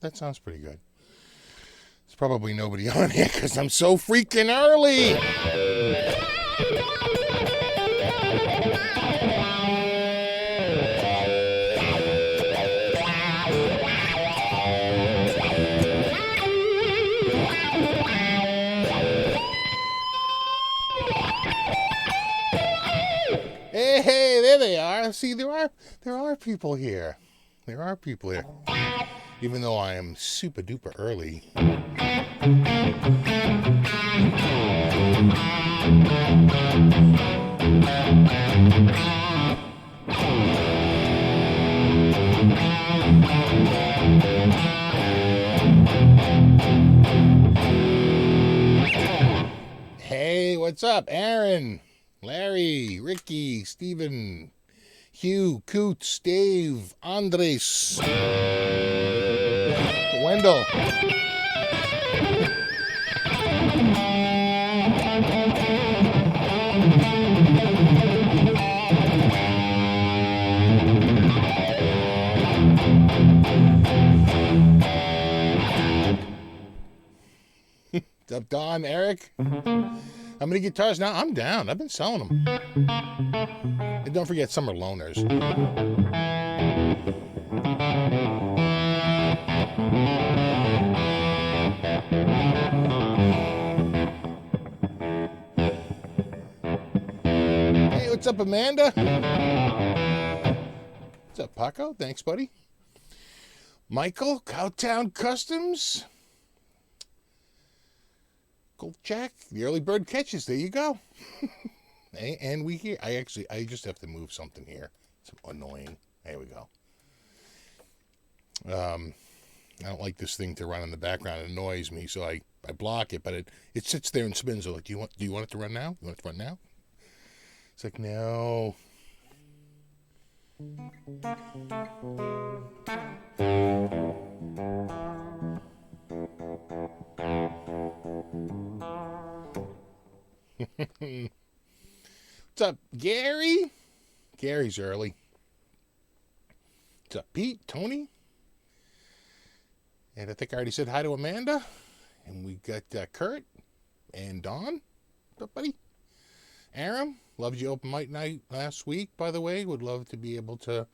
that sounds pretty good. There's probably nobody on here because I'm so freaking early. Hey, there they are. See, there are people here. There are people here. Even though I am super duper early. Hey, what's up, Aaron? Larry, Ricky, Steven, Hugh, Coots, Dave, Andres, Wendell. What's up, Don, Eric? How many guitars now? I'm down. I've been selling them. And don't forget, some are loaners. Hey, what's up, Amanda? What's up, Paco? Thanks, buddy. Michael, Cowtown Customs. Gold Jack, the early bird catches. There you go. And we here. I just have to move something here. It's annoying. There we go. I don't like this thing to run in the background. It annoys me, so I block it. But it sits there and spins. So like, do you want it to run now? You want it to run now? It's like, no. What's up, Gary? Gary's early. What's up, Pete? Tony? And I think I already said hi to Amanda. And we got Kurt and Don. What's up, buddy? Aram, loved you open mic night last week, by the way. Would love to be able to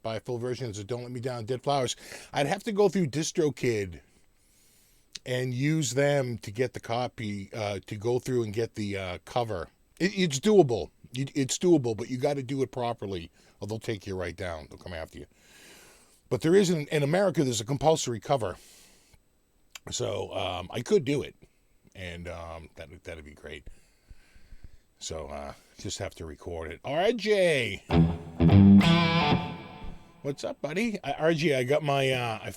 buy full versions of Don't Let Me Down, Dead Flowers. I'd have to go through DistroKid and use them to get the copy, to go through and get the cover. It's doable. It's doable, but you got to do it properly, or they'll take you right down. They'll come after you. But there is, in America, there's a compulsory cover. So I could do it, and that'd be great. So just have to record it. RJ! What's up, buddy? RJ, I got my, I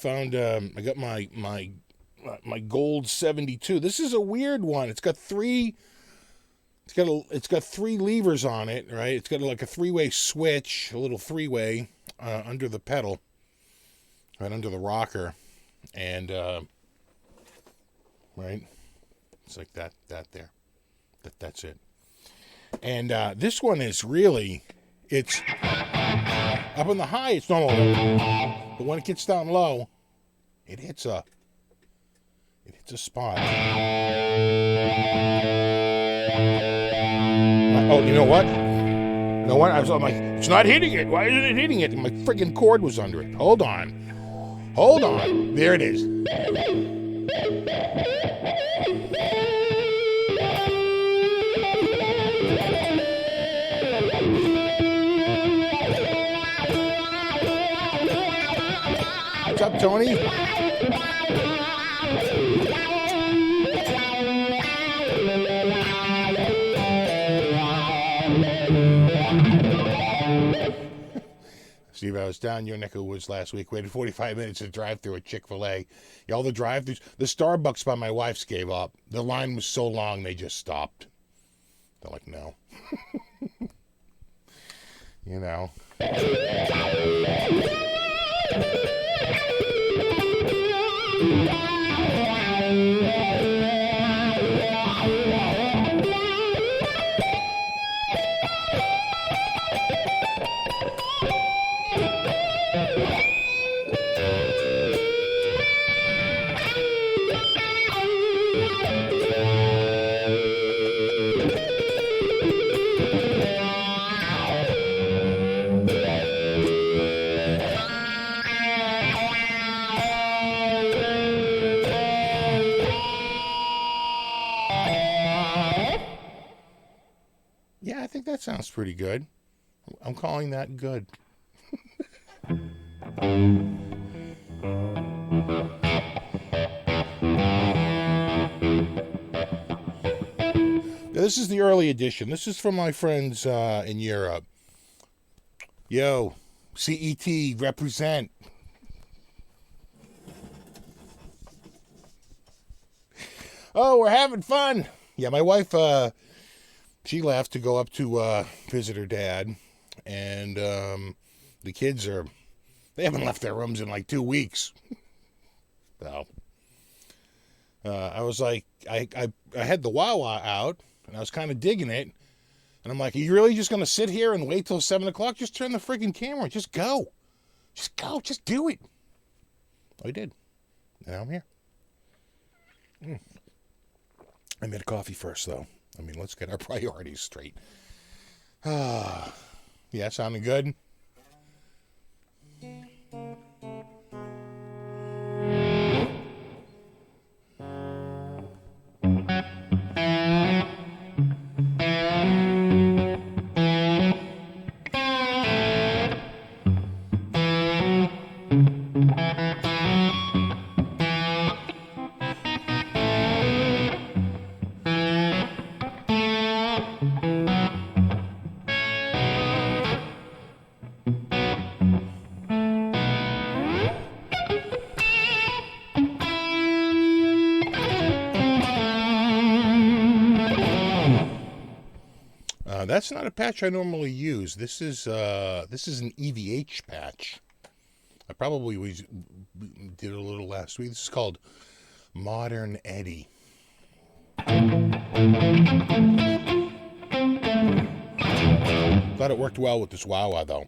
got my gold 72. This is a weird one. It's got three levers on it, right? It's got like a three-way switch, a little three-way under the pedal, right under the rocker, and right, it's like that there. That's it. And this one is really, it's up on the high, it's normal, but when it gets down low, it hits a spot. Oh, you know what? I'm like, it's not hitting it. Why isn't it hitting it? My friggin' cord was under it. Hold on. There it is. What's up, Tony? Steve, I was down your neck of the woods last week. Waited 45 minutes to drive through a Chick-fil-A. All the drive-thrus. The Starbucks by my wife's gave up. The line was so long, they just stopped. They're like, no. You know. sounds pretty good. I'm calling that good. This is the early edition. This is from my friends in Europe. Yo, CET, represent. Oh, we're having fun. Yeah, my wife, she left to go up to visit her dad. And the kids they haven't left their rooms in like 2 weeks. So, I was like, I had the Wawa out. And I was kind of digging it. And I'm like, are you really just going to sit here and wait till 7 o'clock? Just turn the freaking camera. Just go. Just go. Just do it. I did. Now I'm here. I made a coffee first, though. I mean, let's get our priorities straight. Yeah, sounding good? That's not a patch I normally use. This is an EVH patch. I probably did a little last week. This is called Modern Eddie. Thought it worked well with this Wawa, though.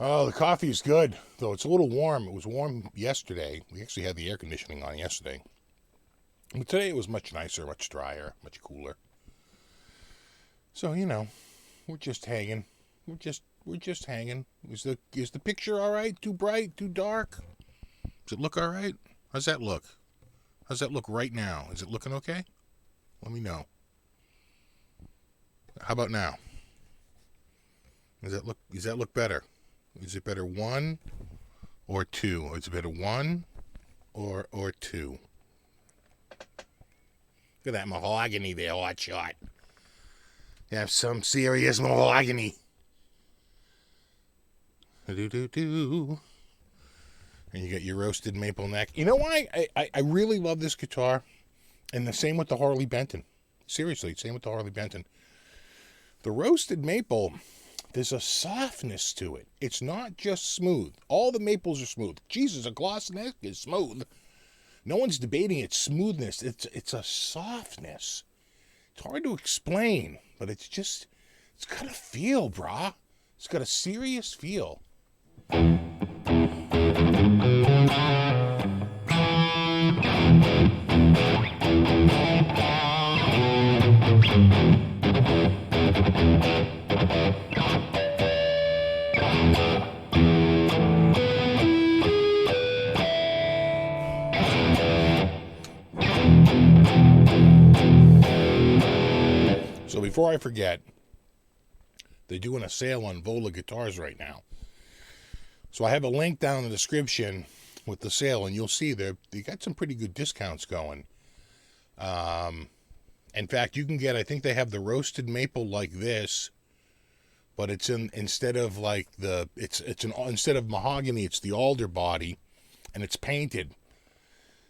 Oh, the coffee is good, though it's a little warm. It was warm yesterday. We actually had the air conditioning on yesterday. But today it was much nicer, much drier, much cooler. So, you know, we're just hanging. We're just hanging. Is the picture all right? Too bright? Too dark? Does it look all right? How's that look? How's that look right now? Is it looking okay? Let me know. How about now? Does that look better? Is it better 1 or 2? Or is it better 1 or 2? Look at that mahogany there, hot shot. You have some serious mahogany. Do. And you got your roasted maple neck. You know why? I really love this guitar. And the same with the Harley Benton. Seriously, same with the Harley Benton. The roasted maple, there's a softness to it. It's not just smooth. All the maples are smooth. Jesus, a gloss neck is smooth. No one's debating its smoothness. It's a softness. It's hard to explain, but it's got a feel, brah. It's got a serious feel. So before I forget, they're doing a sale on Vola guitars right now. So I have a link down in the description with the sale, and you'll see they got some pretty good discounts going. In fact, you can get, I think they have the roasted maple like this, but it's instead of mahogany, it's the alder body, and it's painted.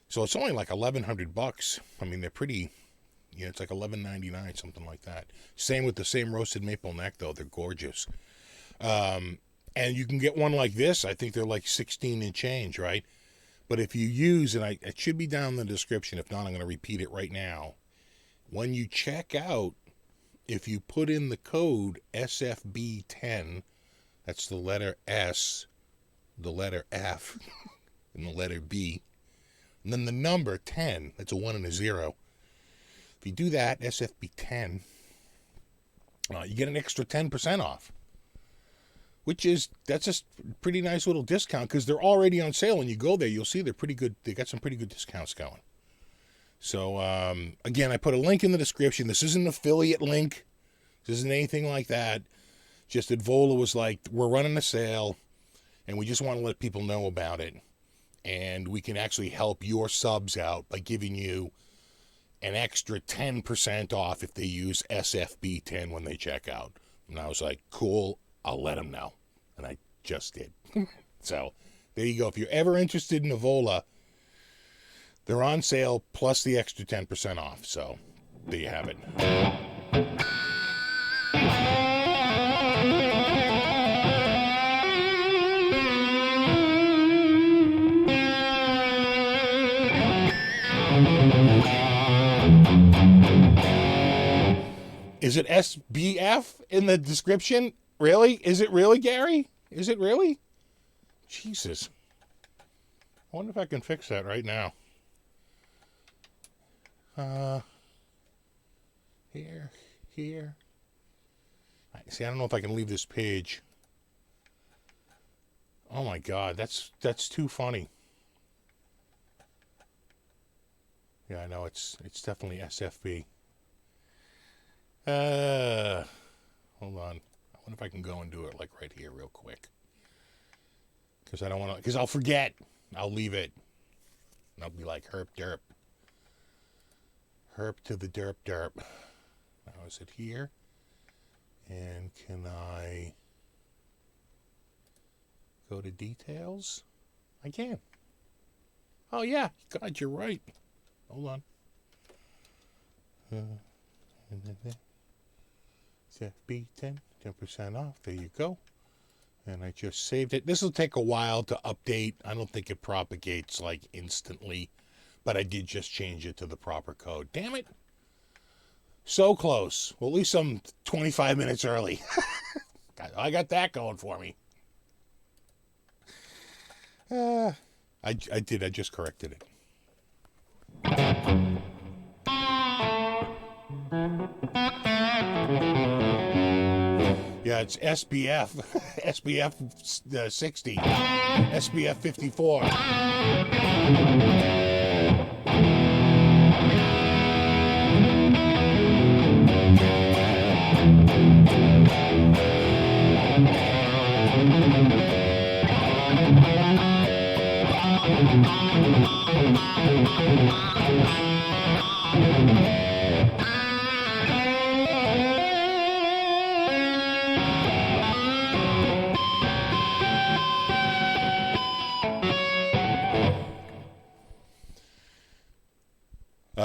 So it's only like $1,100. I mean, they're pretty. Yeah, it's like $11.99, something like that. Same with the same roasted maple neck, though. They're gorgeous. And you can get one like this. I think they're like 16 and change, right? But if you use, and it should be down in the description. If not, I'm going to repeat it right now. When you check out, if you put in the code SFB10, that's the letter S, the letter F, and the letter B, and then the number 10, that's a 1 and a 0. If you do that, SFB 10, you get an extra 10% off. That's a pretty nice little discount because they're already on sale. When you go there, you'll see they're pretty good. They got some pretty good discounts going. So, again, I put a link in the description. This isn't an affiliate link. This isn't anything like that. Just that Vola was like, we're running a sale, and we just want to let people know about it. And we can actually help your subs out by giving you an extra 10% off if they use SFB10 when they check out. And I was like, cool, I'll let them know. And I just did. So, there you go. If you're ever interested in a Vola, they're on sale plus the extra 10% off. So, there you have it. Is it SBF in the description? Really? Is it really, Gary? Is it really? Jesus. I wonder if I can fix that right now. Here. See, I don't know if I can leave this page. Oh my God, that's too funny. Yeah, I know it's definitely SFB. Hold on. I wonder if I can go and do it like right here real quick. Because I don't want to, because I'll forget. I'll leave it. And I'll be like, herp derp. Herp to the derp derp. Now is it here? And can I go to details? I can. Oh yeah, God, you're right. Hold on. SFB 10% off. There you go. And I just saved it. This will take a while to update. I don't think it propagates like instantly, but I did just change it to the proper code. Damn it. So close. Well, at least I'm 25 minutes early. I got that going for me. I did. I just corrected it. Yeah, it's SBF. SBF 60. SBF 54.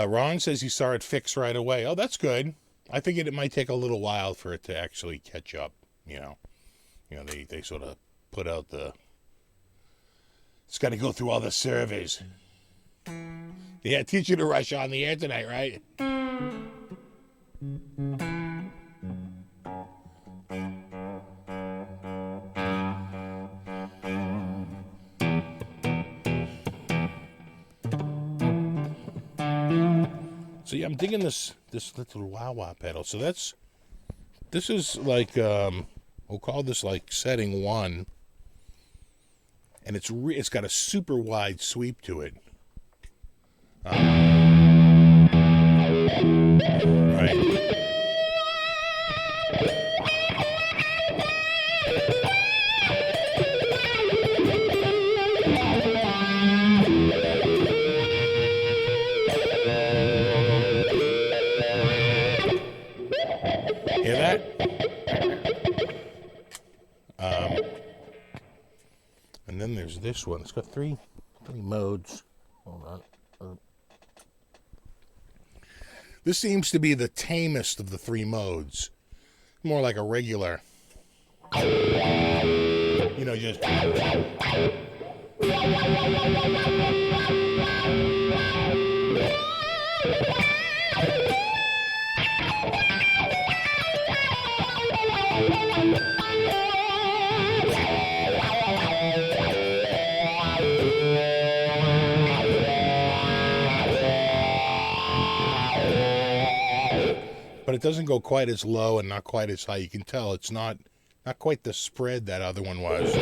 Ron says he saw it fixed right away. Oh, that's good. I figured it might take a little while for it to actually catch up. You know, they sort of put out the. It's got to go through all the surveys. Yeah, teach you to rush on the air tonight, right? So yeah, I'm digging this little wah-wah pedal. So this is like we'll call this like setting 1, and it's got a super wide sweep to it. Right. Hear that? And then there's this one. It's got three modes. Hold on. This seems to be the tamest of the 3 modes. More like a regular. You know, just. but it doesn't go quite as low and not quite as high. You can tell it's not quite the spread that other one was.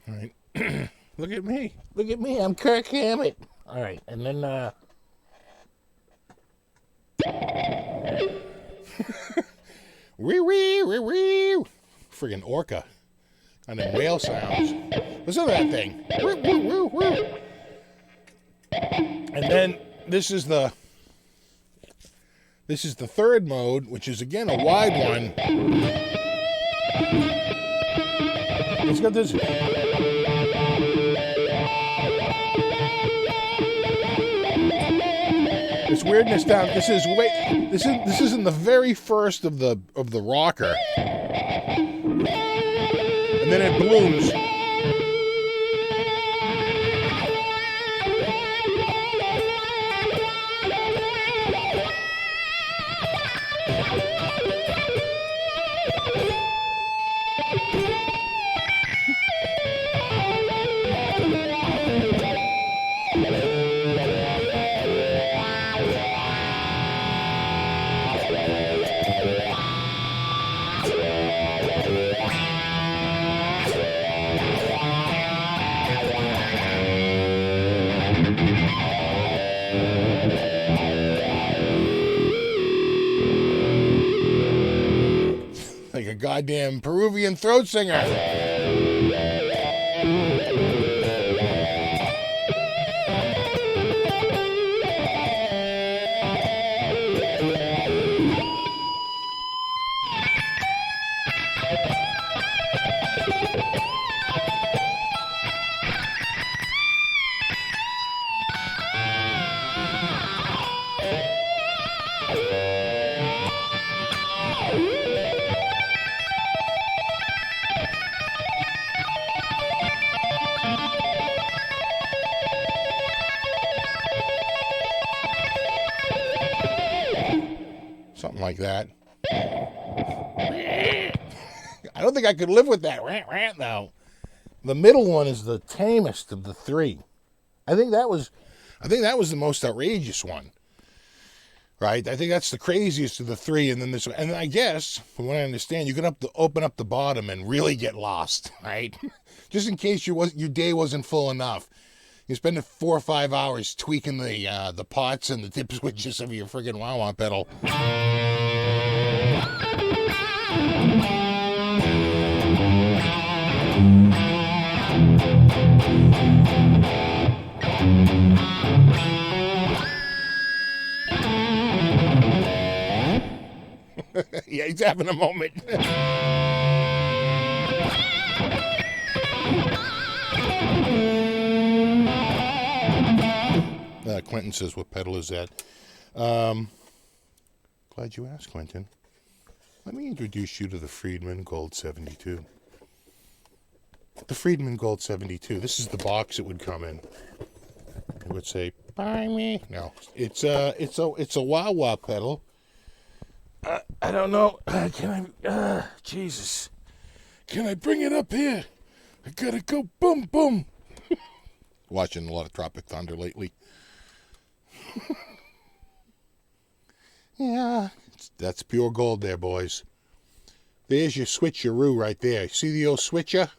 All right. Look at me. Look at me. I'm Kirk Hammett. All right. And then, wee wee wee wee. Friggin' orca. And then whale sounds. Listen to that thing. Woo, woo, woo, woo. And then this is the third mode, which is again a wide one. It's got this. This weirdness down. This is in the very first of the rocker, and then it blooms. Like a goddamn Peruvian throat singer. Something like that. I don't think I could live with that rant though. The middle one is the tamest of the three. I think that was the most outrageous one. Right? I think that's the craziest of the three, and then this one. And I guess, from what I understand, you can open up the bottom and really get lost, right? Just in case your day wasn't full enough. You spend 4 or 5 hours tweaking the pots and the dip switches of your friggin' wah-wah pedal. Yeah, he's having a moment. Quentin says, what pedal is that? Glad you asked, Quentin. Let me introduce you to the Friedman Gold 72. The Friedman Gold 72. This is the box it would come in. It would say, buy me. No, it's a wah-wah pedal. I don't know. Jesus. Can I bring it up here? I gotta go boom, boom. Watching a lot of Tropic Thunder lately. Yeah, that's pure gold there, boys. There's your switcheroo right there. See the old switcher?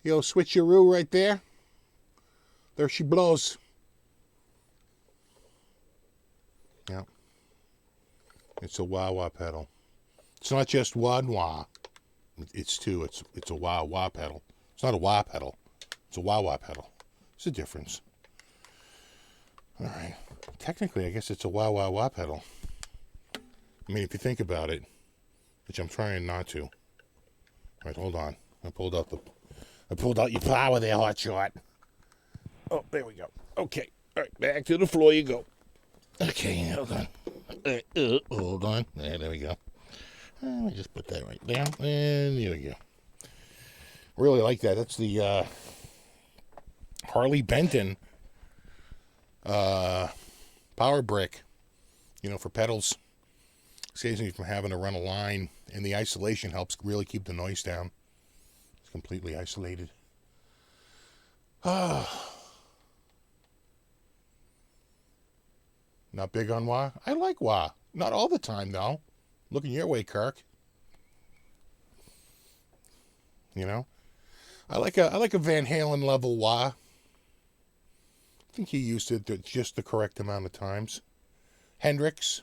The old switcheroo right there? There she blows. Yeah. It's a wah-wah pedal. It's not just wah-wah. It's two. It's a wah-wah pedal. It's not a wah pedal. It's a wah-wah pedal. It's a difference. All right. Technically, I guess it's a wah-wah-wah pedal. I mean, if you think about it, which I'm trying not to. All right, hold on. I pulled out your power there, hotshot. Oh, there we go. Okay. All right, back to the floor you go. Okay, hold on. Hold on. There we go. Let me just put that right there. And there we go. Really like that. That's the Harley Benton power brick, for pedals. Saves me from having to run a line, and the isolation helps really keep the noise down. It's completely isolated. Not big on wah. I like wah. Not all the time, though. Looking your way, Kirk. I like a Van Halen level wah. I think he used it at just the correct amount of times. Hendrix.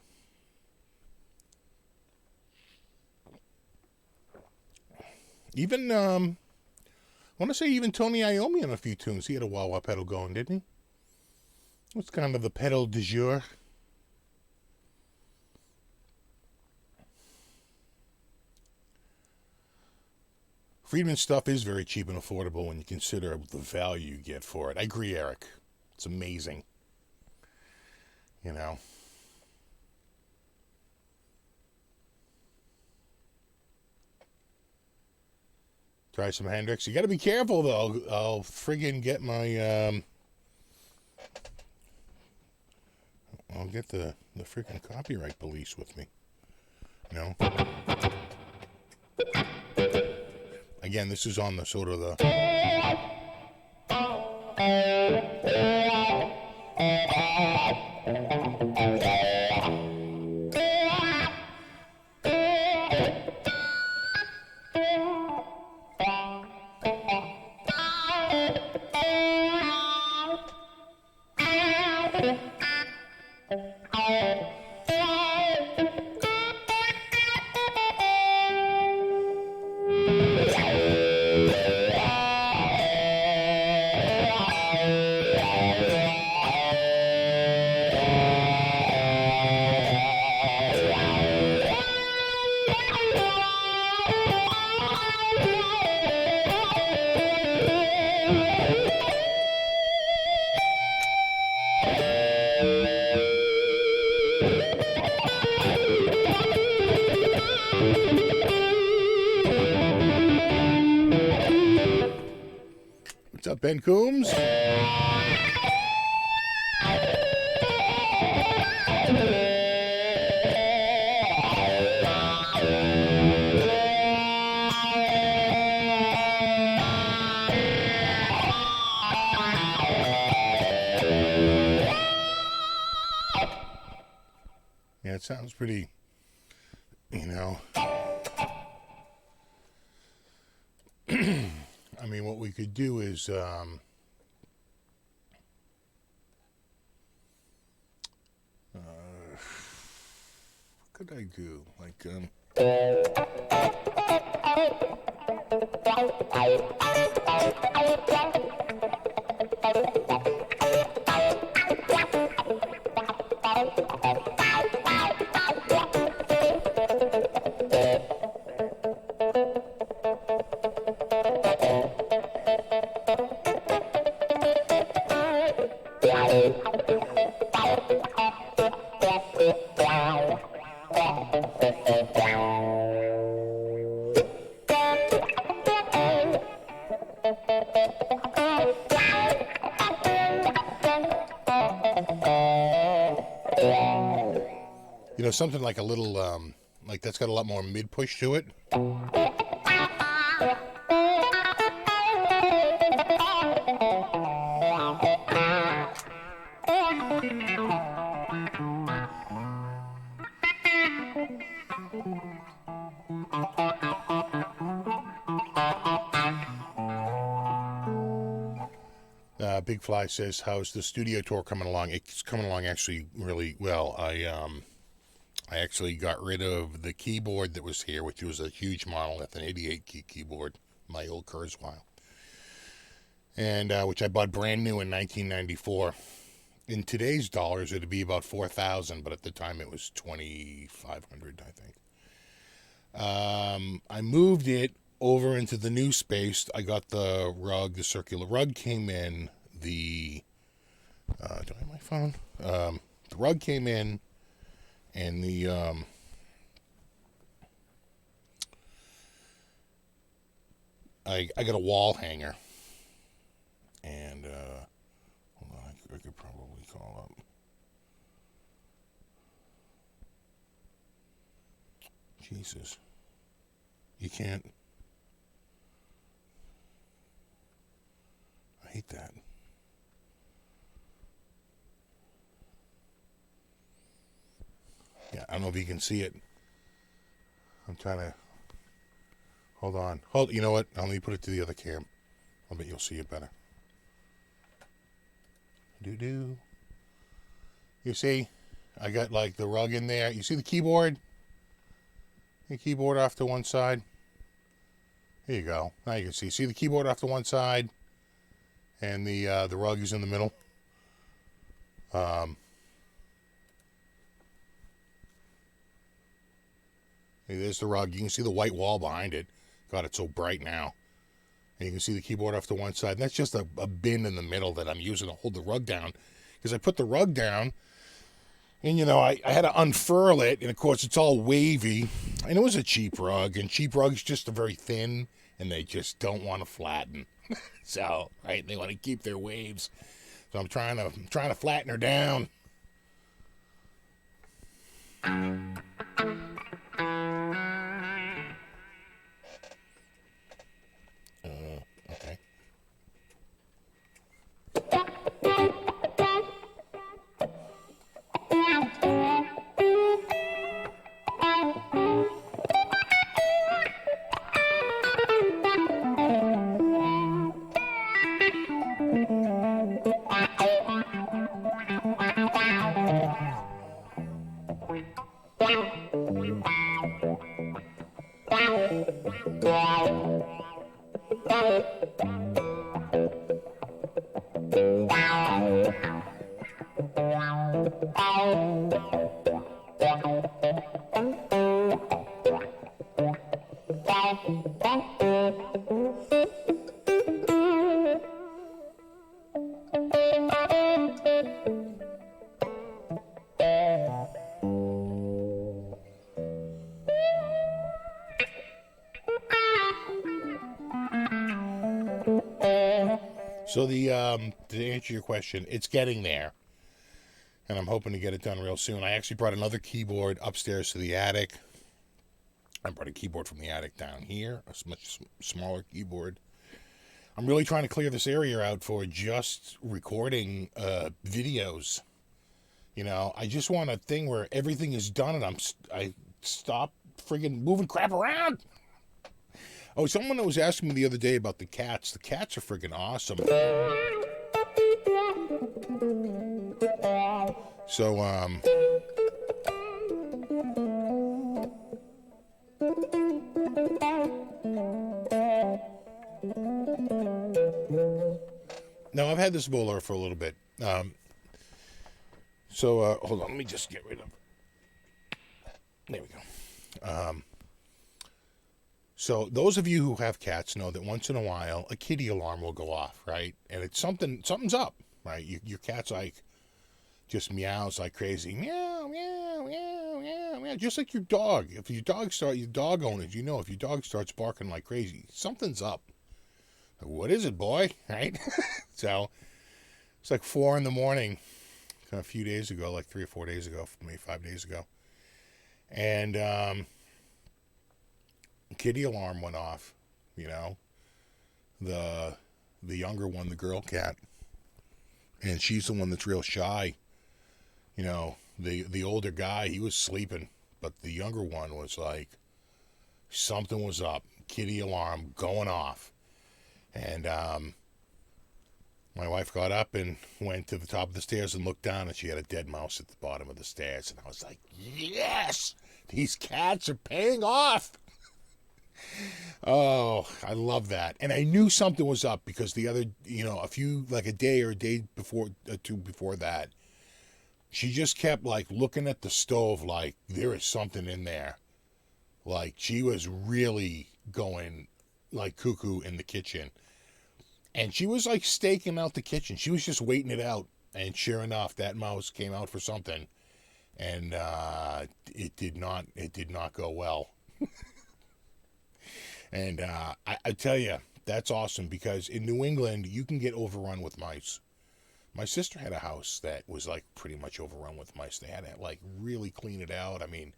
Even, I want to say even Tony Iommi on a few tunes. He had a wah-wah pedal going, didn't he? What's kind of the pedal du jour? Friedman stuff is very cheap and affordable when you consider the value you get for it. I agree, Eric. It's amazing. Try some Hendrix. You got to be careful, though. I'll friggin' get my... I'll get the freaking copyright police with me. Again, this is on the sort of the... What's up, Ben Coombs? Yeah, it sounds pretty, I mean, what we could do is, what could I do? Like, something like a little, like that's got a lot more mid-push to it. Big Fly says, how's the studio tour coming along? It's coming along actually really well. I actually got rid of the keyboard that was here, which was a huge monolith, an 88-key keyboard, my old Kurzweil, and which I bought brand new in 1994. In today's dollars, it'd be about $4,000, but at the time it was $2,500, I think. I moved it over into the new space. I got the rug, the circular rug came in. Do I have my phone? The rug came in, and the I got a wall hanger, and hold on, I could probably call up. Jesus. You can't. I hate that. Yeah, I don't know if you can see it. I'm trying to. Hold on. You know what? Let me put it to the other cam. I bet you'll see it better. Do. You see? I got like the rug in there. You see the keyboard? The keyboard off to one side. Here you go. Now you can see. See the keyboard off to one side, and the rug is in the middle. There's the rug. You can see the white wall behind it. God, it's so bright now. And you can see the keyboard off to one side. And that's just a bin in the middle that I'm using to hold the rug down. Because I put the rug down, and, I had to unfurl it. And, of course, it's all wavy. And it was a cheap rug. And cheap rugs just are very thin, and they just don't want to flatten. So, right, they want to keep their waves. So I'm trying to flatten her down. Okay. So to answer your question, it's getting there, and I'm hoping to get it done real soon. I actually brought another keyboard upstairs to the attic. I brought a keyboard from the attic down here, a much smaller keyboard. I'm really trying to clear this area out for just recording videos. I just want a thing where everything is done and I stop friggin' moving crap around. Oh, someone was asking me the other day about the cats. The cats are friggin' awesome. So, no, I've had this Vola for a little bit. Hold on, let me just get rid of it. There we go. So those of you who have cats know that once in a while a kitty alarm will go off, right? And it's something's up, right? Your cat's like just meows like crazy, meow, meow, meow, meow, meow, just like your dog. If your dog owners, if your dog starts barking like crazy, something's up. Like, what is it, boy? Right? So it's like 4 a.m. a few days ago, like 3 or 4 days ago, maybe 5 days ago, and kitty alarm went off. The younger one, the girl cat, and she's the one that's real shy. The older guy, he was sleeping, but the younger one was like, something was up. Kitty alarm going off. And my wife got up and went to the top of the stairs and looked down, and she had a dead mouse at the bottom of the stairs. And I was like, yes, these cats are paying off. Oh, I love that. And I knew something was up because the other, a day or a day before, two before that, she just kept like looking at the stove like there is something in there. Like she was really going like cuckoo in the kitchen. And she was like staking out the kitchen. She was just waiting it out. And sure enough, that mouse came out for something. And it did not go well. And I tell you, that's awesome because in New England, you can get overrun with mice. My sister had a house that was like pretty much overrun with mice. They had to like really clean it out. I mean,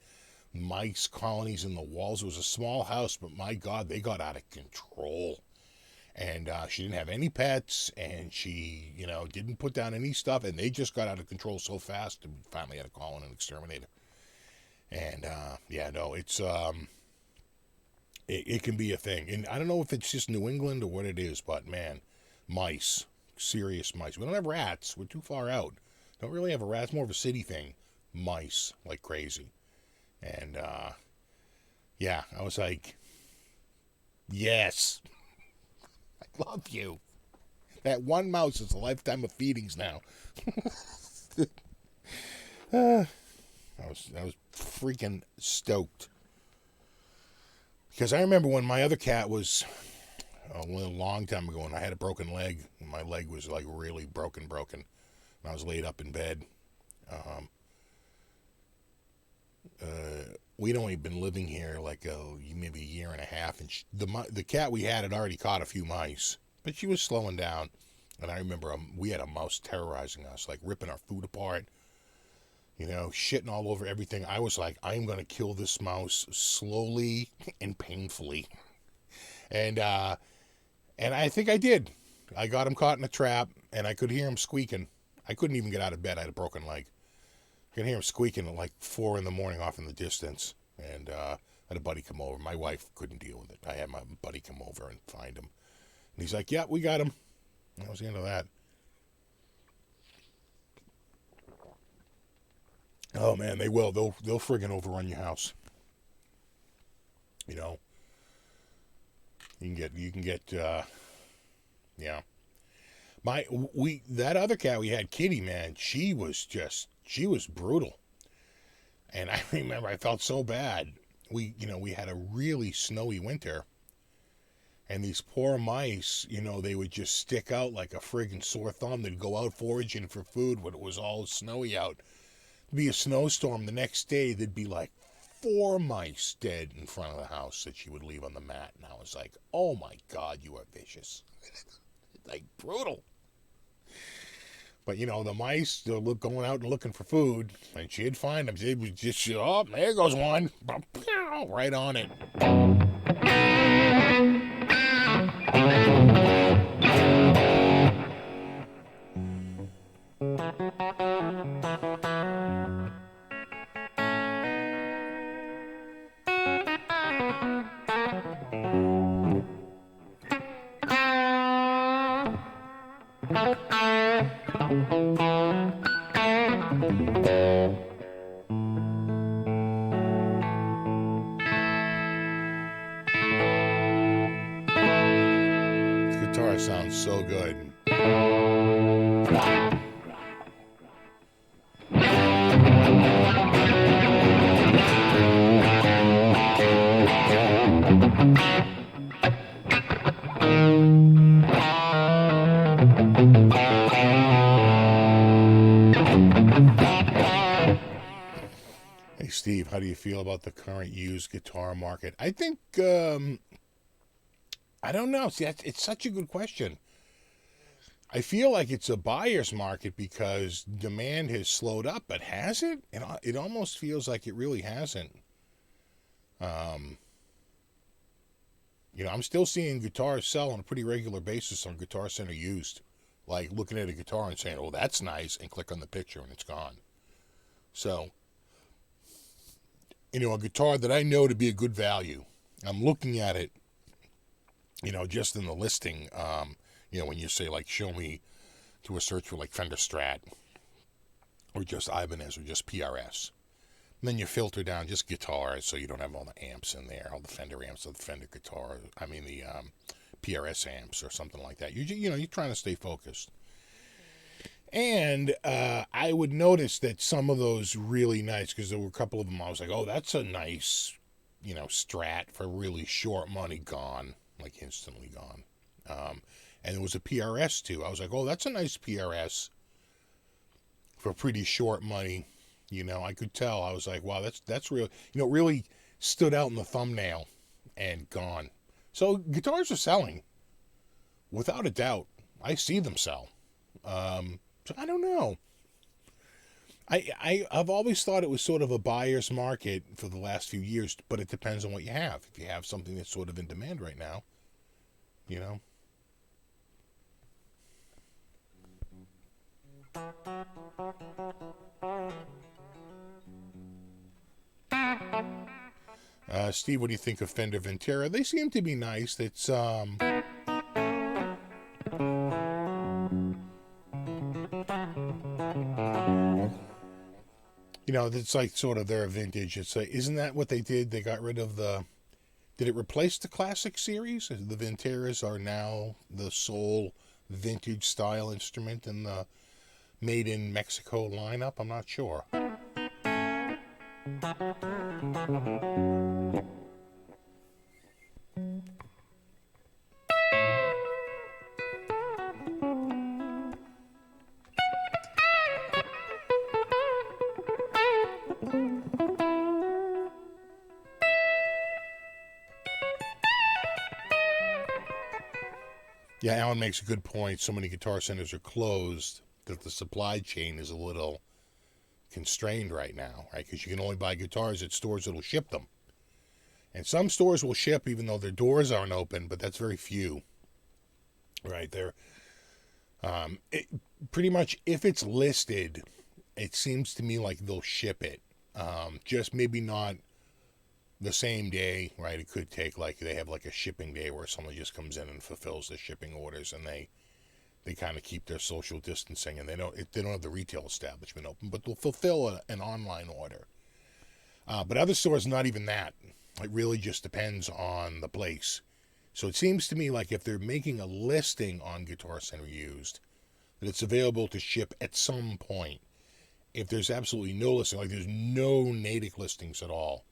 mice colonies in the walls. It was a small house, but my God, they got out of control. And she didn't have any pets, and she, didn't put down any stuff, and they just got out of control so fast, and we finally had to call in an exterminator. And, it's, it can be a thing. And I don't know if it's just New England or what it is, but, man, mice, serious mice. We don't have rats. We're too far out. Don't really have a rat. It's more of a city thing. Mice, like crazy. And, I was like, yes. I love you. That one mouse is a lifetime of feedings now. I was freaking stoked. Because I remember when my other cat was a long time ago, and I had a broken leg. And my leg was like really broken. And I was laid up in bed. We'd only been living here like maybe a year and a half, and the cat we had already caught a few mice, but she was slowing down. And I remember we had a mouse terrorizing us, like ripping our food apart, shitting all over everything. I was like, I'm going to kill this mouse slowly and painfully. And I think I did. I got him caught in a trap, and I could hear him squeaking. I couldn't even get out of bed. I had a broken leg. I could hear him squeaking at like 4 a.m. off in the distance. And I had a buddy come over. My wife couldn't deal with it. I had my buddy come over and find him. And he's like, yeah, we got him. And that was the end of that. Oh, man, they will. They'll friggin' overrun your house. You can get, yeah. That other cat we had, Kitty, man, she was brutal. And I remember I felt so bad. We had a really snowy winter. And these poor mice, they would just stick out like a friggin' sore thumb. They'd go out foraging for food when it was all snowy out. It'd be a snowstorm. The next day, there'd be like 4 mice dead in front of the house that she would leave on the mat. And I was like, oh my God, you are vicious. Like, brutal. But, the mice, they're going out and looking for food, and she'd find them. They would just, oh, there goes one. Right on it. This guitar sounds so good. Hey, Steve, how do you feel about the current used guitar market? I think, I don't know. See, it's such a good question. I feel like it's a buyer's market because demand has slowed up, but has it? It almost feels like it really hasn't. I'm still seeing guitars sell on a pretty regular basis on Guitar Center used. Like looking at a guitar and saying, oh, that's nice, and click on the picture and it's gone. So, a guitar that I know to be a good value, I'm looking at it, just in the listing, when you say, like, show me, do a search for, like, Fender Strat, or just Ibanez, or just PRS. And then you filter down just guitars, so you don't have all the amps in there, all the Fender amps, or the Fender guitar, the PRS amps, or something like that. You're trying to stay focused. And I would notice that some of those really nice, because there were a couple of them, I was like, oh, that's a nice, Strat for really short money, gone, like instantly gone. And there was a PRS too. I was like, oh, that's a nice PRS for pretty short money. I could tell. I was like, wow, that's real. It really stood out in the thumbnail and gone. So guitars are selling, without a doubt. I see them sell. So I don't know. I've always thought it was sort of a buyer's market for the last few years, but it depends on what you have. If you have something that's sort of in demand right now, you know. Steve, what do you think of Fender Ventera? They seem to be nice. It's it's like sort of their vintage. It's like, isn't that what they did? They got rid of did it replace the classic series? The Venteras are now the sole vintage style instrument in the made in Mexico lineup. I'm not sure. Yeah, Alan makes a good point. So many guitar centers are closed that the supply chain is a little constrained right now, right? Because you can only buy guitars at stores that'll ship them. And some stores will ship even though their doors aren't open, but that's very few, right? Pretty much if it's listed, it seems to me like they'll ship it. Just maybe not the same day, right? It could take they have a shipping day where someone just comes in and fulfills the shipping orders, and they kind of keep their social distancing, and they don't have the retail establishment open, but they'll fulfill an online order. But other stores, not even that. It really just depends on the place. So it seems to me like if they're making a listing on Guitar Center Used, that it's available to ship at some point. If there's absolutely no listing, there's no Natick listings at all,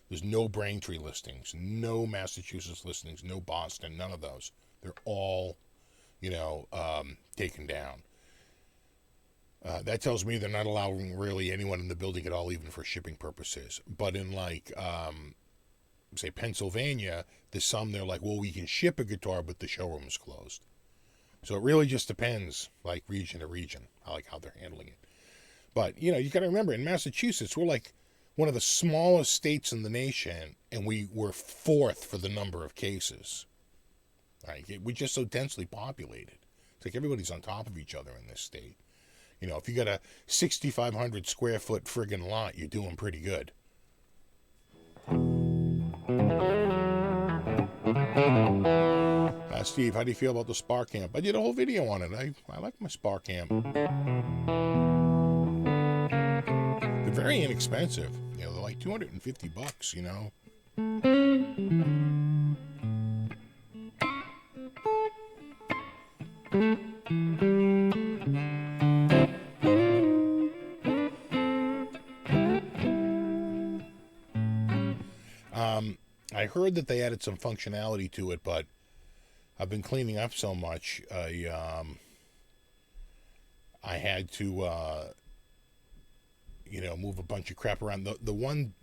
there's no Braintree listings, no Massachusetts listings, no Boston, none of those. They're all, taken down. That tells me they're not allowing really anyone in the building at all, even for shipping purposes. But in say Pennsylvania, there's some they're like, well, we can ship a guitar, but the showroom is closed. So it really just depends, region to region, how they're handling it. But, you got to remember, in Massachusetts, we're one of the smallest states in the nation, and we were fourth for the number of cases. Right? We're just so densely populated. It's like everybody's on top of each other in this state. If you got a 6,500 square foot friggin' lot, you're doing pretty good. Steve, how do you feel about the Spark amp? I did a whole video on it. I like my Spark amp. They're very inexpensive. They're like $250, I heard that they added some functionality to it, but I've been cleaning up so much, I had to, move a bunch of crap around. The one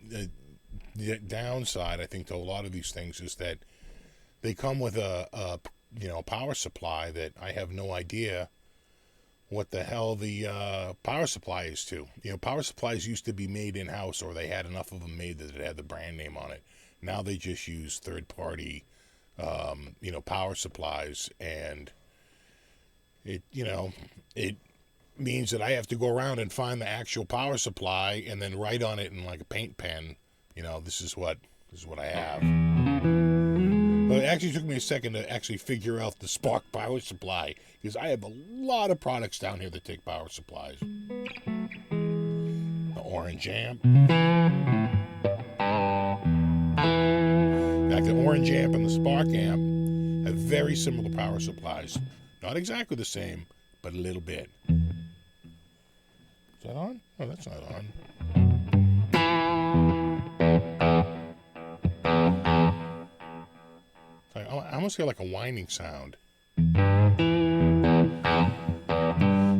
downside, I think, to a lot of these things is that they come with a power supply that I have no idea what the hell the power supply is to. Power supplies used to be made in-house, or they had enough of them made that it had the brand name on it. Now they just use third-party, power supplies, and it means that I have to go around and find the actual power supply and then write on it in a paint pen. This is what I have. But it actually took me a second to actually figure out the Spark power supply, because I have a lot of products down here that take power supplies. The Orange amp. In fact, the Orange amp and the Spark amp have very similar power supplies. Not exactly the same, but a little bit. Is that on? Oh, that's not on. I almost hear like a whining sound.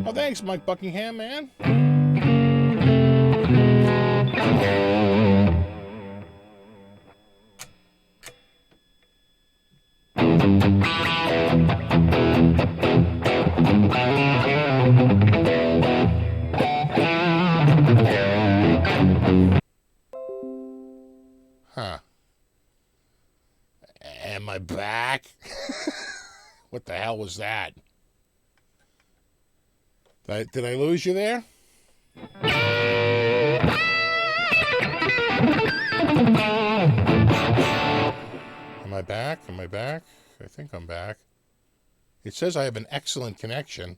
Oh, thanks, Mike Buckingham, man. Huh. Am I back? What the hell was that? Did I lose you there? Am I back? Am I back? I think I'm back. It says I have an excellent connection.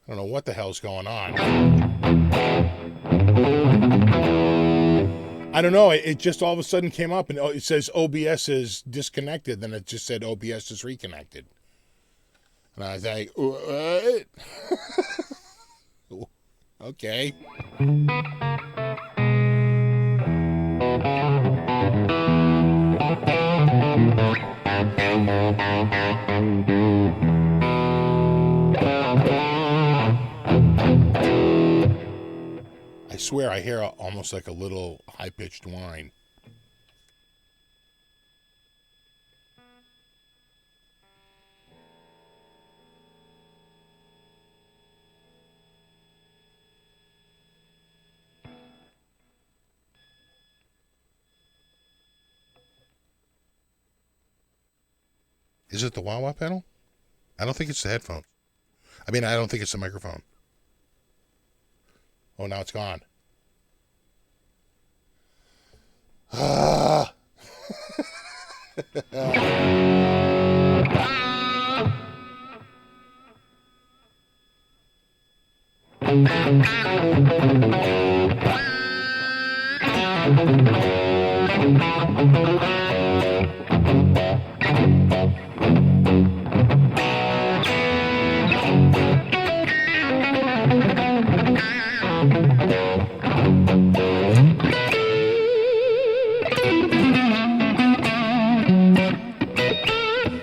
I don't know what the hell's going on. I don't know. It just all of a sudden came up and it says OBS is disconnected. Then it just said OBS is reconnected. And I was like, what? Okay. I swear I hear almost like a little high-pitched whine. Is it the wah-wah pedal? I don't think it's the headphones. I mean, I don't think it's the microphone. Oh, now it's gone. Ah.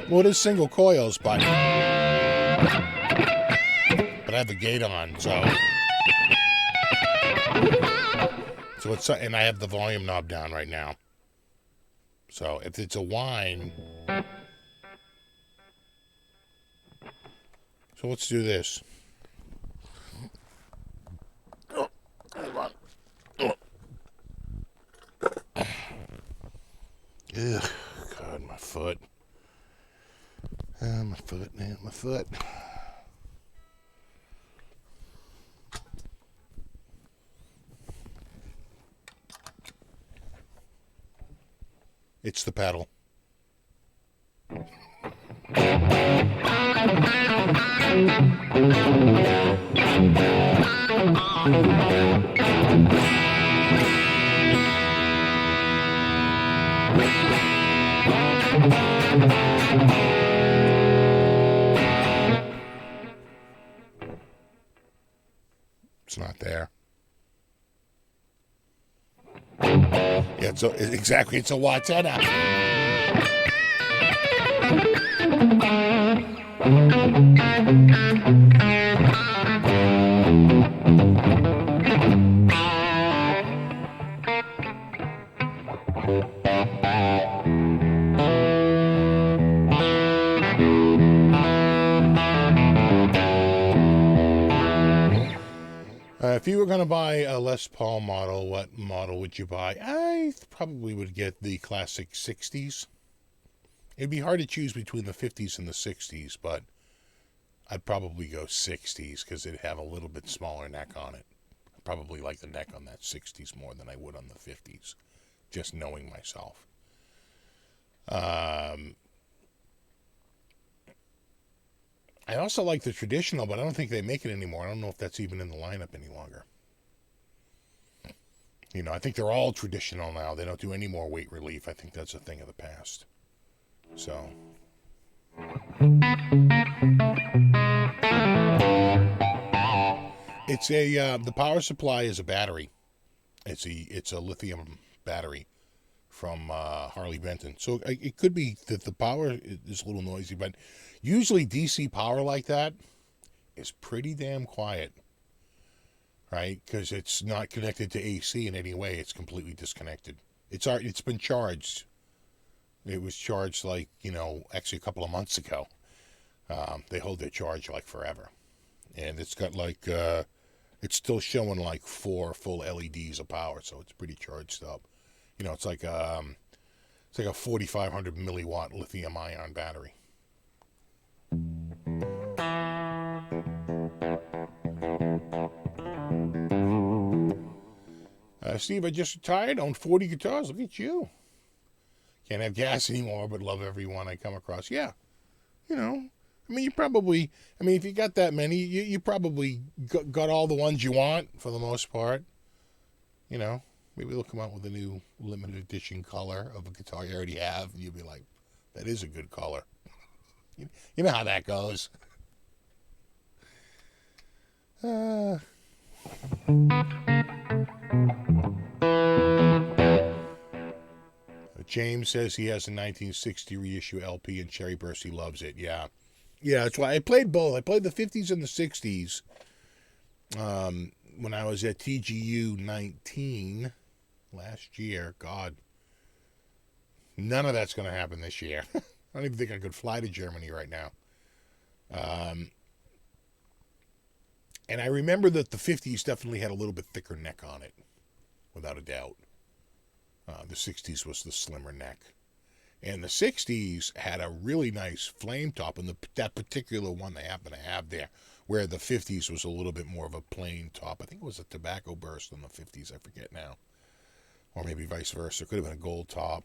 Well, it is single coils, but I have the gate on, so it's, and I have the volume knob down right now. So if it's a whine, so let's do this. Oh, hold on. Oh. Ugh, God, my foot. My foot, man, my foot. It's the pedal. It's not there. Yeah, exactly. It's a Watena. If you were going to buy a Les Paul model, what model would you buy? I probably would get the classic 60s. It'd be hard to choose between the 50s and the 60s, but I'd probably go 60s because it'd have a little bit smaller neck on it. I probably like the neck on that 60s more than I would on the 50s, just knowing myself. I also like the traditional, but I don't think they make it anymore. I don't know if that's even in the lineup any longer. You know, I think they're all traditional now. They don't do any more weight relief. I think that's a thing of the past. So. It's a, the power supply is a battery. It's a lithium battery from Harley Benton. So it could be that the power is a little noisy, but usually DC power like that is pretty damn quiet, right? Because it's not connected to AC in any way. It's completely disconnected. It's been charged. It was charged like, actually a couple of months ago. They hold their charge like forever. And it's got like, it's still showing like 4 full LEDs of power, so it's pretty charged up. It's like a 4,500 milliwatt lithium ion battery. Steve, I just retired, own 40 guitars. Look at you. Can't have gas anymore, but love every one I come across. Yeah. You probably, if you got that many, you probably got all the ones you want for the most part. Maybe they'll come out with a new limited edition color of a guitar you already have, and you'll be like, that is a good color. You know how that goes. James says he has a 1960 reissue LP and Cherry Burst. He loves it. Yeah, that's why I played both. I played the 50s and the 60s when I was at TGU 19 last year. God, none of that's going to happen this year. I don't even think I could fly to Germany right now. And I remember that the 50s definitely had a little bit thicker neck on it, without a doubt. The 60s was the slimmer neck. And the 60s had a really nice flame top, and that particular one they happen to have there, where the 50s was a little bit more of a plain top. I think it was a tobacco burst in the 50s, I forget now. Or maybe vice versa. It could have been a gold top,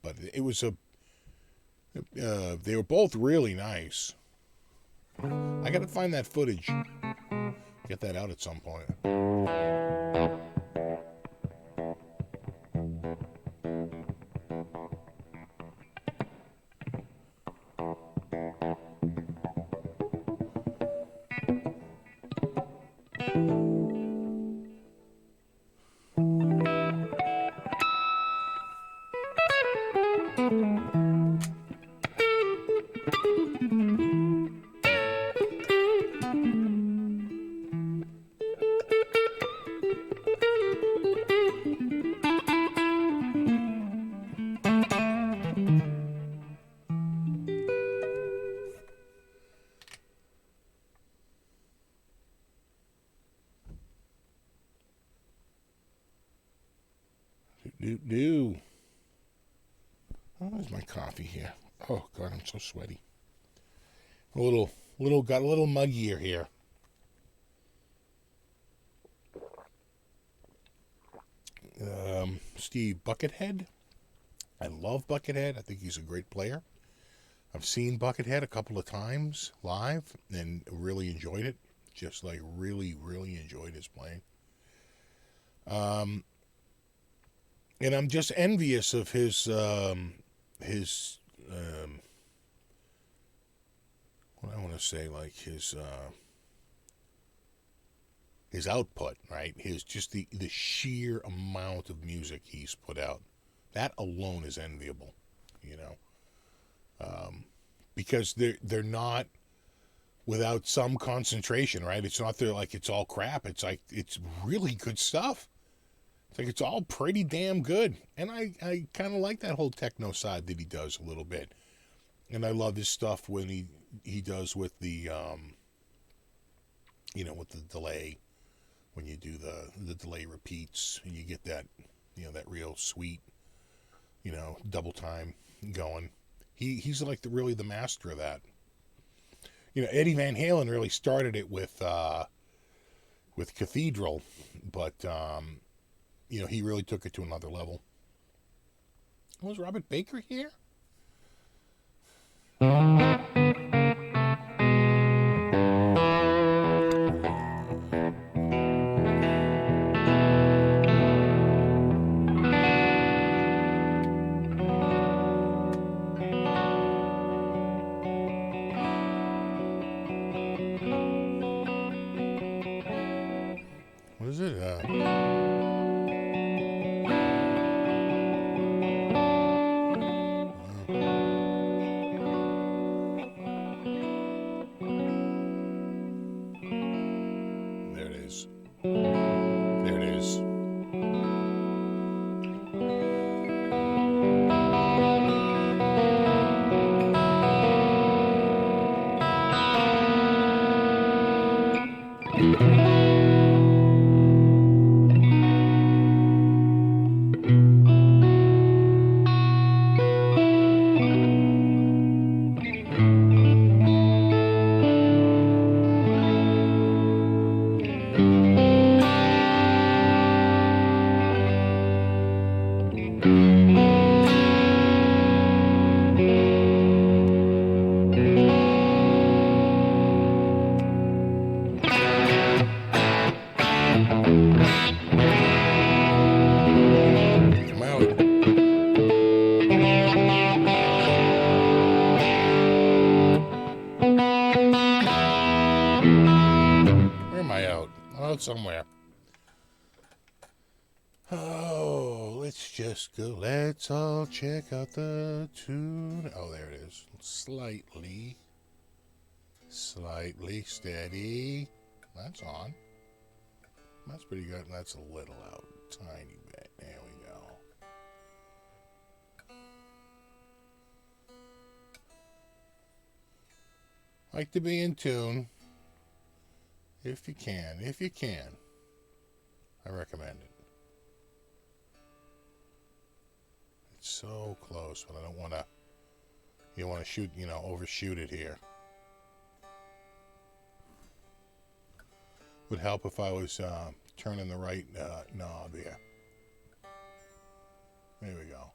But it was they were both really nice. I got to find that footage. Get that out at some point. Oh, there's my coffee here. Oh God, I'm so sweaty. Got a little muggier here. Steve Buckethead. I love Buckethead. I think he's a great player. I've seen Buckethead a couple of times live and really enjoyed it. Just like really, really enjoyed his playing. And I'm just envious of his what I want to say, like his output, right? Just the sheer amount of music he's put out. That alone is enviable, because they're not without some concentration, right? It's not like it's all crap. It's like it's really good stuff. It's like it's all pretty damn good. And I kind of like that whole techno side that he does a little bit. And I love his stuff when he does with the with the delay, when you do the delay repeats and you get that that real sweet double time going. He's like really the master of that. Eddie Van Halen really started it with Cathedral, but he really took it to another level. Was Robert Baker here? What is it? Somewhere. Oh, let's just go. Let's all check out the tune. Oh, there it is. Slightly steady. That's on. That's pretty good. That's a little out. Tiny bit. There we go. Like to be in tune. If you can, I recommend it. It's so close, but I don't want to, you don't want to shoot, overshoot it here. Would help if I was turning the right knob here. There we go.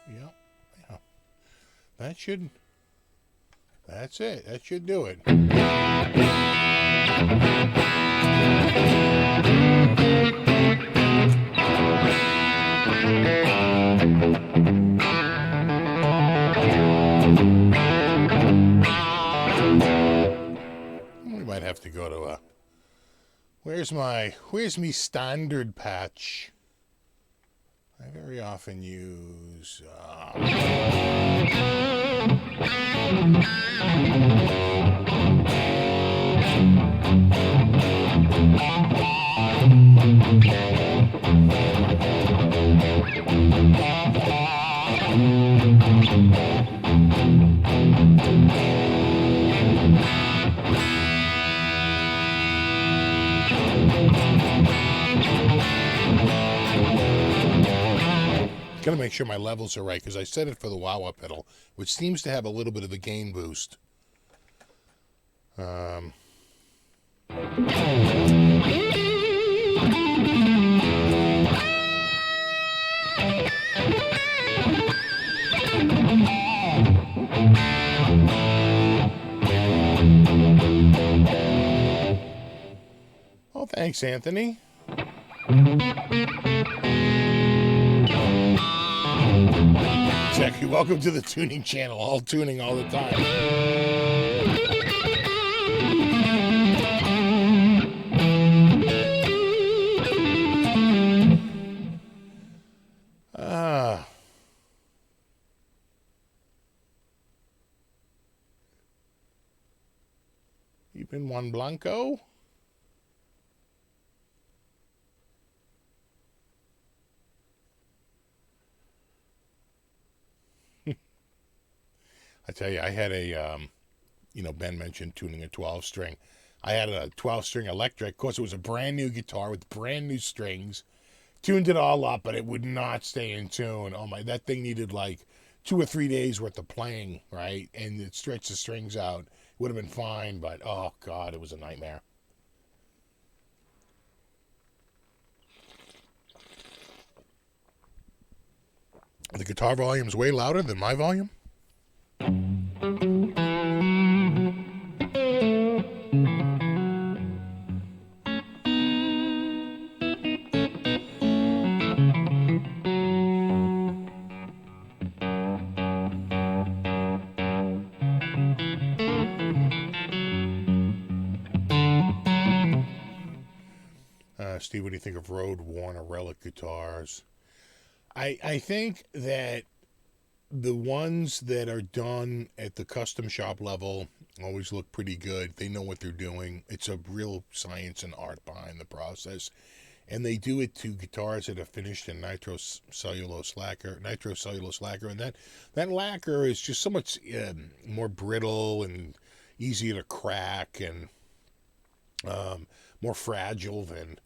Yep. Yeah. That's it. That should do it. We might have to go to where's me standard patch? I very often use Gotta make sure my levels are right, because I set it for the wah-wah pedal, which seems to have a little bit of a gain boost. Oh, thanks, Anthony. Exactly. Welcome to the tuning channel. All tuning all the time. You've been Juan Blanco? I tell you, I had a, Ben mentioned tuning a 12-string. I had a 12-string electric. Of course, it was a brand new guitar with brand new strings. Tuned it all up, but it would not stay in tune. Oh my, that thing needed like 2 or 3 days worth of playing, right? And it stretched the strings out. It would have been fine, but oh God, it was a nightmare. The guitar volume is way louder than my volume. Steve, what do you think of Road Worn or Relic guitars? I think that the ones that are done at the custom shop level always look pretty good. They know what they're doing. It's a real science and art behind the process. And they do it to guitars that are finished in nitrocellulose lacquer. And that lacquer is just so much more brittle and easier to crack and more fragile than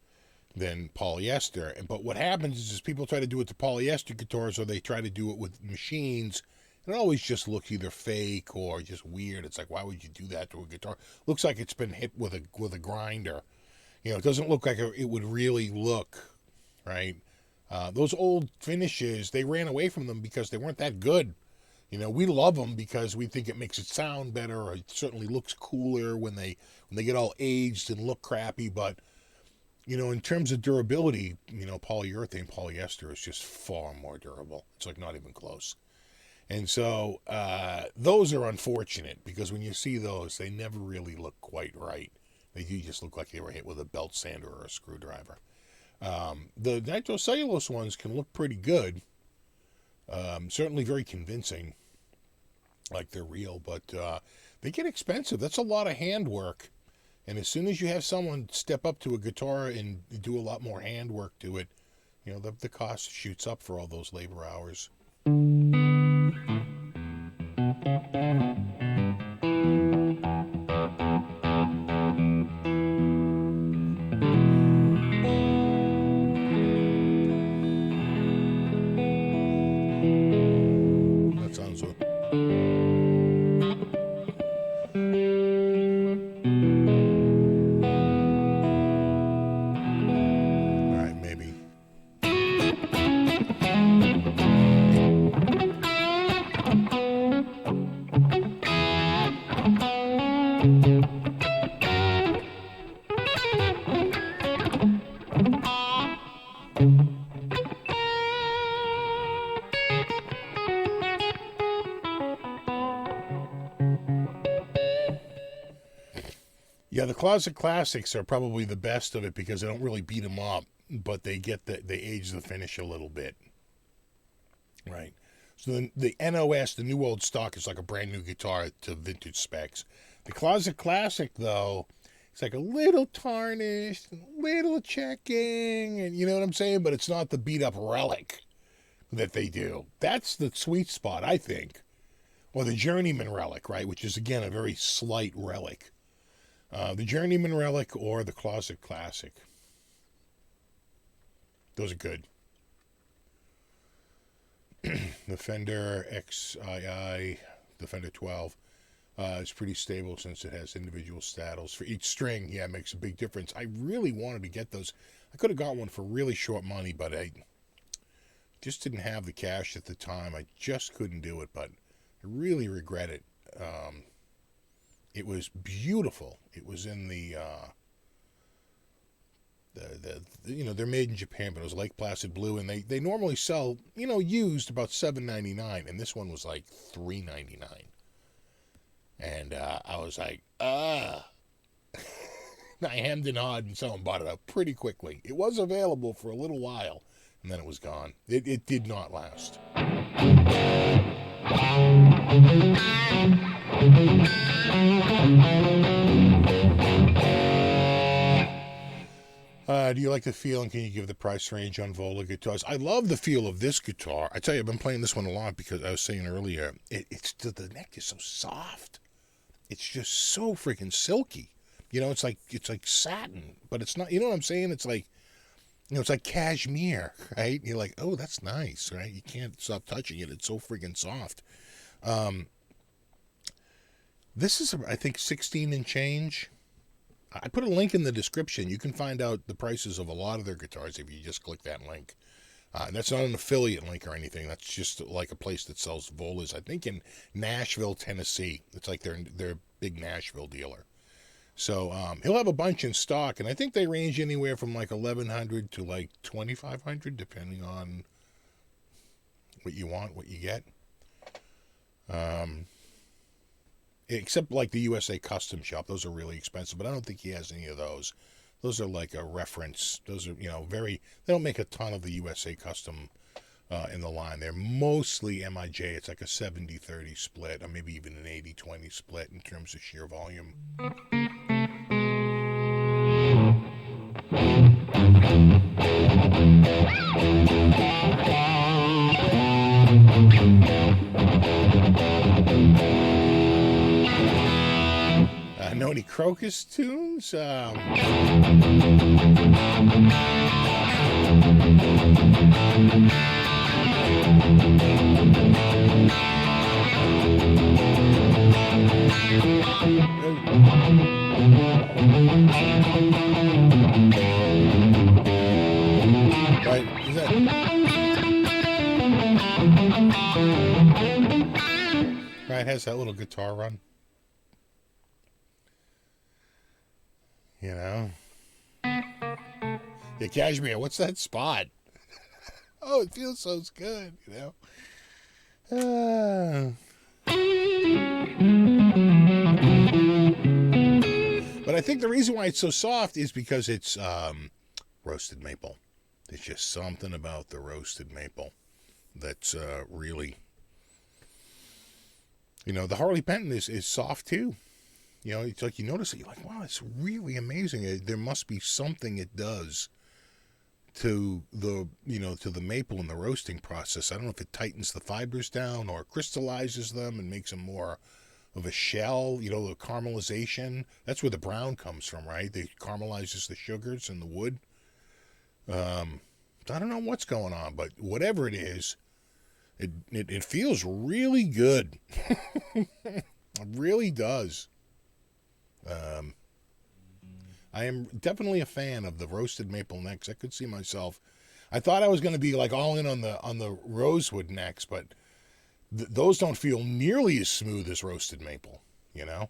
polyester. But what happens is people try to do it to polyester guitars, or they try to do it with machines, and it always just looks either fake or just weird. It's like, why would you do that to a guitar? Looks like it's been hit with a grinder. It doesn't look like it would really look, right? Those old finishes, they ran away from them because they weren't that good. We love them because we think it makes it sound better, or it certainly looks cooler when they get all aged and look crappy. But in terms of durability, polyurethane, polyester is just far more durable. It's like not even close. And so those are unfortunate because when you see those, they never really look quite right. They do just look like they were hit with a belt sander or a screwdriver. The nitrocellulose ones can look pretty good. Certainly very convincing, like they're real, but they get expensive. That's a lot of handwork. And as soon as you have someone step up to a guitar and do a lot more handwork to it, the cost shoots up for all those labor hours. That sounds good. Yeah, the Closet Classics are probably the best of it because they don't really beat them up, but they age the finish a little bit. Right. So the NOS, the new old stock, is like a brand new guitar to vintage specs. The Closet Classic, though, it's like a little tarnished, a little checking, and you know what I'm saying? But it's not the beat up relic that they do. That's the sweet spot, I think. Or the Journeyman relic, right? Which is, again, a very slight relic. The Journeyman relic or the Closet Classic. Those are good. The Fender XII, the Fender 12, is pretty stable since it has individual saddles. For each string, yeah, it makes a big difference. I really wanted to get those. I could have got one for really short money, but I just didn't have the cash at the time. I just couldn't do it, but I really regret it. It was beautiful. It was in they're made in Japan, but it was Lake Placid blue, and they normally sell, used about $7.99, and this one was like $3.99. And I was like, I hemmed and hawed, and someone bought it up pretty quickly. It was available for a little while, and then it was gone. It did not last. Do you like the feel, and can you give the price range on Vola guitars? I love the feel of this guitar. I tell you, I've been playing this one a lot because I was saying earlier, the neck is so soft. It's just so freaking silky. It's like satin, but it's not. You know what I'm saying? It's like, it's like cashmere, right? You're like, oh, that's nice, right? You can't stop touching it. It's so freaking soft. This is, I think, 16 and change. I put a link in the description. You can find out the prices of a lot of their guitars if you just click that link. That's not an affiliate link or anything. That's just like a place that sells Volas, I think, in Nashville, Tennessee. It's like their big Nashville dealer. So he'll have a bunch in stock, and I think they range anywhere from like $1,100 to like $2,500, depending on what you want, what you get. Except like the USA Custom Shop. Those are really expensive, but I don't think he has any of those. Those are like a reference. Those are, they don't make a ton of the USA Custom in the line. They're mostly MIJ. It's like a 70-30 split, or maybe even an 80-20 split in terms of sheer volume. Know any Crocus tunes? Right? Is that? Right, it has that little guitar run. You know? Yeah, Cashmere, what's that spot? Oh, it feels so good, you know? But I think the reason why it's so soft is because it's roasted maple. There's just something about the roasted maple that's really... You know, the Harley Benton is soft too. You know, it's like you notice it, you're like, wow, it's really amazing. There must be something it does to the, to the maple in the roasting process. I don't know if it tightens the fibers down or crystallizes them and makes them more of a shell, the caramelization. That's where the brown comes from, right? It caramelizes the sugars in the wood. I don't know what's going on, but whatever it is, it feels really good. It really does. I am definitely a fan of the roasted maple necks. I could see myself. I thought I was going to be like all in on the rosewood necks, but those don't feel nearly as smooth as roasted maple, you know?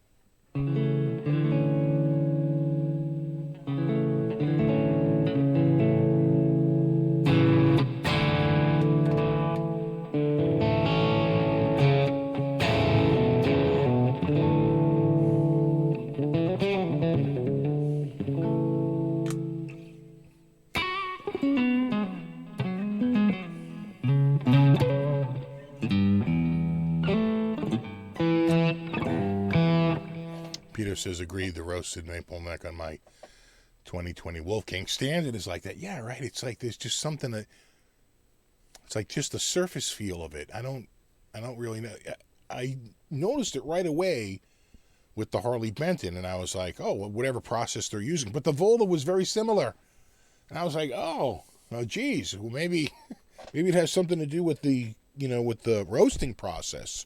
Peter says, agreed, the roasted maple neck on my 2020 Wolf King Standard is like that. Yeah, right. It's like there's just something that, it's like just the surface feel of it. I don't really know. I noticed it right away with the Harley Benton, and I was like, oh, well, whatever process they're using. But the Vola was very similar. And I was like, oh, geez, well, maybe it has something to do with the, with the roasting process.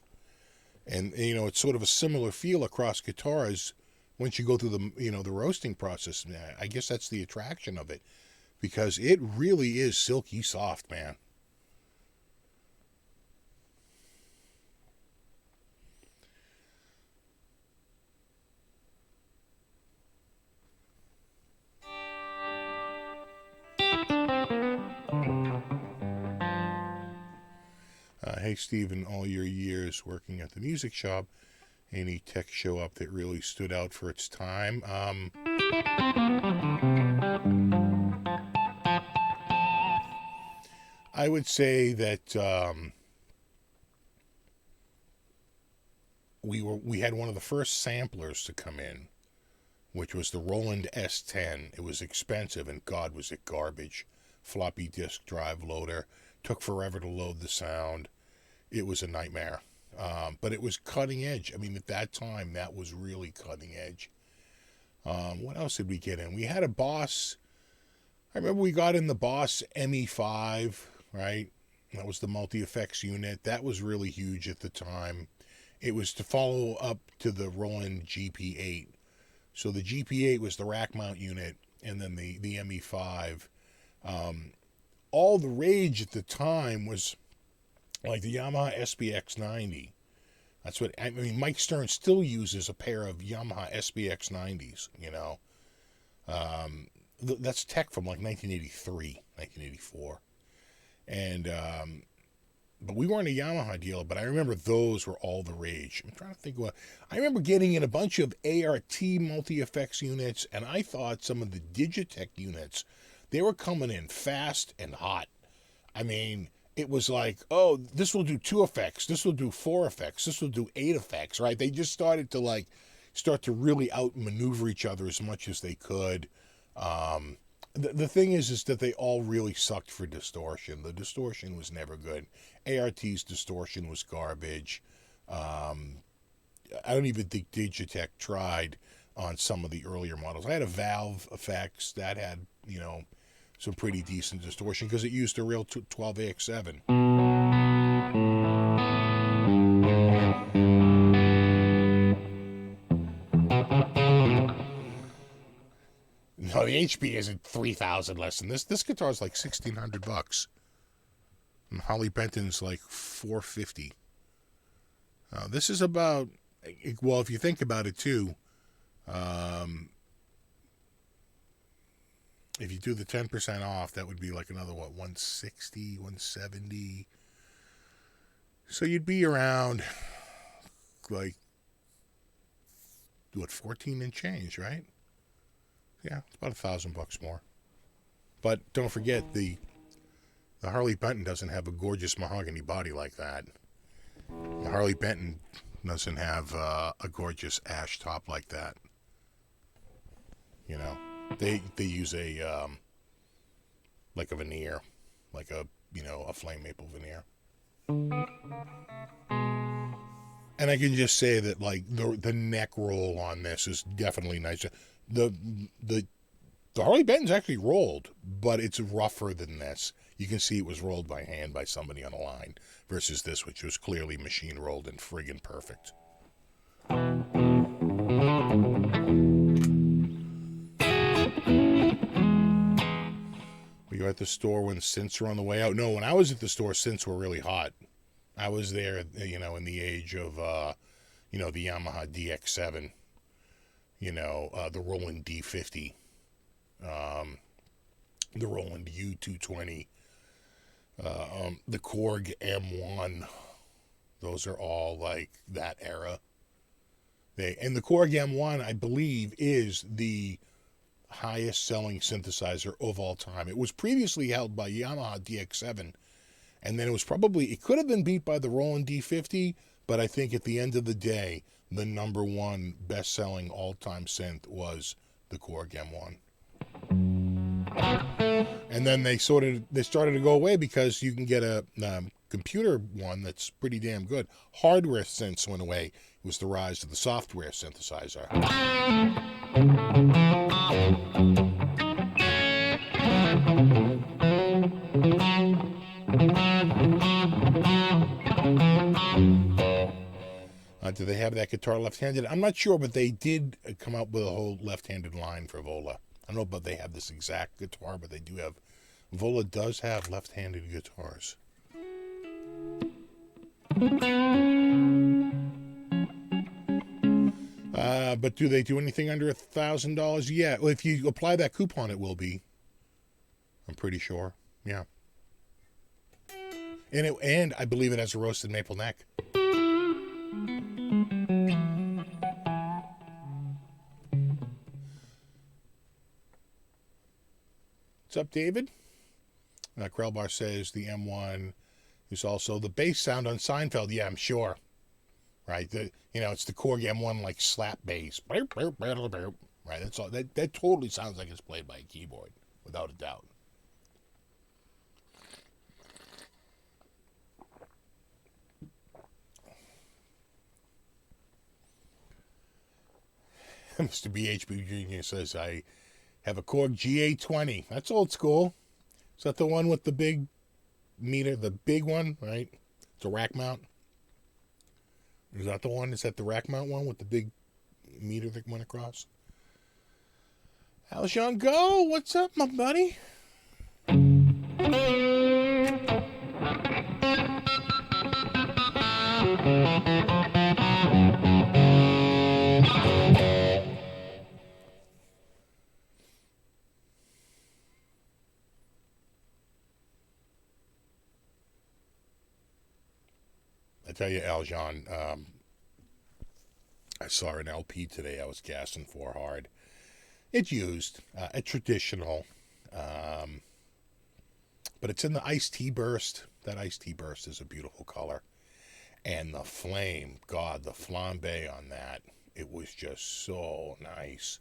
And, it's sort of a similar feel across guitars once you go through the, the roasting process. I guess that's the attraction of it, because it really is silky soft, man. Hey, Steve, in all your years working at the music shop, any tech show up that really stood out for its time? I would say that we had one of the first samplers to come in, which was the Roland S10. It was expensive, and God, was it garbage. Floppy disk drive loader. Took forever to load the sound. It was a nightmare. But it was cutting edge. I mean, at that time, that was really cutting edge. What else did we get in? We had a Boss. I remember we got in the Boss ME5, right? That was the multi-effects unit. That was really huge at the time. It was to follow up to the Roland GP8. So the GP8 was the rack mount unit, and then the ME5. All the rage at the time was like the Yamaha SBX90. That's what, I mean, Mike Stern still uses a pair of Yamaha SBX90s, That's tech from like 1983, 1984. And, but we weren't a Yamaha dealer, but I remember those were all the rage. I'm trying to think what, I remember getting in a bunch of ART multi-effects units, and I thought some of the Digitech units, they were coming in fast and hot. I mean, it was like, oh, this will do 2 effects, this will do 4 effects, this will do 8 effects, right? They just started to really outmaneuver each other as much as they could. The thing is that they all really sucked for distortion. The distortion was never good. ART's distortion was garbage. I don't even think Digitech tried on some of the earlier models. I had a Valve Effects that had, some pretty decent distortion because it used a real 12AX7. HB isn't 3,000 less than this. This guitar is like $1,600. And Harley Benton's like $450. This is about, well, if you think about it too, if you do the 10% off, that would be like another, what, 160, 170. So you'd be around like, what, 14 and change, right? Yeah, it's about $1,000 more. But don't forget, the Harley Benton doesn't have a gorgeous mahogany body like that. The Harley Benton doesn't have a gorgeous ash top like that. You know, they use a like a veneer, like a flame maple veneer. And I can just say that like the neck roll on this is definitely nicer. The Harley Benton's actually rolled, but it's rougher than this. You can see it was rolled by hand by somebody on the line versus this, which was clearly machine rolled and friggin' perfect. Were you at the store when synths were on the way out? No, when I was at the store, synths were really hot. I was there, in the age of, the Yamaha DX7, the Roland D50, the Roland U220, the Korg M1. Those are all like that era. And the Korg M1, I believe, is the highest selling synthesizer of all time. It was previously held by Yamaha DX7, and then it could have been beat by the Roland D50, but I think at the end of the day, the number one best-selling all-time synth was the Korg M1. And then they started to go away because you can get a computer one that's pretty damn good. Hardware synths went away. It was the rise of the software synthesizer. Do they have that guitar left-handed? I'm not sure, but they did come out with a whole left-handed line for Vola. I don't know if they have this exact guitar, but they do have. Vola does have left-handed guitars. But do they do anything under $1,000? Yeah, well, if you apply that coupon, it will be. I'm pretty sure. Yeah. And I believe it has a roasted maple neck. What's up, David? Krellbar says the M1 is also the bass sound on Seinfeld. Yeah, I'm sure. Right? It's the Korg M1 like slap bass. Right? That's all. That totally sounds like it's played by a keyboard, without a doubt. Mr. BHB Jr. says, I have a Korg GA20. That's old school. Is that the one with the big meter? The big one, right? It's a rack mount. Is that the one? Is that the rack mount one with the big meter that went across? Aljon Go, what's up, my buddy? I tell you, Aljon, I saw an LP today I was gassing for hard. It's used, a traditional, but it's in the iced tea burst. That iced tea burst is a beautiful color. And the flame, God, the flambe on that, it was just so nice.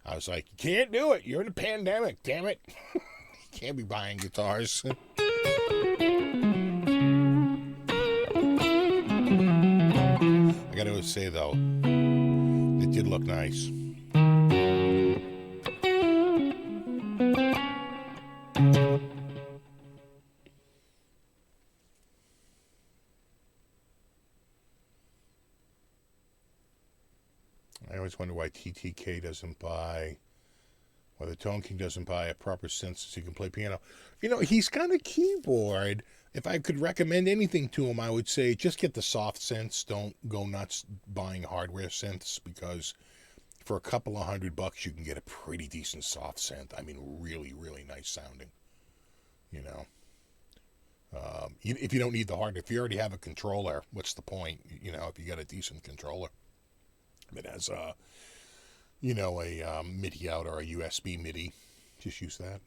I was like, you can't do it. You're in a pandemic, damn it. You can't be buying guitars. I gotta say, though, it did look nice. I always wonder why TTK doesn't buy Or the Tone King doesn't buy a proper synth so he can play piano. He's got a keyboard. If I could recommend anything to him, I would say just get the soft synths. Don't go nuts buying hardware synths, because for a couple of $100 you can get a pretty decent soft synth. I mean, really, really nice sounding. If you don't need the hardware, if you already have a controller, what's the point? If you got a decent controller that has a MIDI out or a USB MIDI, just use that.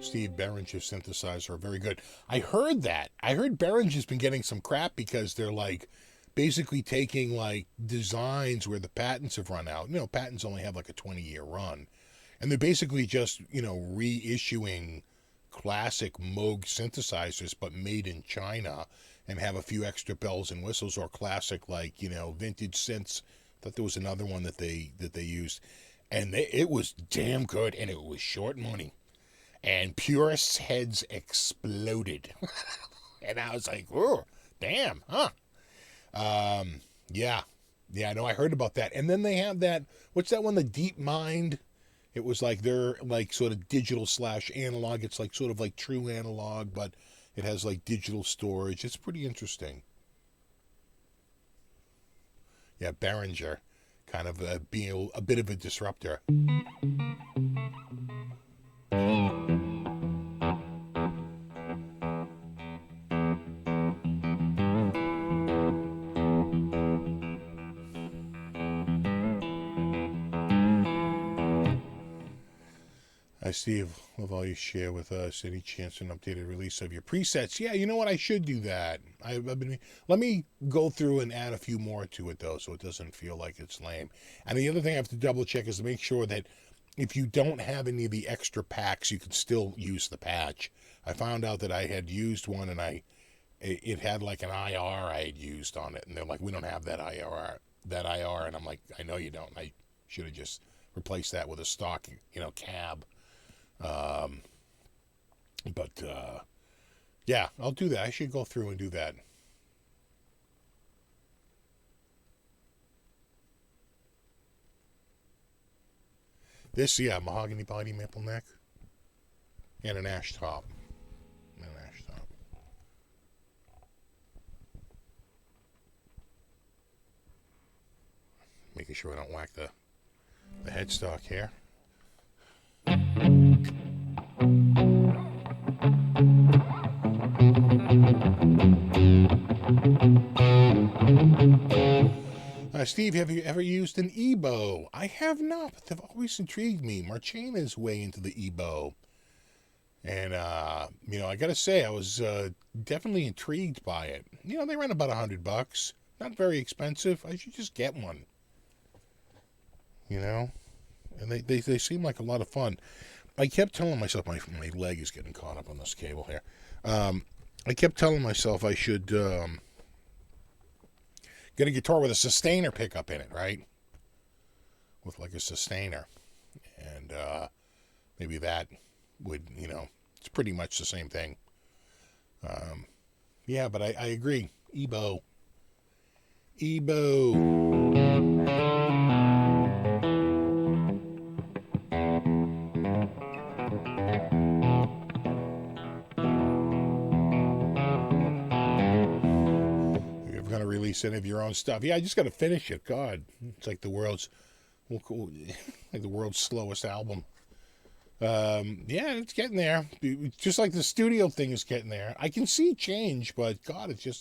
Steve, Behringer's synthesizer are very good. I heard that. I heard Behringer's been getting some crap because they're like basically taking like designs where the patents have run out. Patents only have like a 20-year run. And they're basically just, reissuing classic Moog synthesizers but made in China, and have a few extra bells and whistles, or classic like, vintage synths. I thought there was another one that they used. And it was damn good, and it was short money. And purists' heads exploded. And I was like, oh, damn, huh? Yeah, no, I heard about that. And then they have that, what's that one, the Deep Mind? It was like they're like sort of digital / analog. It's like sort of like true analog, but it has like digital storage. It's pretty interesting. Yeah, Behringer, kind of being a bit of a disruptor. Hi, Steve. Love all you share with us. Any chance an updated release of your presets? Yeah, you know what? I should do that. Let me go through and add a few more to it, though, so it doesn't feel like it's lame. And the other thing I have to double check is to make sure that if you don't have any of the extra packs, you can still use the patch. I found out that I had used one, and it had like an IR I had used on it, and they're like, we don't have that IR, and I'm like, I know you don't. I should have just replaced that with a stock, cab. Yeah, I'll do that. I should go through and do that. This, mahogany body, maple neck, and an ash top. Making sure I don't whack the headstock here. Steve, have you ever used an EBow? I have not, but they've always intrigued me. Marchena is way into the EBow. And, I gotta say, I was definitely intrigued by it. They run about $100. Not very expensive. I should just get one. And they seem like a lot of fun. I kept telling myself, my leg is getting caught up on this cable here. I kept telling myself I should get a guitar with a sustainer pickup in it, right? With like a sustainer. And maybe that would, it's pretty much the same thing. Yeah, but I agree. EBow. Release any of your own stuff. Yeah, I just got to finish it. God, it's like the world's slowest album. Yeah, it's getting there. Just like the studio thing is getting there. I can see change, but God, it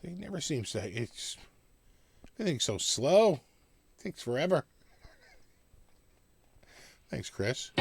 never seems to. Everything's so slow. It takes forever. Thanks, Chris.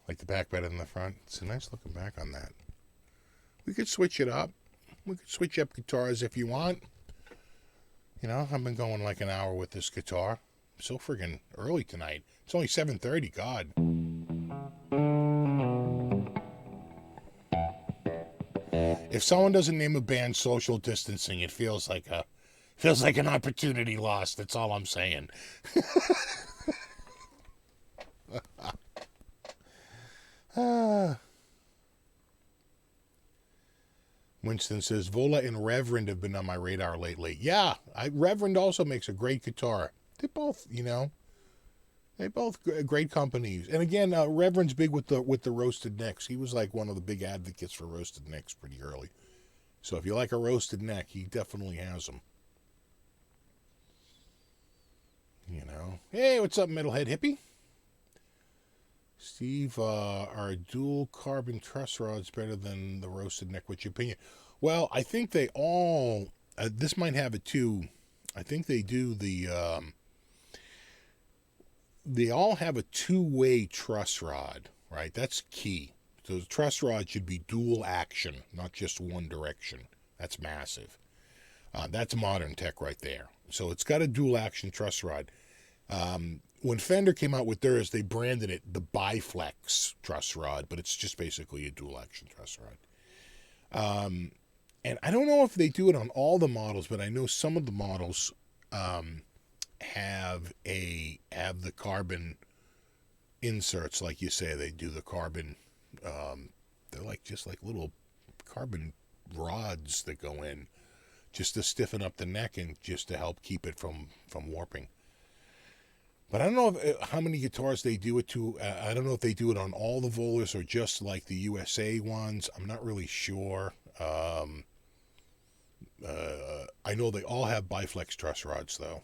Like the back better than the front. It's a nice looking back on that. We could switch it up. We could switch up guitars if you want. You know, I've been going like an hour with this guitar. So friggin' early tonight. It's only 7:30. God. If someone doesn't name a band Social Distancing, it feels like an opportunity lost. That's all I'm saying. Ah. Winston says Vola and Reverend have been on my radar lately. Yeah, Reverend also makes a great guitar. They both, they both great companies. And again, Reverend's big with the roasted necks. He was like one of the big advocates for roasted necks pretty early. So if you like a roasted neck, he definitely has them. Hey, what's up, metalhead hippie? Steve, are dual carbon truss rods better than the roasted neck? What's your opinion? Well, I think they all. This might have it too. I think they do they all have a two-way truss rod, right? That's key. So the truss rod should be dual action, not just one direction. That's massive. That's modern tech right there. So it's got a dual action truss rod. When Fender came out with theirs, they branded it the Biflex truss rod, but it's just basically a dual action truss rod. And I don't know if they do it on all the models, but I know some of the models have the carbon inserts, like you say. They do the carbon. They're just like little carbon rods that go in, just to stiffen up the neck and just to help keep it from warping. But I don't know how many guitars they do it to. I don't know if they do it on all the Volas or just like the USA ones. I'm not really sure. I know they all have Biflex truss rods, though.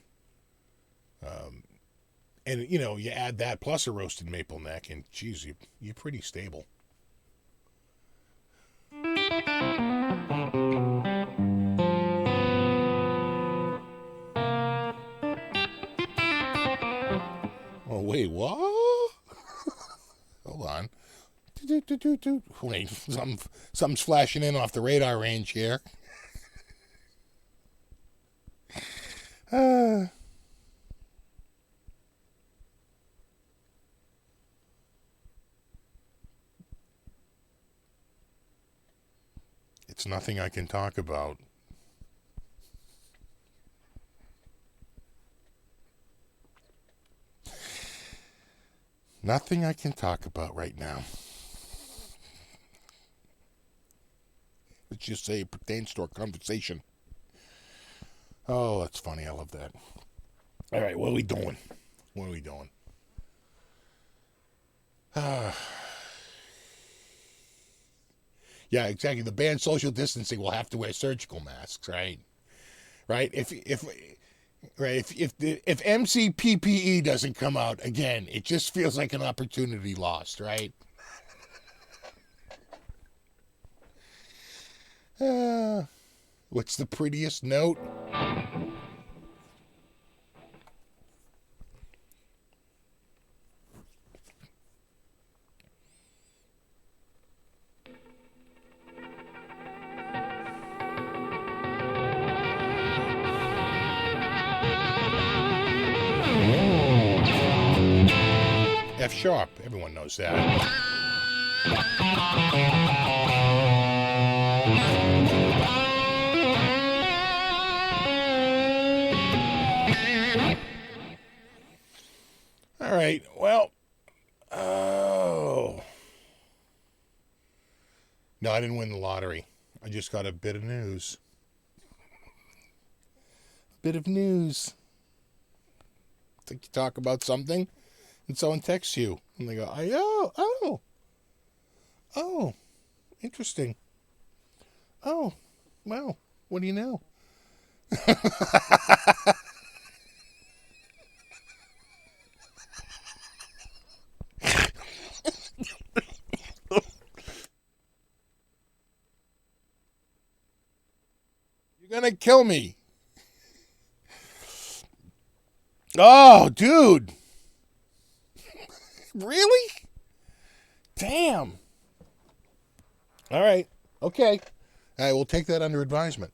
And, you add that plus a roasted maple neck, and, geez, you're pretty stable. Oh, wait, what? Hold on. Wait, something's flashing in off the radar range here. It's nothing I can talk about. Nothing I can talk about right now. Let's just say it pertains to our conversation. Oh, that's funny. I love that. All right, what are we doing? Yeah, exactly. The band Social Distancing will have to wear surgical masks, right? Right? If MCPPE doesn't come out again, it just feels like an opportunity lost, right? What's the prettiest note? F sharp. Everyone knows that. All right. Well, oh. No, I didn't win the lottery. I just got a bit of news. Bit of news. Think you talk about something, and someone texts you, and they go, oh, interesting. Oh, wow. What do you know? You're gonna kill me. Oh, dude. Really? Damn. All right. Okay. All right, we'll take that under advisement.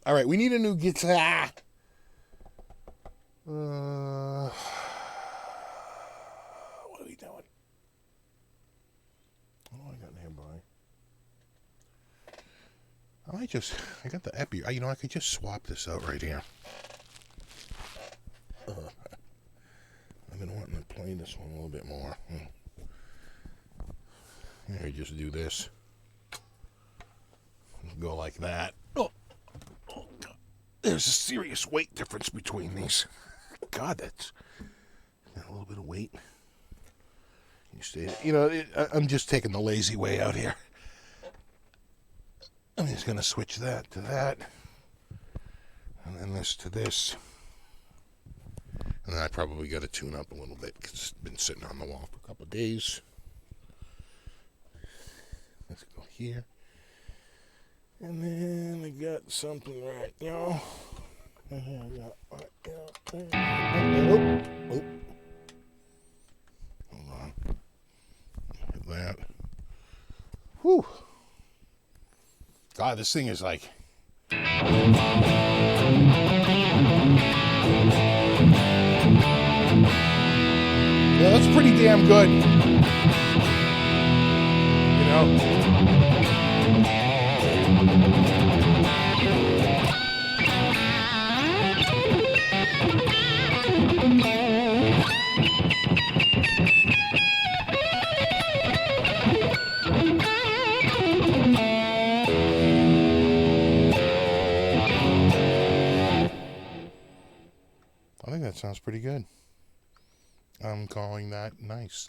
All right, we need a new guitar. What are we doing? What do I got nearby? I got the Epi. You know, I could just swap this out right here. I've been wanting to play this one a little bit more. Here, just do this. Go like that. Oh, God. There's a serious weight difference between these. God, that's got a little bit of weight. I'm just taking the lazy way out here. I'm just going to switch that to that. And then this to this. And then I probably got to tune up a little bit because it's been sitting on the wall for a couple of days. Let's go here. And then I got something right, y'all. Oh. Hold on. Hit that. Whew. God, this thing is like... Yeah, that's pretty damn good. You know? I think that sounds pretty good. I'm calling that nice.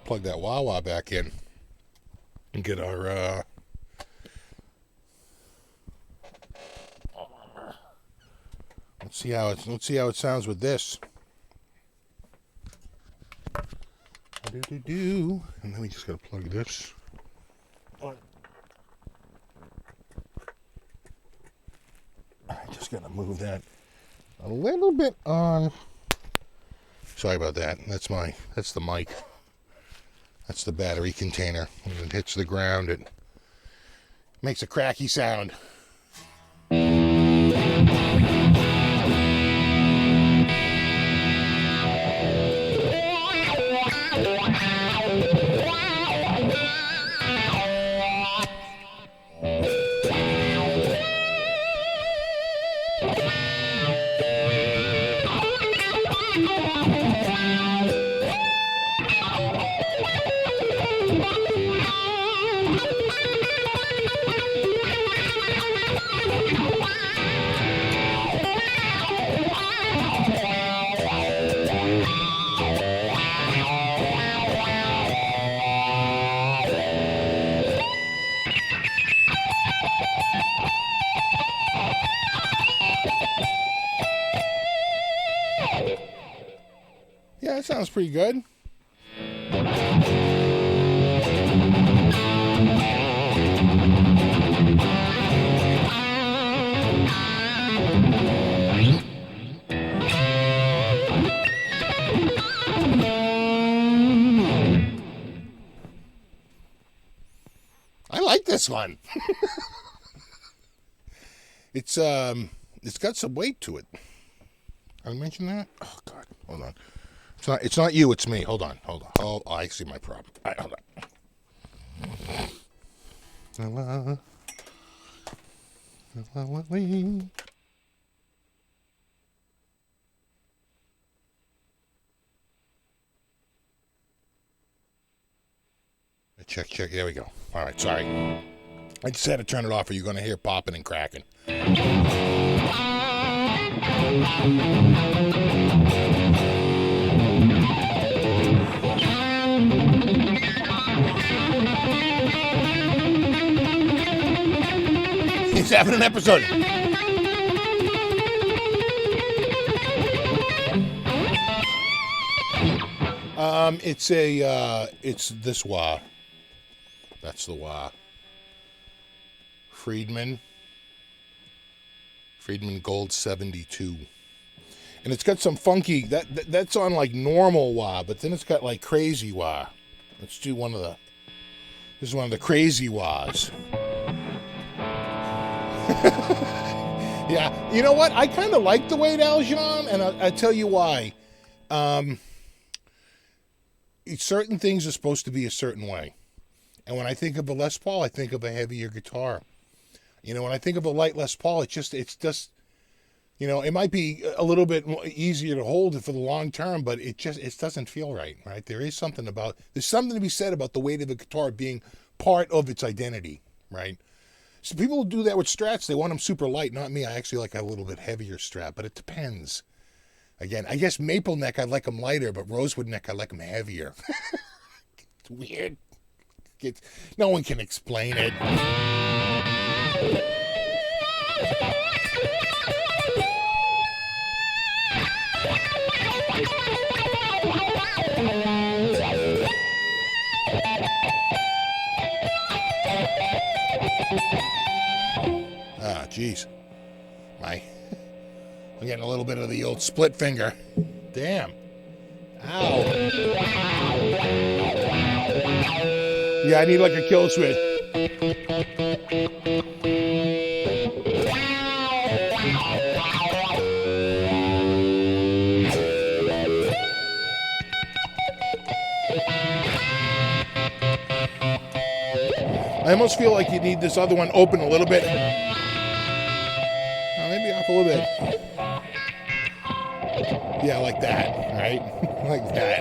Plug that wah-wah back in and get our let's see how it sounds with this. And then we just gotta plug this. I just gotta move that a little bit on. Sorry about that. That's the mic. That's the battery container. When it hits the ground, it makes a cracky sound. Yeah, that sounds pretty good. I like this one. It's got some weight to it. I mentioned that? Oh God, hold on. It's not you, it's me. Hold on. Oh, I see my problem. All right, hold on. Check. There we go. All right, sorry. I just had to turn it off or you're going to hear popping and cracking. He's having an episode. It's this wah. That's the wah. Friedman Friedman Gold 72. And it's got some funky, that's on like normal wah, but then it's got like crazy wah. Let's do this is one of the crazy wahs. Yeah, you know what? I kind of like the Wade Aljon, and I'll tell you why. Certain things are supposed to be a certain way. And when I think of a Les Paul, I think of a heavier guitar. You know, when I think of a light Les Paul, it's just, you know, it might be a little bit easier to hold it for the long term, but it doesn't feel right? There's something to be said about the weight of the guitar being part of its identity, right? So people do that with Strats. They want them super light. Not me. I actually like a little bit heavier Strat, but it depends. Again, I guess maple neck, I like them lighter, but rosewood neck, I like them heavier. It's weird. No one can explain it. Ah, jeez. I'm getting a little bit of the old split finger. Damn. Ow. Yeah, I need like a kill switch. I almost feel like you need this other one open a little bit. Maybe off a little bit. Yeah, like that, right? Like that.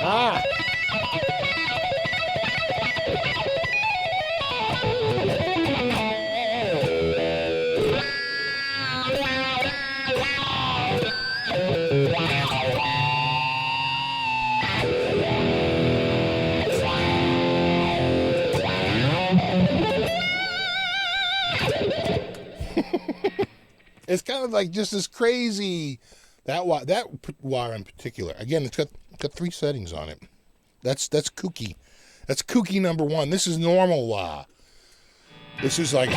Ah! It's kind of like just as crazy. That wire in particular. Again, it's got 3 settings on it. That's kooky. That's kooky number 1. This is normal wah. This is like.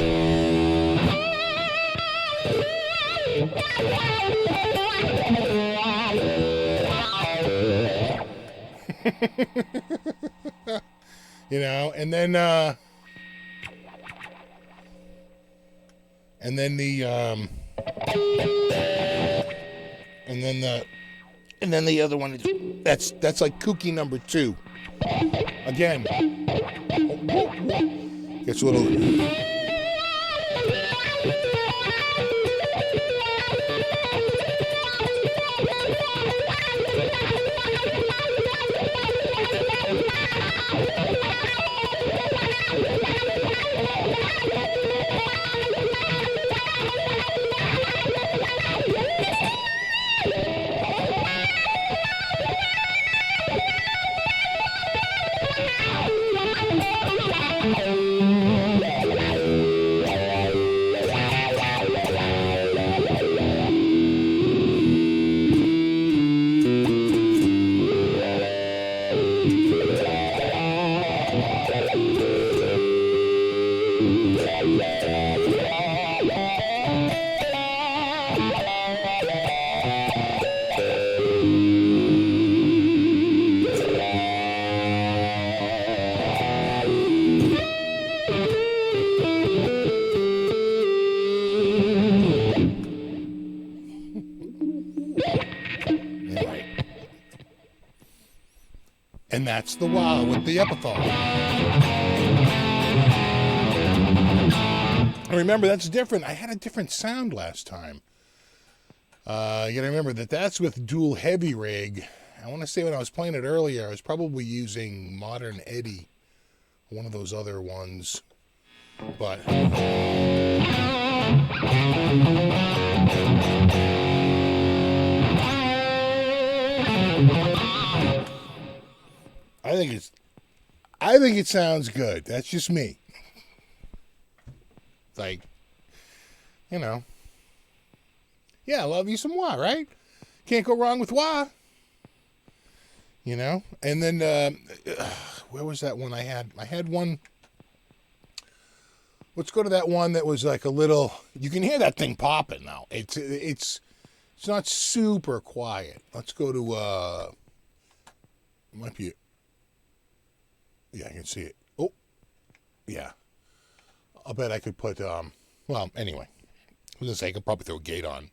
You know, and then the other one, that's like kooky number 2. Again, gets a little. And that's the wah with the Epiphone. Remember, that's different. I had a different sound last time. You gotta remember that's with dual heavy rig. I want to say when I was playing it earlier, I was probably using Modern Eddie, one of those other ones. But I think it sounds good. That's just me. It's like, you know, yeah, I love you some wah, right? Can't go wrong with wah. You know? And then, where was that one I had? I had one. Let's go to that one that was like a little, you can hear that thing popping now. It's not super quiet. Let's go to, might be, yeah, I can see it. Oh, yeah. I'll bet I could put, well, anyway. I was going to say I could probably throw a gate on.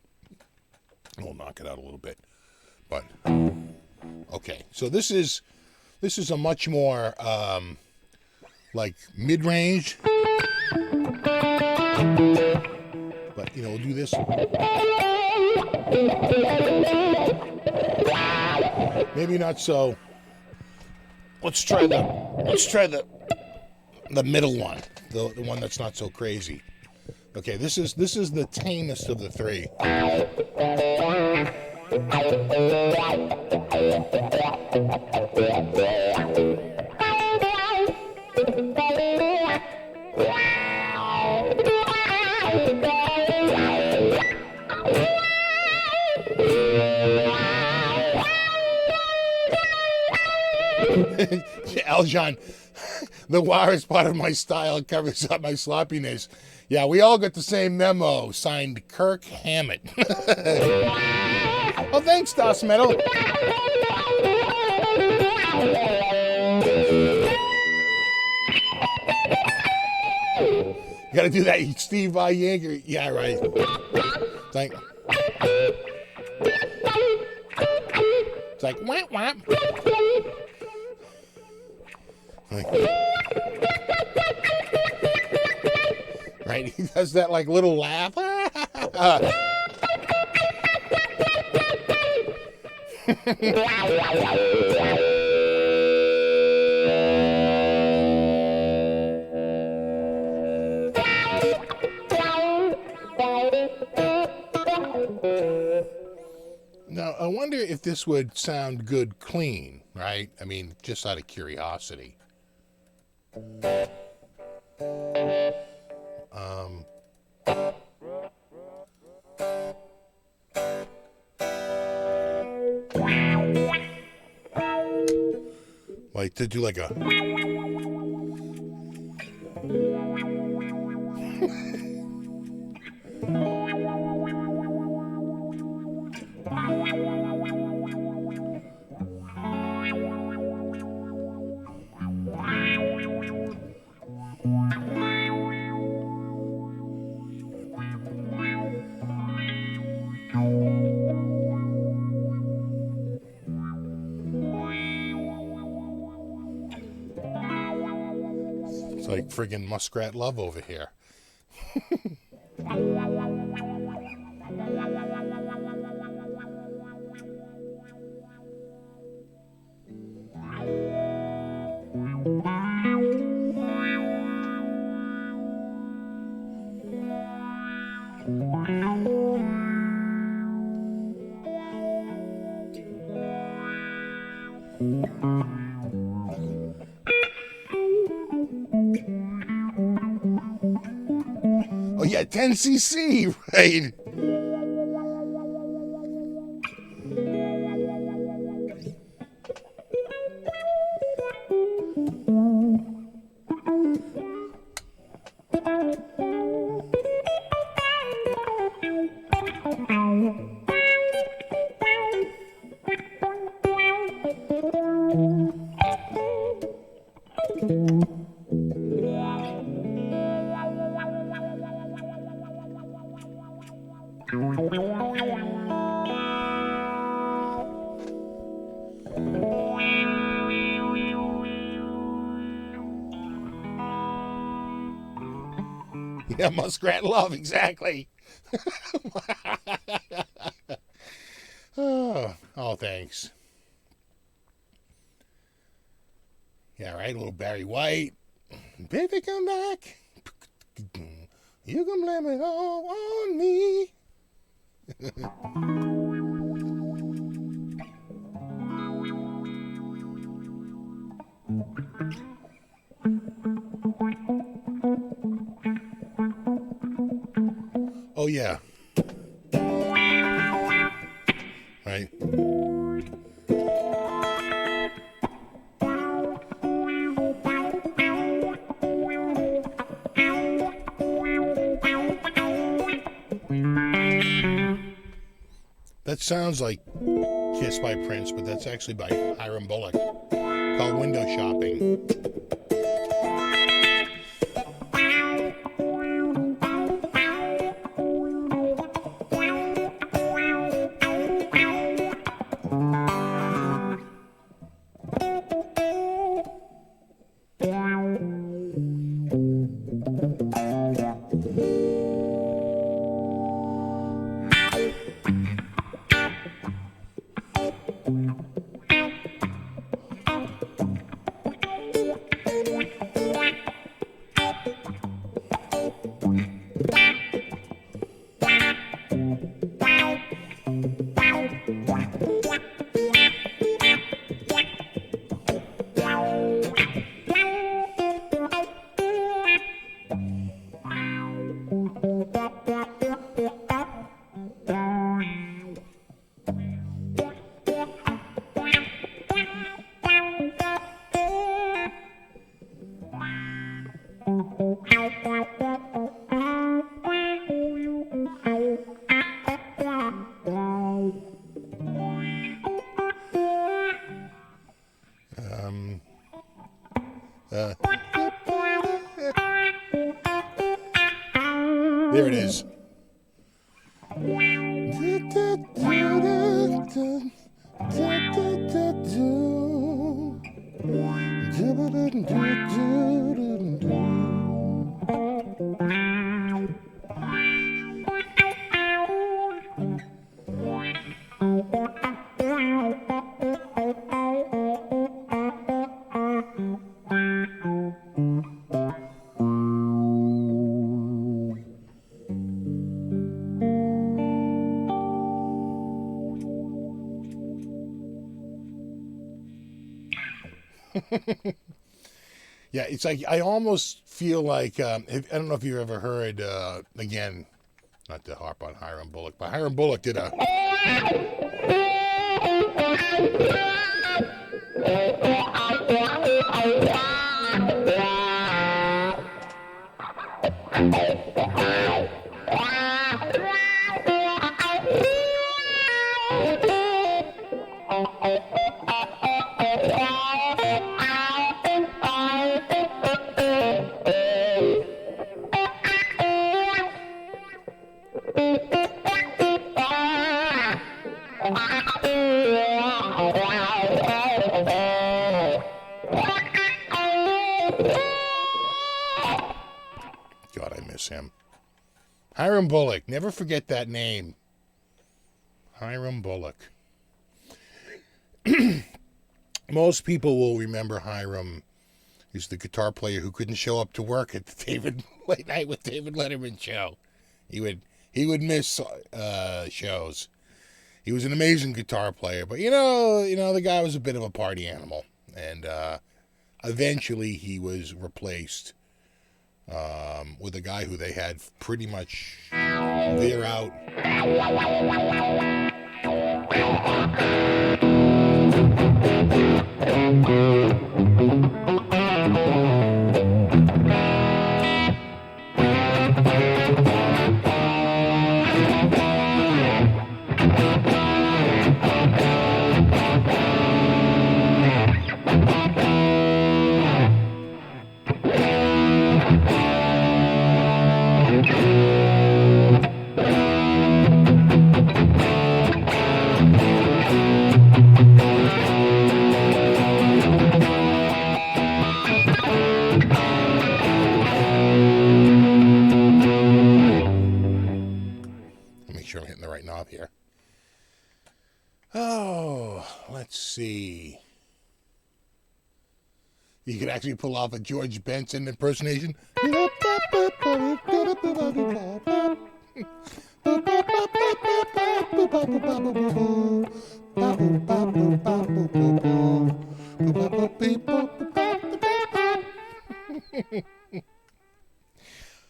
We'll knock it out a little bit. But, okay. So this is a much more, like, mid-range. But, you know, we'll do this. Maybe not so. Let's try the middle one, the one that's not so crazy. Okay, this is the tamest of the three. Aljon, the wah is part of my style. It covers up my sloppiness. Yeah, we all got the same memo. Signed, Kirk Hammett. Oh, thanks, Das Metal. You gotta do that, Steve Yeager. Yeah, right. It's like whap whap. Right, he does that like little laugh. Now, I wonder if this would sound good clean, right? I mean, just out of curiosity. Like to do like a it's like friggin' Muskrat Love over here. Oh yeah, 10cc, right? Yeah, Muskrat Love, exactly. Oh, thanks. Yeah, right, a little Barry White. Baby, come back. You can blame it all on me. Oh, yeah. Right. That sounds like Kiss by Prince, but that's actually by Hiram Bullock, called Window Shopping. There it is. Yeah, it's like I almost feel like I don't know if you've ever heard again, not to harp on Hiram Bullock, but Hiram Bullock did a God, I miss him. Hiram Bullock. Never forget that name. Hiram Bullock. Most people will remember Hiram. He's the guitar player who couldn't show up to work at the Late Night with David Letterman show. He would miss shows. He was an amazing guitar player, but you know the guy was a bit of a party animal, and eventually he was replaced with a guy who they had pretty much veer out. Sure I'm hitting the right knob here. Oh, let's see. You could actually pull off a George Benson impersonation.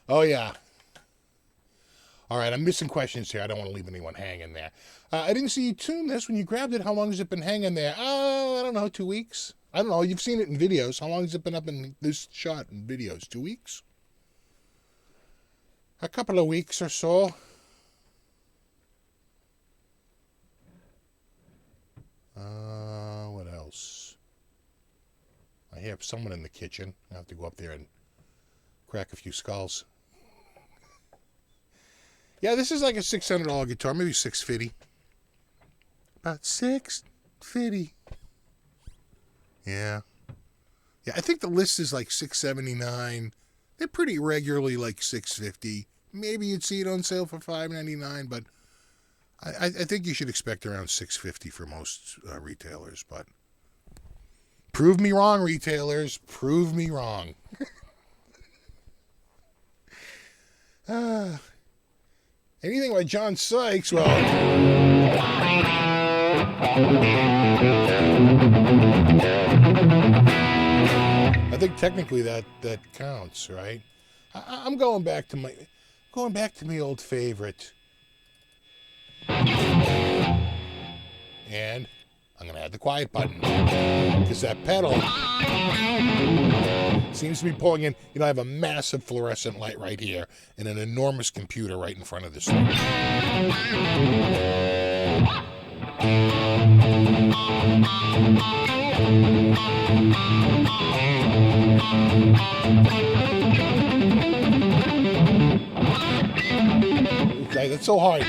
Oh, yeah. All right, I'm missing questions here. I don't want to leave anyone hanging there. I didn't see you tune this when you grabbed it. How long has it been hanging there? I don't know, 2 weeks? I don't know. You've seen it in videos. How long has it been up in this shot in videos? 2 weeks? A couple of weeks or so. What else? I hear someone in the kitchen. I have to go up there and crack a few skulls. Yeah, this is like a $600 guitar, maybe $650. About $650. Yeah. Yeah, I think the list is like $679. They're pretty regularly like $650. Maybe you'd see it on sale for $599, but I think you should expect around $650 for most retailers. But prove me wrong, retailers. Prove me wrong. Anything by John Sykes? Well, I think technically that counts, right? I'm going back to my old favorite, and I'm gonna add the quiet button because that pedal seems to be pulling in. You know, I have a massive fluorescent light right here and an enormous computer right in front of this thing. Okay, that's so hard.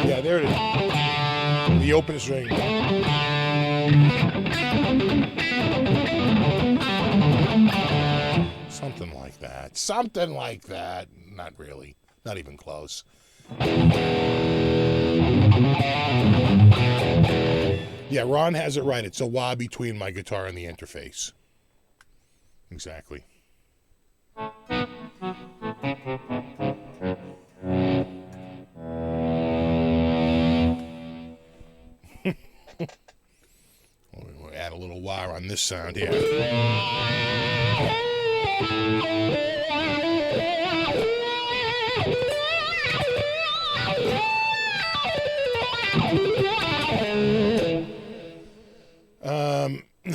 Yeah, there it is. The open string. Something like that. Something like that. Not really. Not even close. Yeah, Ron has it right. It's a wah between my guitar and the interface. Exactly. We'll add a little wah on this sound here.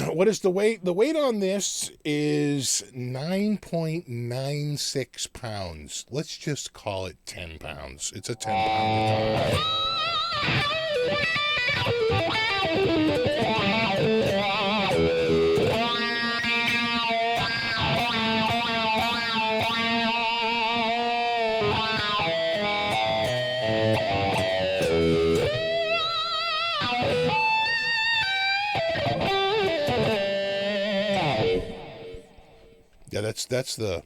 What is the weight? The weight on this is 9.96 pounds. Let's just call it 10 pounds. It's a 10-pound guitar. Yeah, that's the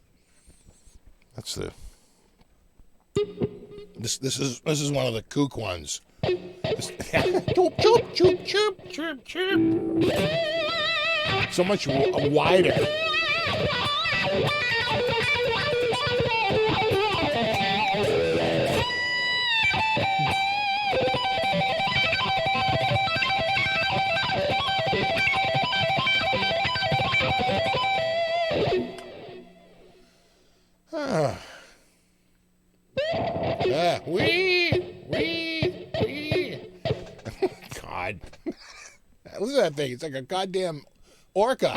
this is one of the kook ones. Choop, choop, choop, choop, choop, choop. So much wider. God. Listen to that thing. It's like a goddamn orca.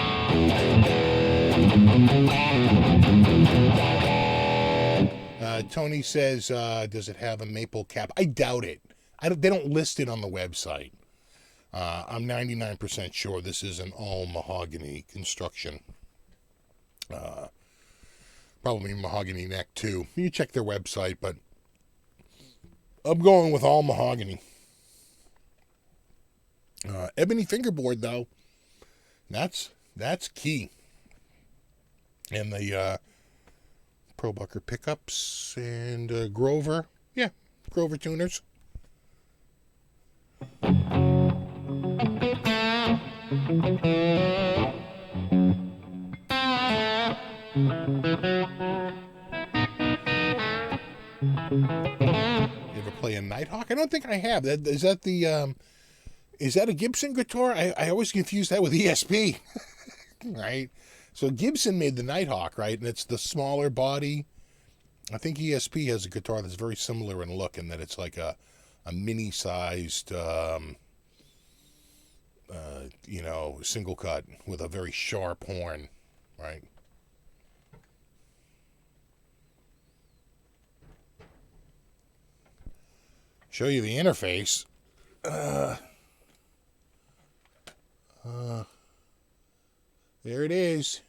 Tony says, does it have a maple cap? I doubt it. They don't list it on the website. I'm 99% sure this is an all mahogany construction. Probably mahogany neck too. You check their website, but I'm going with all mahogany. Ebony fingerboard though, that's key. And the Probucker pickups and Grover, yeah, Grover tuners. You ever play a Nighthawk? I don't think I have. Is that a Gibson guitar? I always confuse that with ESP. right? So Gibson made the Nighthawk, right? And it's the smaller body. I think ESP has a guitar that's very similar in look, in that it's like a mini-sized, single cut with a very sharp horn, right? Show you the interface. There it is.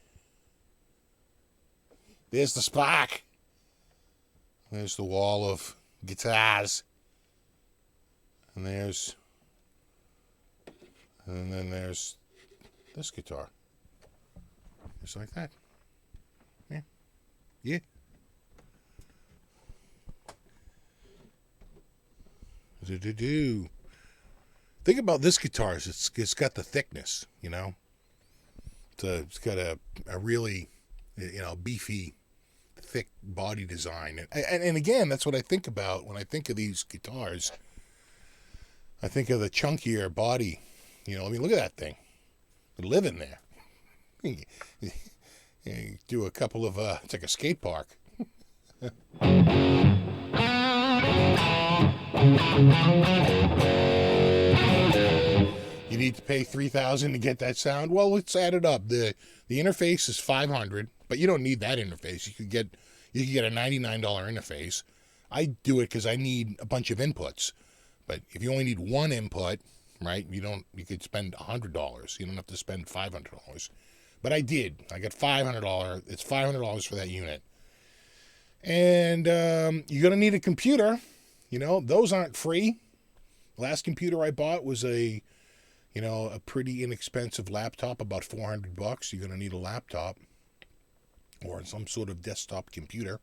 There's the Spark. There's the wall of guitars. And then there's this guitar. Just like that. Yeah. Yeah. Do. Think about this guitar. It's got the thickness, you know. It's got a really, beefy, thick body design. And again, that's what I think about when I think of these guitars. I think of the chunkier body. Look at that thing. You live in there. You do a couple of, it's like a skate park. You need to pay $3,000 to get that sound. Well, let's add it up. The interface is $500, but you don't need that interface. You could get a $99 interface. I do it because I need a bunch of inputs. But if you only need one input, right? You could spend $100. You don't have to spend $500. But I did. I got $500. It's $500 for that unit. And you're going to need a computer. Those aren't free. The last computer I bought was a pretty inexpensive laptop, about $400. You're going to need a laptop or some sort of desktop computer.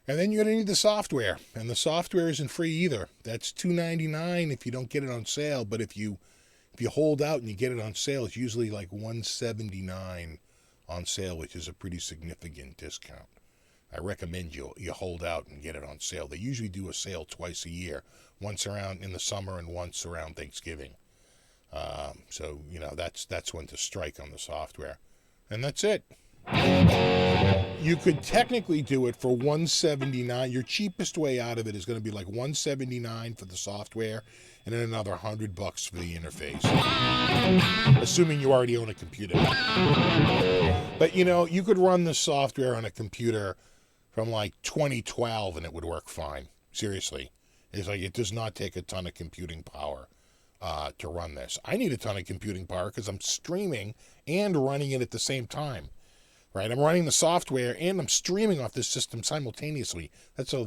And then you're going to need the software. And the software isn't free either. That's $299 if you don't get it on sale. But if you hold out and you get it on sale, it's usually like $179 on sale, which is a pretty significant discount. I recommend you hold out and get it on sale. They usually do a sale twice a year, once around in the summer and once around Thanksgiving. So that's when to strike on the software. And that's it. You could technically do it for $179. Your cheapest way out of it is going to be like $179 for the software and then another $100 for the interface. Assuming you already own a computer. But you could run the software on a computer from like 2012 and it would work fine. Seriously. It's like it does not take a ton of computing power to run this. I need a ton of computing power because I'm streaming and running it at the same time. Right, I'm running the software and I'm streaming off this system simultaneously. That's why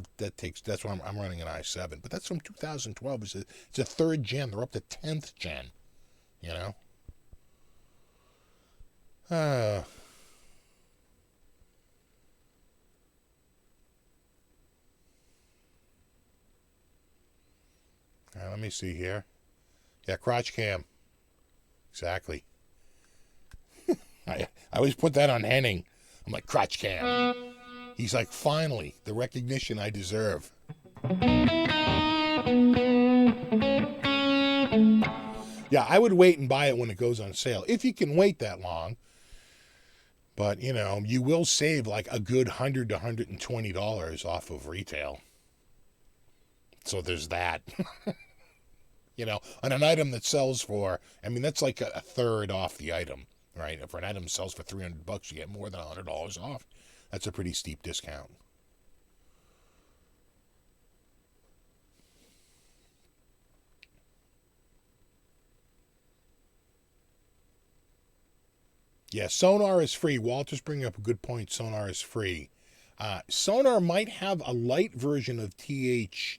I'm running an i7. But that's from 2012. It's a third gen. They're up to 10th gen. All right, let me see here. Yeah, crotch cam. Exactly. I always put that on Henning. I'm like, crotch cam. He's like, finally, the recognition I deserve. Yeah, I would wait and buy it when it goes on sale. If you can wait that long. But, you will save like a good $100 to $120 off of retail. So there's that. On an item that sells for, that's like a third off the item. Right, if an item sells for $300, you get more than $100 off. That's a pretty steep discount. Yeah, Sonar is free. Walter's bringing up a good point. Sonar is free. Sonar might have a light version of TH3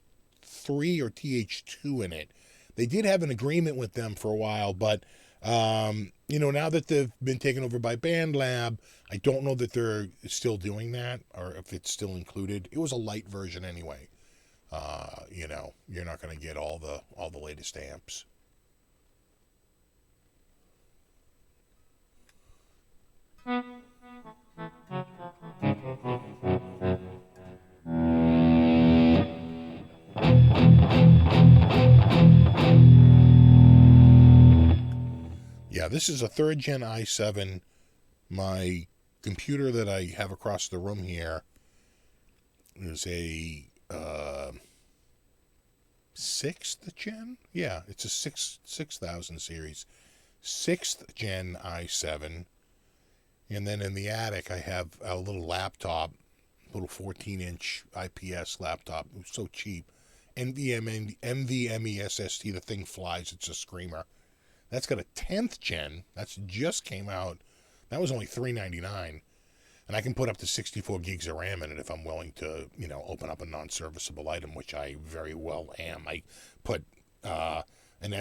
or TH2 in it. They did have an agreement with them for a while, but now that they've been taken over by BandLab, I don't know that they're still doing that or if it's still included. It was a light version anyway. You're not going to get all the latest amps. Yeah, this is a third gen i7 My computer that I have across the room here is a 6th gen? Yeah, it's a 6000 series. 6th gen i7. And then in the attic, I have a little laptop, little 14-inch IPS laptop. It was so cheap. NVMe SSD, the thing flies. It's a screamer. That's got a 10th gen. That's just came out. That was only $399. And I can put up to 64 gigs of RAM in it if I'm willing to, open up a non-serviceable item, which I very well am. I put an an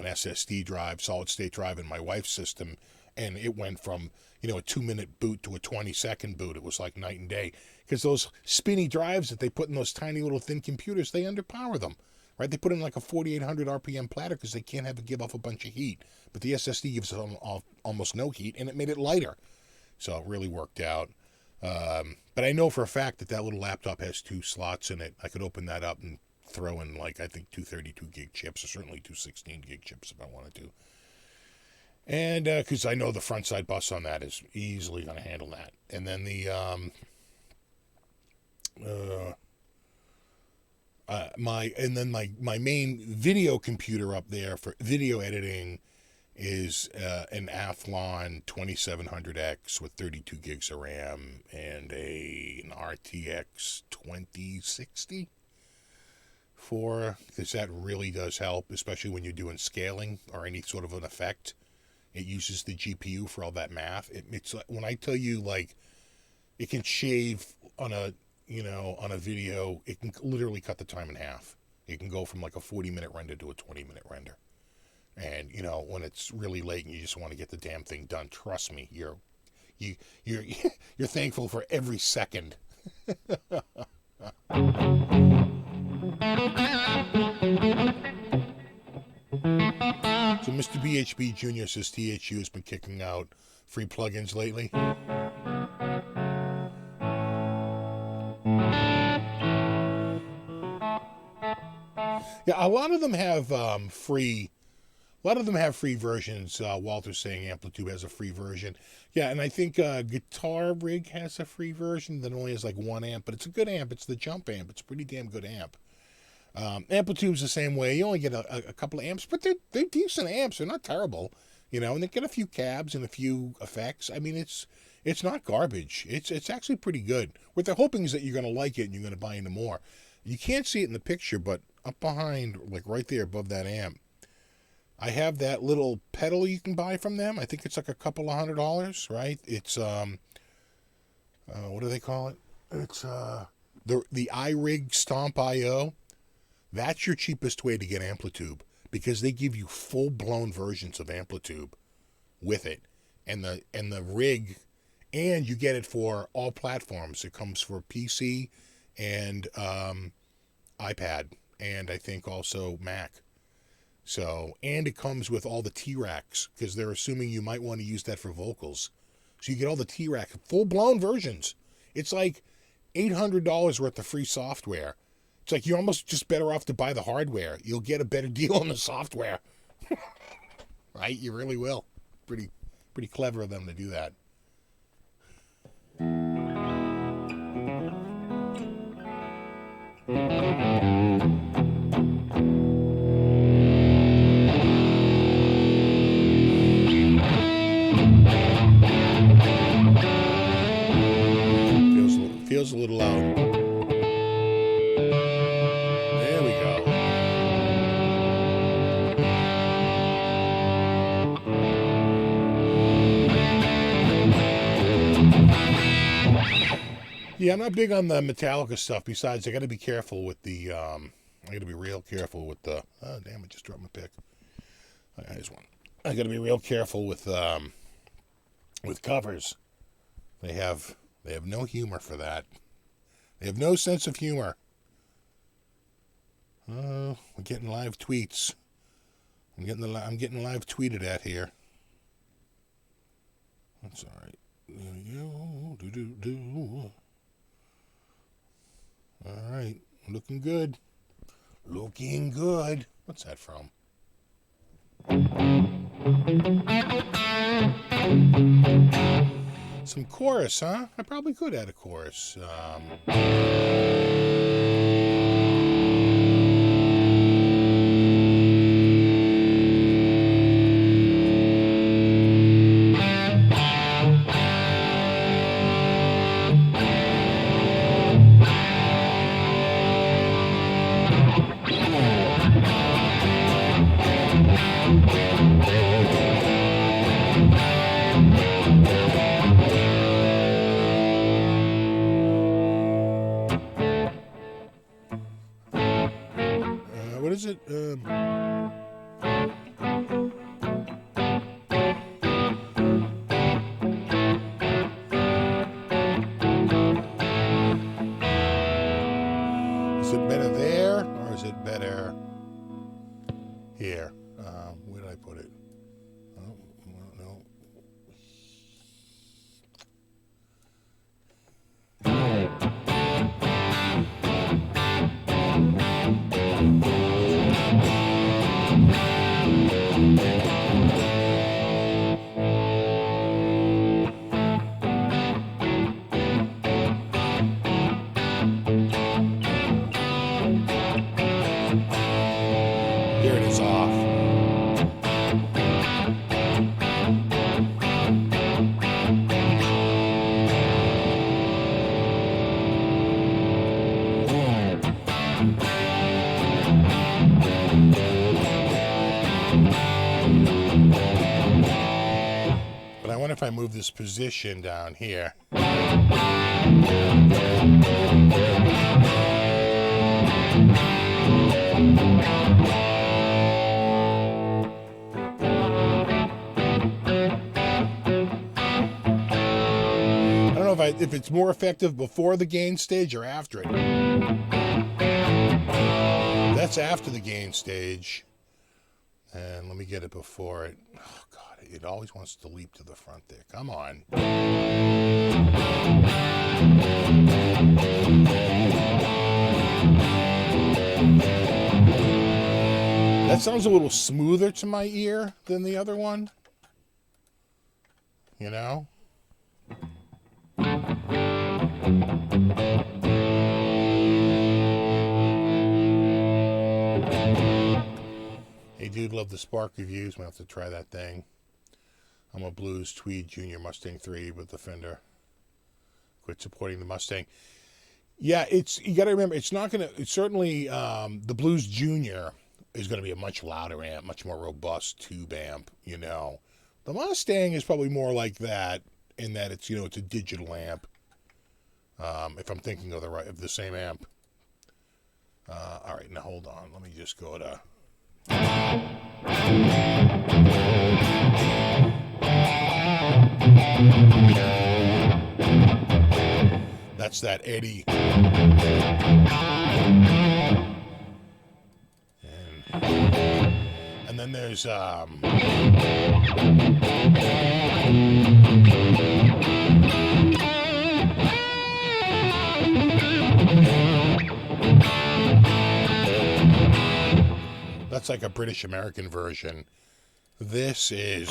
SSD drive, solid state drive in my wife's system, and it went from, a 2-minute boot to a 20-second boot. It was like night and day. Because those spinny drives that they put in those tiny little thin computers, they underpower them. Right? They put in like a 4,800 RPM platter because they can't give off a bunch of heat. But the SSD gives almost no heat, and it made it lighter. So it really worked out. But I know for a fact that little laptop has 2 slots in it. I could open that up and throw in, I think 2 32 gig chips, or certainly 2 16 gig chips if I wanted to. And because I know the front side bus on that is easily going to handle that. And then my main video computer up there for video editing is an Athlon 2700X with 32 gigs of RAM and an RTX 2060 because that really does help, especially when you're doing scaling or any sort of an effect. It uses the GPU for all that math. It's when I tell you, it can shave on a video, it can literally cut the time in half. It can go from a 40-minute render to a 20-minute render. And, when it's really late and you just want to get the damn thing done, trust me, you're thankful for every second. So Mr. BHB Jr. says THU has been kicking out free plugins lately. Yeah, a lot of them have free. A lot of them have free versions. Walter's saying Amplitude has a free version. Yeah, and I think Guitar Rig has a free version that only has 1 amp, but it's a good amp. It's the jump amp. It's a pretty damn good amp. Amplitude's the same way. You only get a couple of amps, but they're decent amps. They're not terrible, and they get a few cabs and a few effects. I mean, it's not garbage. It's actually pretty good. What they're hoping is that you're going to like it and you're going to buy into more. You can't see it in the picture, but up behind, right there above that amp, I have that little pedal you can buy from them. I think it's a couple of $100, right? It's what do they call it? It's the iRig Stomp IO. That's your cheapest way to get Amplitude because they give you full-blown versions of Amplitude with it, and the rig, and you get it for all platforms. It comes for PC and iPad, and I think also Mac. So, and it comes with all the T-Racks because they're assuming you might want to use that for vocals. So you get all the T-Rack full-blown versions. It's $800 worth of free software. It's you're almost just better off to buy the hardware. You'll get a better deal on the software. Right? You really will. Pretty clever of them to do that. Feels a little loud. There we go. Yeah, I'm not big on the Metallica stuff. Besides, I got to be careful with the. I got to be real careful with the. Oh damn! I just dropped my pick. Here's one. I got to be real careful with covers. They have no humor for that. They have no sense of humor. We're getting live tweets. I'm getting live tweeted at here. That's all right. There we go. All right, looking good. Looking good. What's that from? Some chorus, huh? I probably could add a chorus. What is it? Is it better there, or is it better here? Where did I put it? Oh, no. Here it is off. But I wonder if I move this position down here. I don't know if it's more effective before the gain stage or after it. That's after the gain stage. And let me get it before it. Oh, God, it always wants to leap to the front there. Come on. That sounds a little smoother to my ear than the other one. You know? Hey, dude, love the Spark reviews. We'll have to try that thing. I'm a Blues Tweed Junior Mustang 3 with the fender. Quit supporting the Mustang. Yeah, you got to remember, it's certainly, the Blues Junior is going to be a much louder amp, much more robust tube amp, you know. The Mustang is probably more like that in that it's, you know, it's a digital amp. If I'm thinking of the same amp. All right, now hold on. Let me just go to... That's that Eddie. And then there's that's like a British American version. This is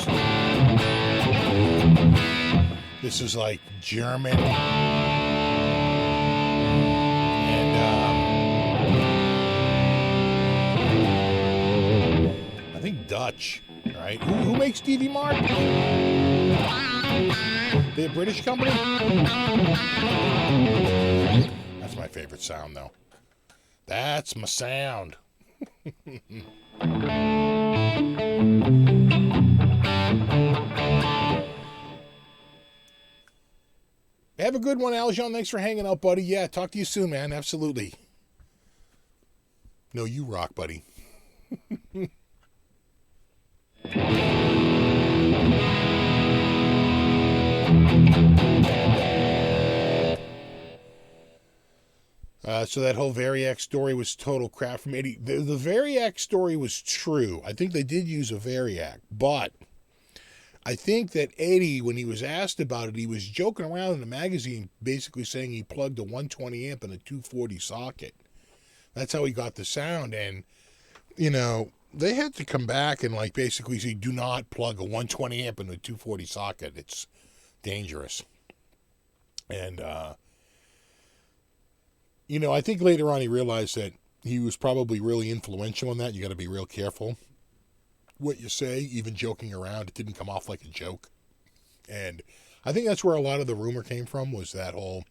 like German and I think Dutch, right? Who makes DD Mark? The British company? That's my favorite sound, though. That's my sound. Have a good one, Aljon. Thanks for hanging out, buddy. Yeah, talk to you soon, man. Absolutely. No, you rock, buddy. So that whole Variac story was total crap from Eddie. The Variac story was true. I think they did use a Variac, but I think that Eddie, when he was asked about it, he was joking around in the magazine, basically saying he plugged a 120 amp in a 240 socket. That's how he got the sound. And, you know, they had to come back and like basically say, do not plug a 120 amp into a 240 socket. It's dangerous. And, you know, I think later on he realized that he was probably really influential in that. You got to be real careful what you say, even joking around. It didn't come off like a joke. And I think that's where a lot of the rumor came from, was that whole,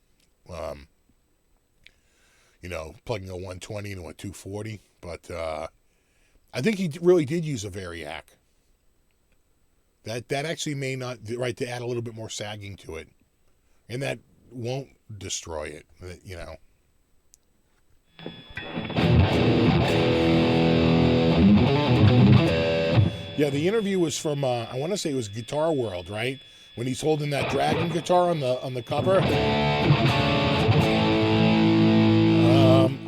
you know, plugging a 120 into a 240. But I think he really did use a variac. That actually may not, right, to add a little bit more sagging to it. And that won't destroy it, you know. Yeah, the interview was from, I want to say it was Guitar World, right? When he's holding that Dragon guitar on the cover.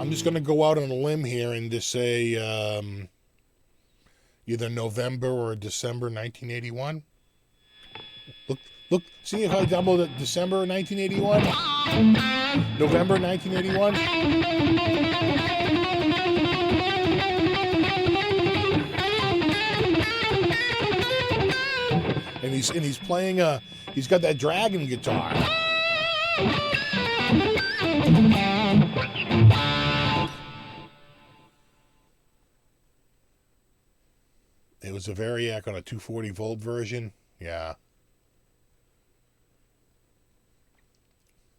I'm just going to go out on a limb here and just say either November or December 1981. Look, see how I doubled it? December 1981? November 1981? And he's playing he's got that Dragon guitar. It was a Variac on a 240 volt version. Yeah.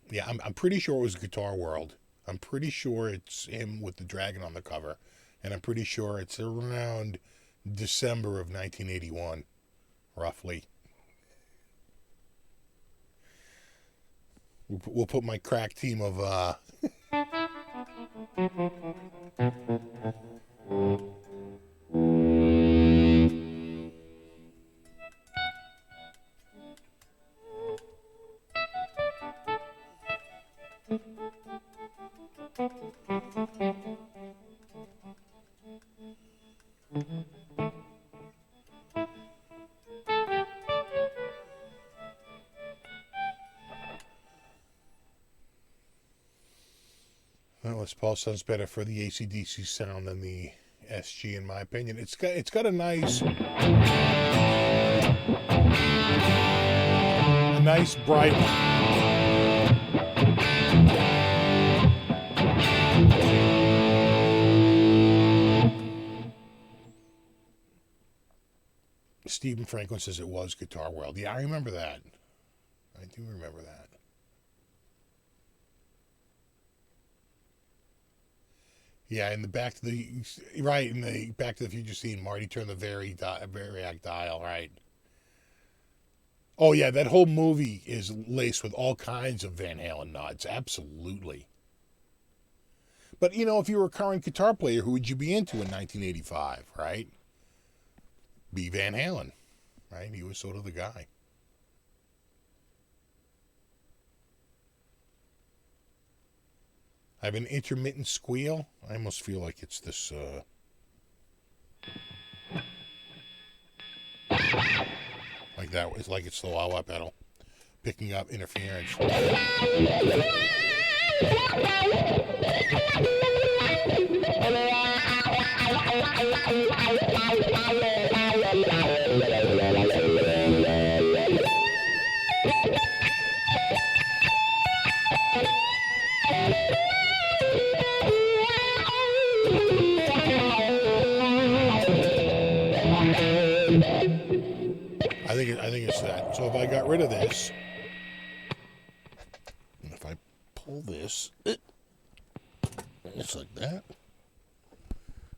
Yeah, I'm pretty sure it was Guitar World. I'm pretty sure it's him with the Dragon on the cover. And I'm pretty sure it's around December of 1981, roughly. We'll put my crack team of... Well, Les Paul sounds better for the AC/DC sound than the SG, in my opinion. It's got a nice bright. Stephen Franklin says it was Guitar World. Yeah, I remember that. I do remember that. Yeah, in the Back to the Future scene, Marty turned the Variac dial, right? Oh yeah, that whole movie is laced with all kinds of Van Halen nods, absolutely. But you know, if you were a current guitar player, who would you be into in 1985, right? Be Van Halen, right? He was sort of the guy. I have an intermittent squeal. I almost feel like it's this, like that. It's like it's the wah-wah pedal picking up interference. I think it's that. So if I got rid of this, and if I pull this, it's like that.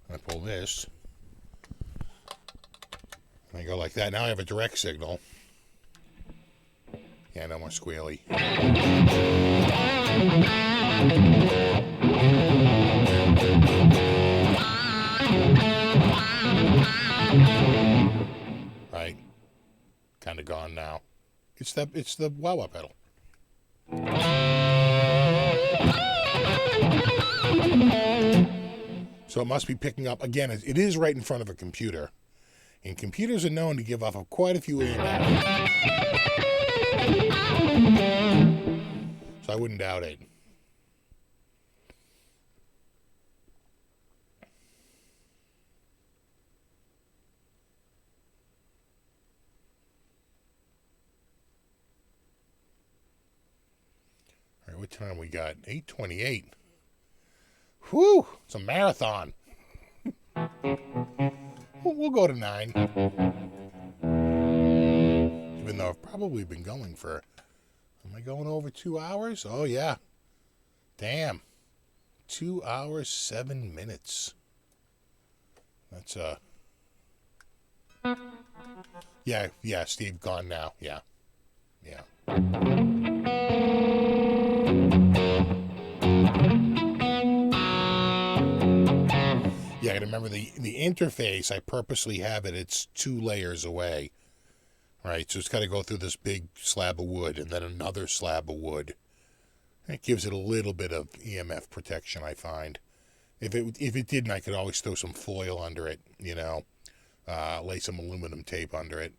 And I pull this, and I go like that. Now I have a direct signal. Yeah, no more squealy. Right. Kind of gone now. It's the wah-wah pedal. So it must be picking up, again, it is right in front of a computer. And computers are known to give off quite a few EMFs. So I wouldn't doubt it. what time we got? 8:28. Whew, it's a marathon. We'll go to 9. Even though I've probably been going for... Am I going over 2 hours? Oh, yeah. Damn. 2 hours, 7 minutes. That's, Yeah, Steve, gone now. Yeah. Yeah, I gotta remember the interface, I purposely have it's 2 layers away. Right, so it's got to go through this big slab of wood and then another slab of wood. It gives it a little bit of EMF protection, I find. If it didn't, I could always throw some foil under it, lay some aluminum tape under it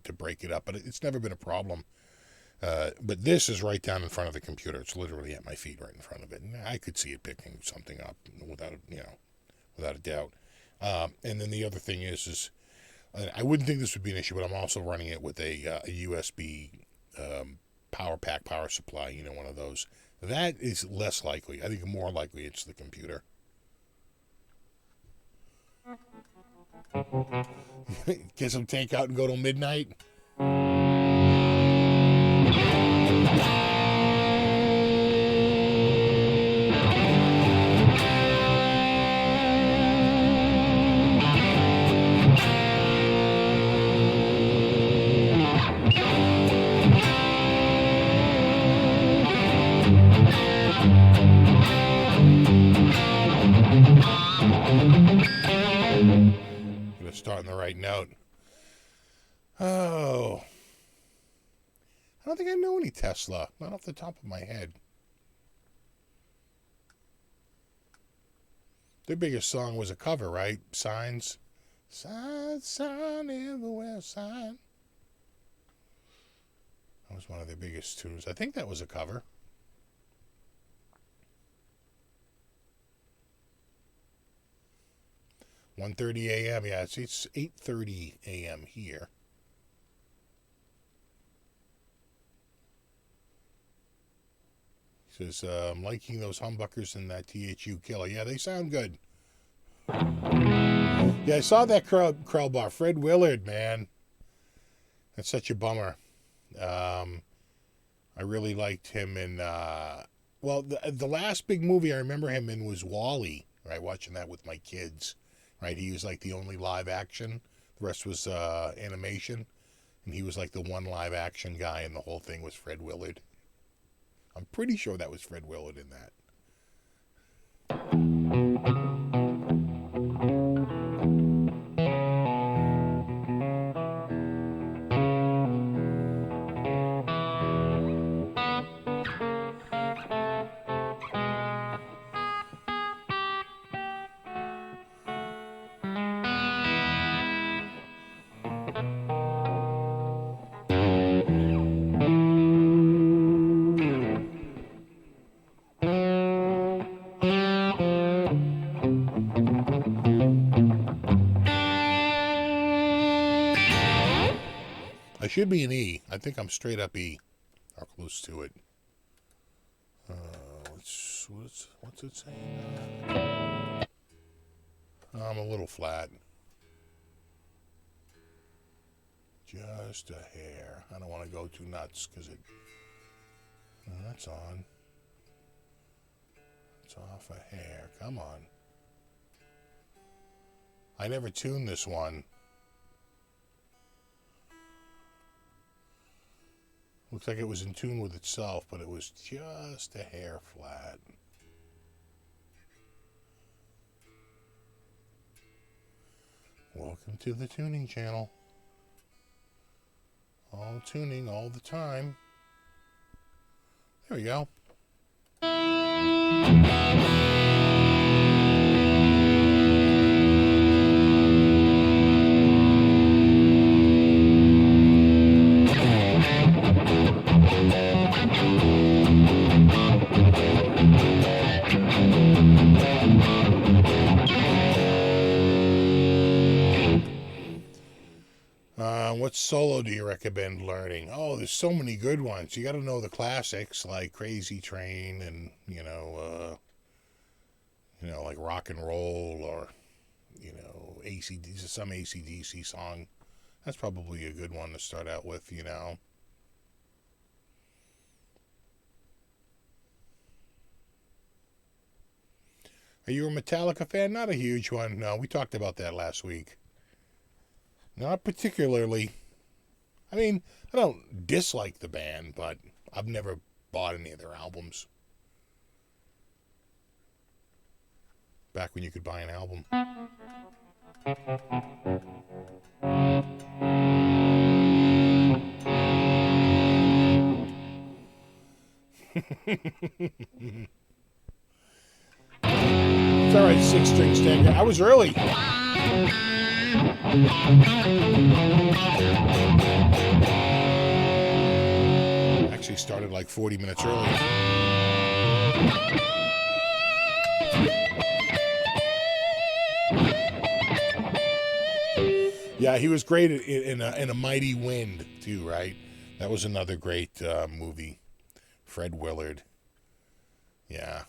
to break it up. But it's never been a problem. But this is right down in front of the computer. It's literally at my feet right in front of it. And I could see it picking something up without a doubt. And then the other thing is I wouldn't think this would be an issue, but I'm also running it with a USB power pack, power supply, one of those. That is less likely. I think more likely it's the computer. Get some takeout and go till midnight. Starting the right note. Oh. I don't think I know any Tesla. Not off the top of my head. Their biggest song was a cover, right? Signs. Sign everywhere, sign. That was one of their biggest tunes. I think that was a cover. $1:30 a.m. Yeah, it's 8:30 a.m. here. He says, I'm liking those humbuckers and that THU killer. Yeah, they sound good. Yeah, I saw that Krell bar. Fred Willard, man. That's such a bummer. I really liked him in... the last big movie I remember him in was Wall-E. Right, watching that with my kids. Right, he was like the only live action. The rest was animation. And he was like the one live action guy, and the whole thing was Fred Willard. I'm pretty sure that was Fred Willard in that. I should be an E. I think I'm straight up E, or close to it. What's it saying? I'm a little flat. Just a hair. I don't want to go too nuts because it... that's on. It's off a hair. Come on. I never tuned this one. Looks like it was in tune with itself, but it was just a hair flat. Welcome to the tuning channel. All tuning all the time. There we go. solo do you recommend learning? Oh, there's so many good ones. You got to know the classics like Crazy Train and, like Rock and Roll or, some AC/DC song. That's probably a good one to start out with, Are you a Metallica fan? Not a huge one. No, we talked about that last week. Not particularly. I mean, I don't dislike the band, but I've never bought any of their albums. Back when you could buy an album. It's alright, 6-string Stanger. I was early. Actually started like 40 minutes early. Yeah, he was great in a Mighty Wind too, right? That was another great movie. Fred Willard. Yeah.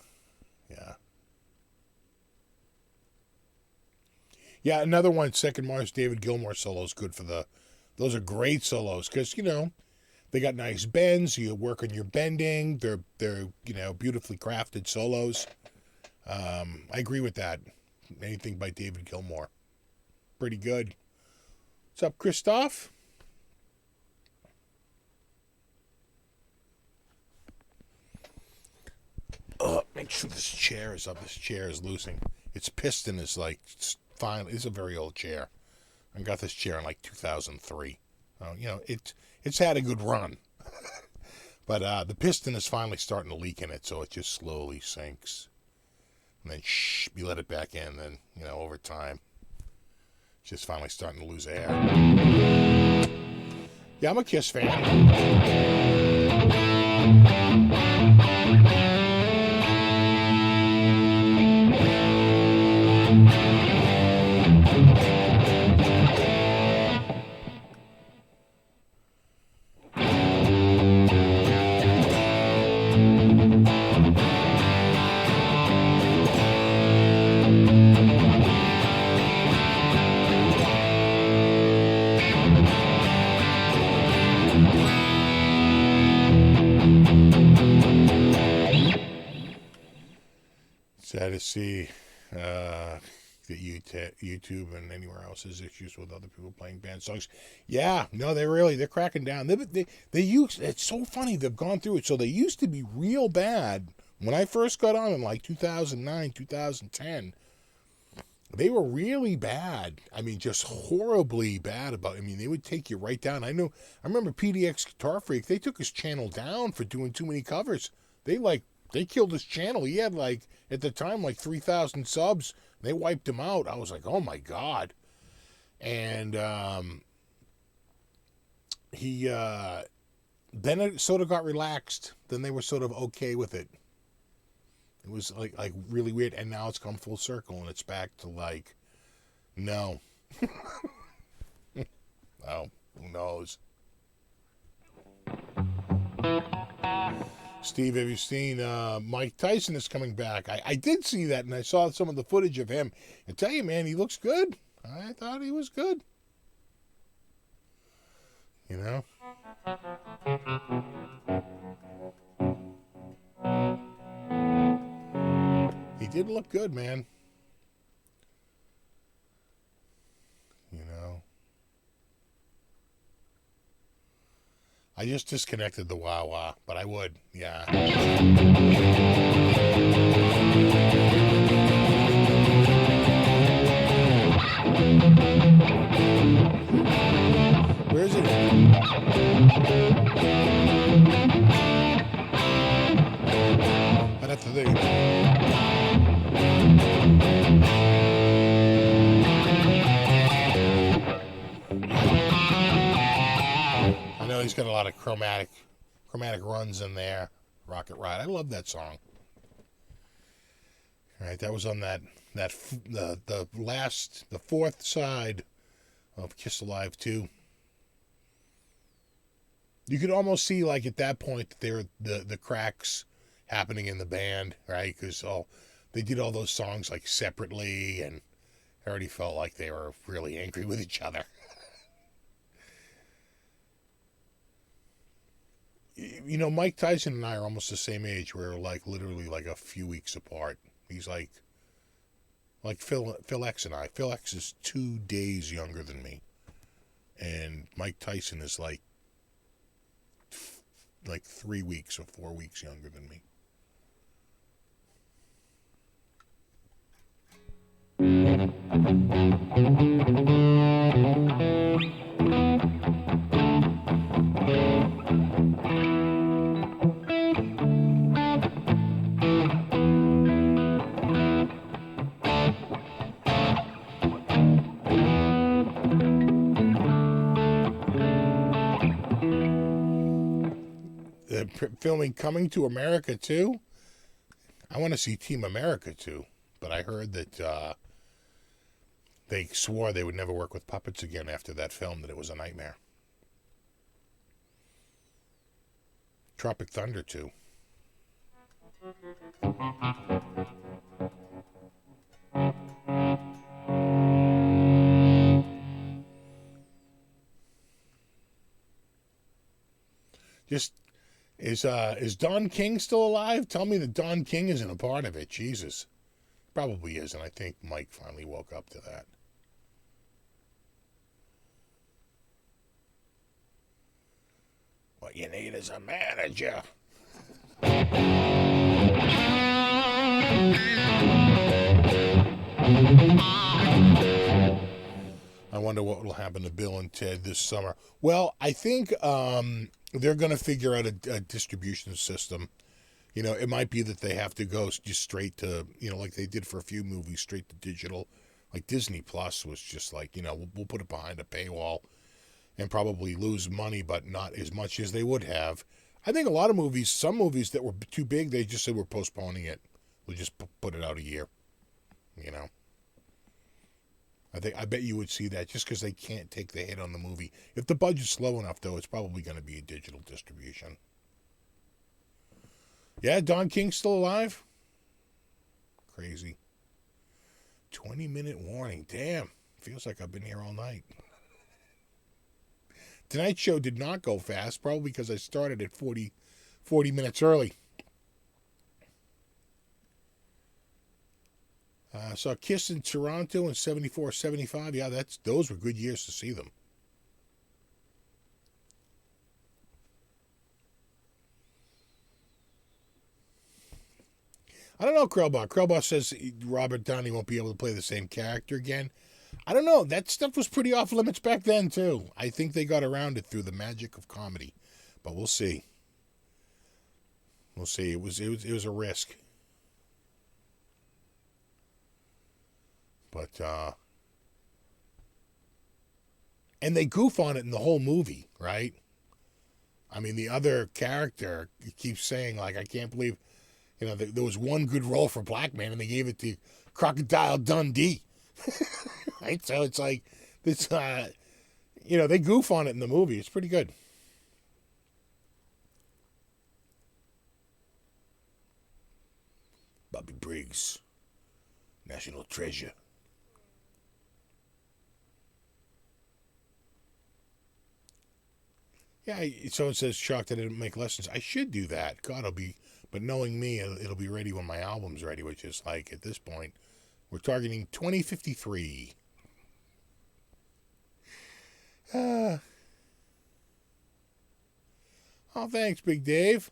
Yeah, another one, Second Mars, David Gilmour solos, good for those are great solos, because, they got nice bends, you work on your bending, they're beautifully crafted solos. I agree with that. Anything by David Gilmour. Pretty good. What's up, Christoph? Make sure this chair is up. This chair is losing. Its piston is like fine. It's a very old chair. I got this chair in like 2003. It's had a good run, but the piston is finally starting to leak in it, so it just slowly sinks. And then you let it back in. Then over time, it's just finally starting to lose air. Yeah, I'm a Kiss fan. Sad to see that YouTube and anywhere else has issues with other people playing band songs. Yeah, no, they're cracking down. They use, it's so funny, they've gone through it. So they used to be real bad. When I first got on in like 2009, 2010, they were really bad. I mean, just horribly bad they would take you right down. I remember PDX Guitar Freak, they took his channel down for doing too many covers. They killed his channel. He had at the time 3,000 subs. They wiped him out. I was like, oh my God. And he then it sort of got relaxed. Then they were sort of okay with it. It was like really weird. And now it's come full circle and it's back to no. Oh, who knows? Steve, have you seen Mike Tyson is coming back? I did see that, and I saw some of the footage of him. I tell you, man, he looks good. I thought he was good. He did look good, man. I just disconnected the wah-wah, but I would, yeah. Where is it? I'd have to think. He's got a lot of chromatic runs in there. Rocket Ride. I love that song. All right, that was on the fourth side of Kiss Alive 2. You could almost see, like, at that point, there the cracks happening in the band, right? Because they did all those songs, like, separately, and I already felt like they were really angry with each other. You know, Mike Tyson and I are almost the same age. We're, like, literally, like, a few weeks apart. He's, like Phil X and I. Phil X is 2 days younger than me. And Mike Tyson is, like 3 weeks or 4 weeks younger than me. Filming Coming to America 2. I want to see Team America 2, but I heard that they swore they would never work with puppets again after that film, that it was a nightmare. Tropic Thunder 2. Just is Don King still alive? Tell me that Don King isn't a part of it. Jesus. Probably isn't. I think Mike finally woke up to that. What you need is a manager. I wonder what will happen to Bill and Ted this summer. Well, I think they're going to figure out a distribution system. You know, it might be that they have to go just straight to, you know, like they did for a few movies, straight to digital. Like Disney Plus was just like, you know, we'll put it behind a paywall and probably lose money, but not as much as they would have. I think a lot of movies, some movies that were too big, they just said we're postponing it. We'll just put it out a year, you know. I bet you would see that just because they can't take the hit on the movie. If the budget's low enough, though, it's probably going to be a digital distribution. Yeah, Don King's still alive? Crazy. 20-minute warning. Damn. Feels like I've been here all night. Tonight's show did not go fast, probably because I started at 40 minutes early. Saw Kiss in Toronto in 74, 75. Yeah, those were good years to see them. I don't know, Krellbach. Krellbach says Robert Downey won't be able to play the same character again. I don't know. That stuff was pretty off limits back then, too. I think they got around it through the magic of comedy. But we'll see. We'll see. It was a risk. But, and they goof on it in the whole movie, right? I mean, the other character keeps saying, like, I can't believe, you know, there was one good role for Black Man, and they gave it to Crocodile Dundee. Right? So it's like, this, you know, they goof on it in the movie. It's pretty good. Bobby Briggs, national treasure. Yeah, someone says, shocked I didn't make lessons. I should do that. God, but knowing me, it'll be ready when my album's ready, which is like, at this point, we're targeting 2053. Oh, thanks, Big Dave.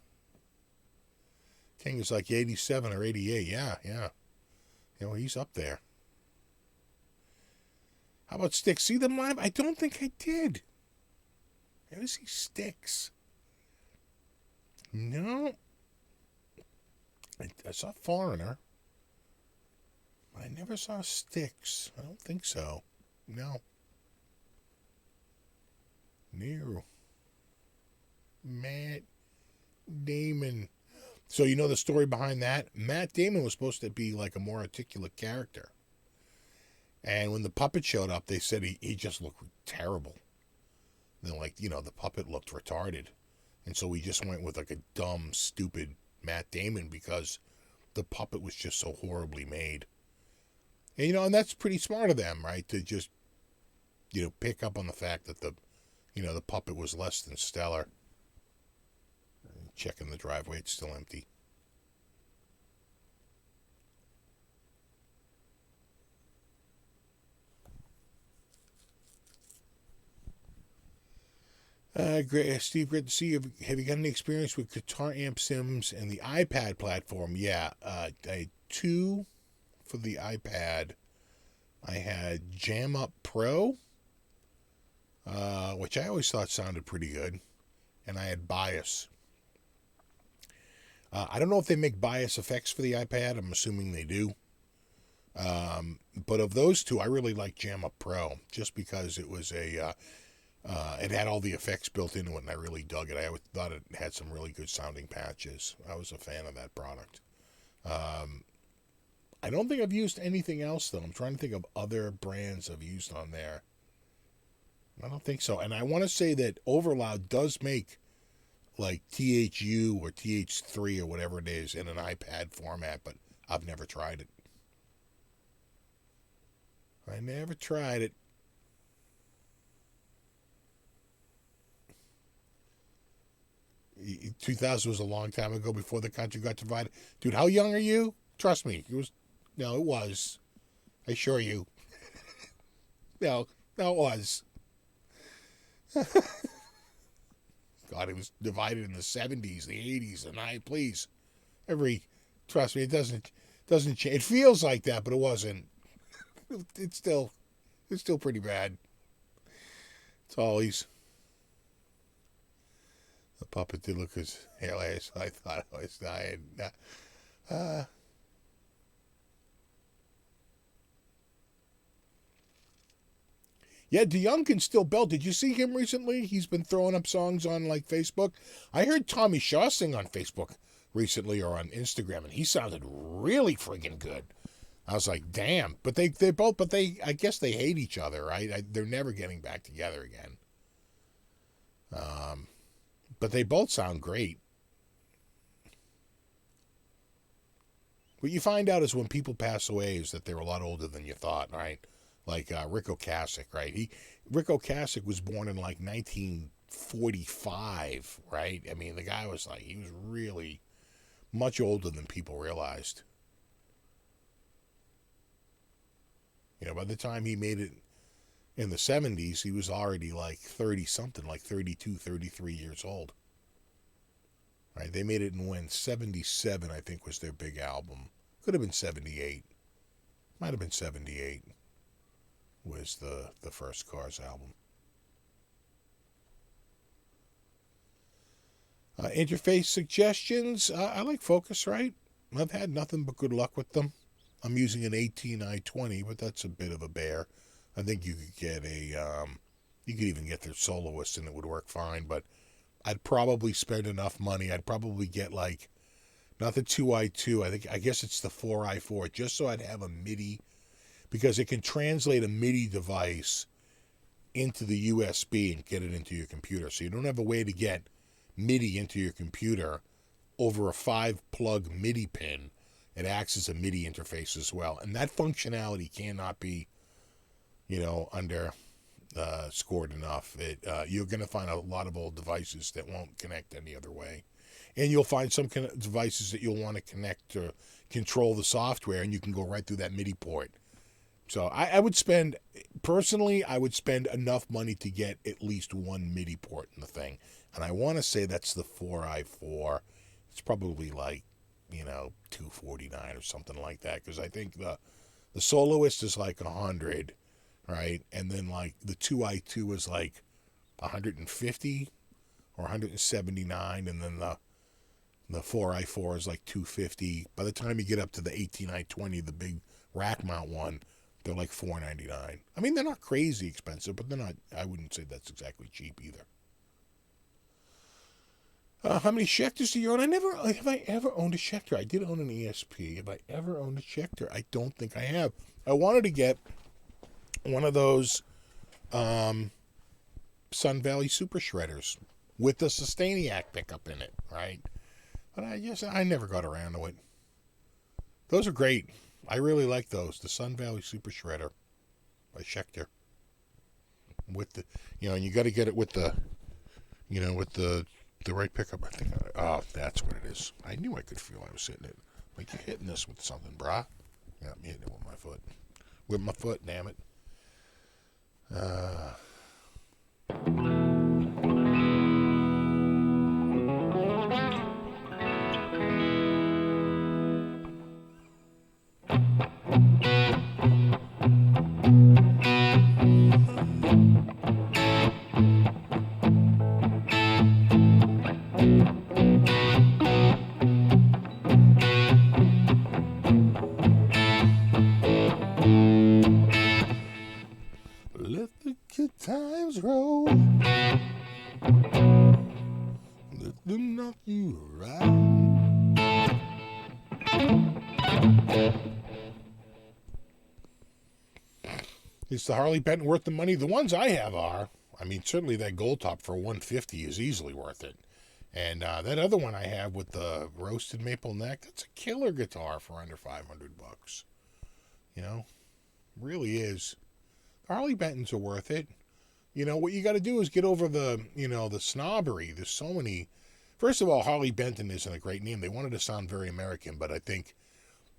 King is like 87 or 88. Yeah. You know, he's up there. How about Styx? See them live? I don't think I did. Ever see Styx? No. I saw Foreigner. I never saw Styx. I don't think so. No. Matt Damon. So you know the story behind that? Matt Damon was supposed to be like a more articulate character. And when the puppet showed up, they said he just looked terrible. Then, like, you know, the puppet looked retarded. And so we just went with like a dumb, stupid Matt Damon because the puppet was just so horribly made. And, and that's pretty smart of them, right? To just, pick up on the fact that the puppet was less than stellar. Checking the driveway, it's still empty. Great, Steve. Great to see you. Have you got any experience with Guitar Amp Sims and the iPad platform? Yeah, I had 2 for the iPad. I had Jam Up Pro, which I always thought sounded pretty good, and I had Bias. I don't know if they make Bias effects for the iPad. I'm assuming they do. But of those 2, I really like Jam Up Pro, just because it was it had all the effects built into it, and I really dug it. I always thought it had some really good sounding patches. I was a fan of that product. I don't think I've used anything else, though. I'm trying to think of other brands I've used on there. I don't think so. And I want to say that Overloud does make like THU or TH3 or whatever it is in an iPad format, but I've never tried it. I never tried it. 2000 was a long time ago before the country got divided. Dude, how young are you? Trust me. It was. I assure you. No, it was. God, it was divided in the 70s, the 80s, and please. Trust me, it doesn't change. It feels like that, but it wasn't. It's still pretty bad. It's always. The puppet did look as hilarious. I thought I was dying. Yeah, DeYoung can still belt. Did you see him recently? He's been throwing up songs on like Facebook. I heard Tommy Shaw sing on Facebook recently or on Instagram, and he sounded really friggin' good. I was like, damn. But they both, I guess they hate each other, right? They're never getting back together again. But they both sound great. What you find out is when people pass away is that they're a lot older than you thought, right? Like Rick Ocasek, right? Rick Ocasek was born in like 1945, right? I mean, the guy was he was really much older than people realized. By the time he made it in the 70s, he was already like 30-something, like 32, 33 years old. Right? They made it in 77, I think, was their big album. Could have been 78. Might have been 78 was the first Cars album. Interface suggestions. I like Focusrite. I've had nothing but good luck with them. I'm using an 18i20, but that's a bit of a bear. I think you could get you could even get their Soloist and it would work fine, but I'd probably spend enough money. I'd probably get not the 2i2, I guess it's the 4i4, just so I'd have a MIDI, because it can translate a MIDI device into the USB and get it into your computer. So you don't have a way to get MIDI into your computer over a 5-plug MIDI pin. It acts as a MIDI interface as well. And that functionality cannot be, scored enough. You're going to find a lot of old devices that won't connect any other way. And you'll find some devices that you'll want to connect to control the software, and you can go right through that MIDI port. So I would spend enough money to get at least one MIDI port in the thing. And I want to say that's the 4i4. It's probably $249 or something like that, because I think the Soloist is like $100, right? And then the 2i2 is like $150 or $179, and then the 4i4 is like $250. By the time you get up to the 18i20, the big rack mount one, they're like $499. I mean, they're not crazy expensive, but they're not. I wouldn't say that's exactly cheap either. How many Schecters do you own? Have I ever owned a Schecter? I did own an ESP. Have I ever owned a Schecter? I don't think I have. I wanted to get one of those Sun Valley Super Shredders. with the Sustainiac pickup in it, right? But I never got around to it. Those are great. I really like those. The Sun Valley Super Shredder by Schecter. With the, and you got to get it with the, with the right pickup. I think. Oh, that's what it is. I knew I could feel I was hitting it. Like you're hitting this with something, brah. Yeah, I'm hitting it with my foot. With my foot, damn it. Let the good times roll. Let them knock you around. Is the Harley Benton worth the money? The ones I have are. I mean, certainly that gold top for $150 is easily worth it. And that other one I have with the roasted maple neck, that's a killer guitar for under $500. Really is. Harley Bentons are worth it. What you got to do is get over the, the snobbery. There's so many. First of all, Harley Benton isn't a great name. They wanted to sound very American, but I think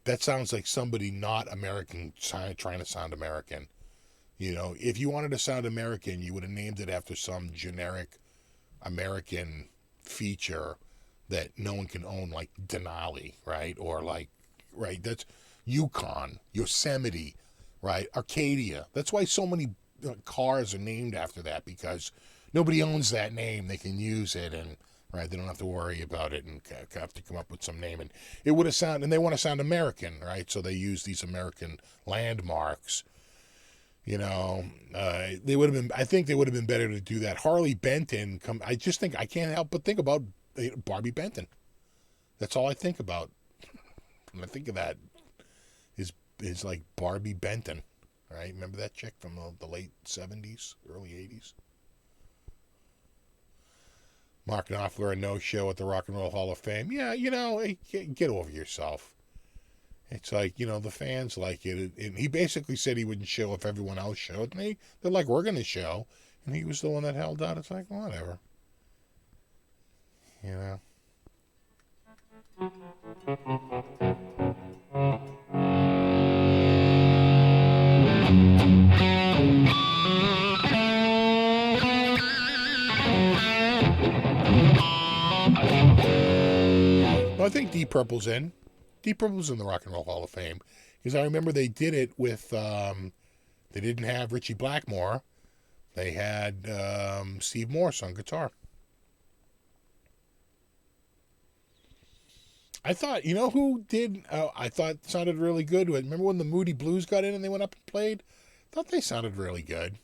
that sounds like somebody not American trying to sound American. If you wanted to sound American, you would have named it after some generic American feature that no one can own, like Denali, right? Or right, that's Yukon, Yosemite, right? Arcadia. That's why so many cars are named after that, because nobody owns that name. They can use it, and right, they don't have to worry about it and have to come up with some name. And it would have sound, and they want to sound American, right? So they use these American landmarks. They would have been. I think they would have been better to do that. Harley Benton. I just think I can't help but think about Barbie Benton. That's all I think about when I think of that. Is like Barbie Benton, right? Remember that chick from the late 70s, early 80s? Mark Knopfler, a no-show at the Rock and Roll Hall of Fame. Yeah, get over yourself. It's like, the fans like it. And he basically said he wouldn't show if everyone else showed. And they're like, we're going to show. And he was the one that held out. It's like, whatever. Well, I think Deep Purple's in. Deep Purple's in the Rock and Roll Hall of Fame. Because I remember they did it with, they didn't have Richie Blackmore. They had Steve Morse on guitar. I thought, who did, I thought sounded really good. Remember when the Moody Blues got in and they went up and played? I thought they sounded really good.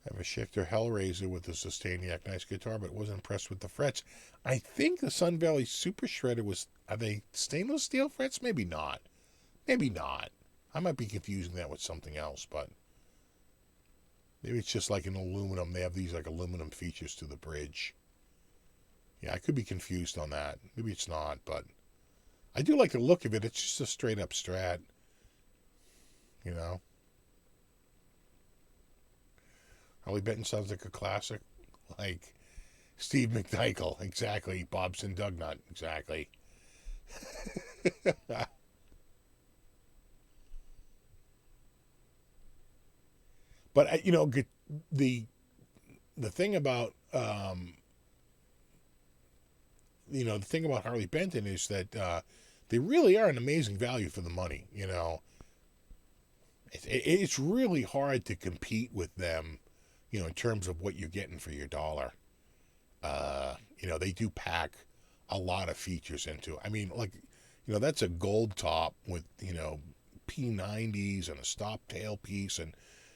I have a Schecter Hellraiser with the Sustainiac, nice guitar, but wasn't impressed with the frets. I think the Sun Valley Super Shredder are they stainless steel frets? Maybe not. Maybe not. I might be confusing that with something else, but maybe it's just like an aluminum. They have these like aluminum features to the bridge. Yeah, I could be confused on that. Maybe it's not, but I do like the look of it. It's just a straight up Strat. Harley Benton sounds like a classic. Like Steve McNichol, exactly. Bobson Dugnut, exactly. But the thing about the thing about Harley Benton is that they really are an amazing value for the money. It's really hard to compete with them, in terms of what you're getting for your dollar. They do pack a lot of features into it. I mean, like, that's a gold top with, P90s and a stop tailpiece. And,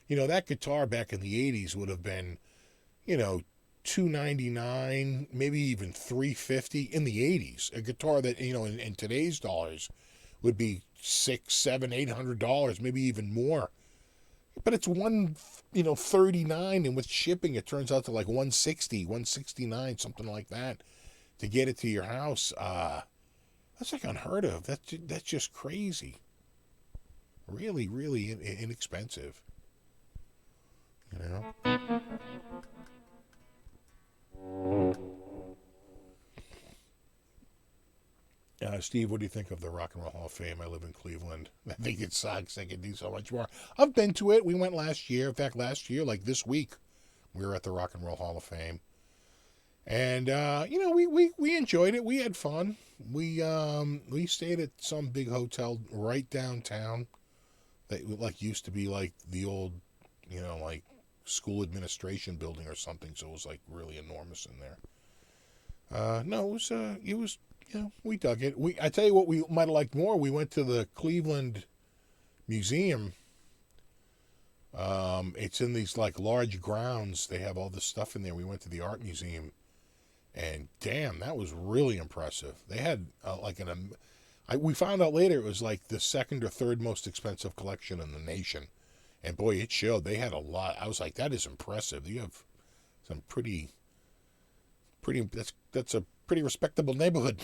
that guitar back in the 80s would have been, $299, maybe even $350 in the 80s. A guitar that, in today's dollars would be $600, $700, $800, maybe even more. But it's 139, and with shipping it turns out to like 160, 169, something like that, to get it to your house. That's like unheard of. That's just crazy. Really, really inexpensive. Steve, what do you think of the Rock and Roll Hall of Fame? I live in Cleveland. I think it sucks. They could do so much more. I've been to it. We went last year. In fact, last year, like this week, we were at the Rock and Roll Hall of Fame. And, we enjoyed it. We had fun. We stayed at some big hotel right downtown that used to be like the old, like school administration building or something. So it was like really enormous in there. No, it was, we dug it. I tell you what, we might have liked more. We went to the Cleveland Museum. It's in these like large grounds. They have all this stuff in there. We went to the art museum, and damn, that was really impressive. They had we found out later it was like the second or third most expensive collection in the nation, and boy, it showed. They had a lot. I was like, that is impressive. You have some pretty. That's a pretty respectable neighborhood.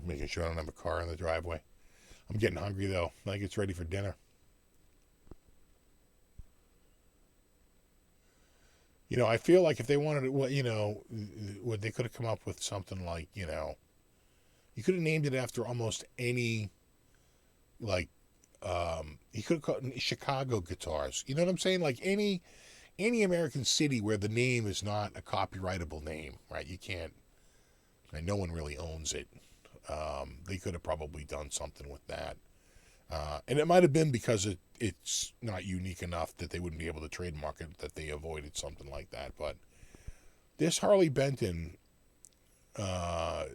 Making sure I don't have a car in the driveway. I'm getting hungry though. I think it's ready for dinner. I feel like if they wanted to, they could have come up with something like, you could have named it after almost any, like, you could have called it Chicago guitars. You know what I'm saying? Like any American city where the name is not a copyrightable name, right? You can't, and no one really owns it. They could have probably done something with that. And it might have been because it's not unique enough that they wouldn't be able to trademark it, that they avoided something like that. But this Harley Benton, I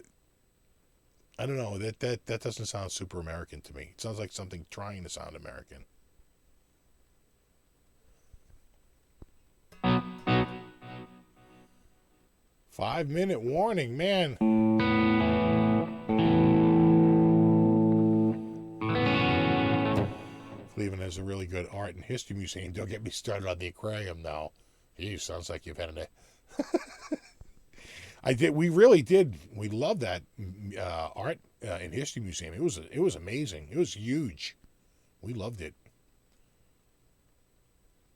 don't know, that doesn't sound super American to me. It sounds like something trying to sound American. Five-minute warning, man. Cleveland has a really good art and history museum. Don't get me started on the aquarium now. Geez, sounds like you've had We really did. We loved that art and history museum. It was amazing. It was huge. We loved it.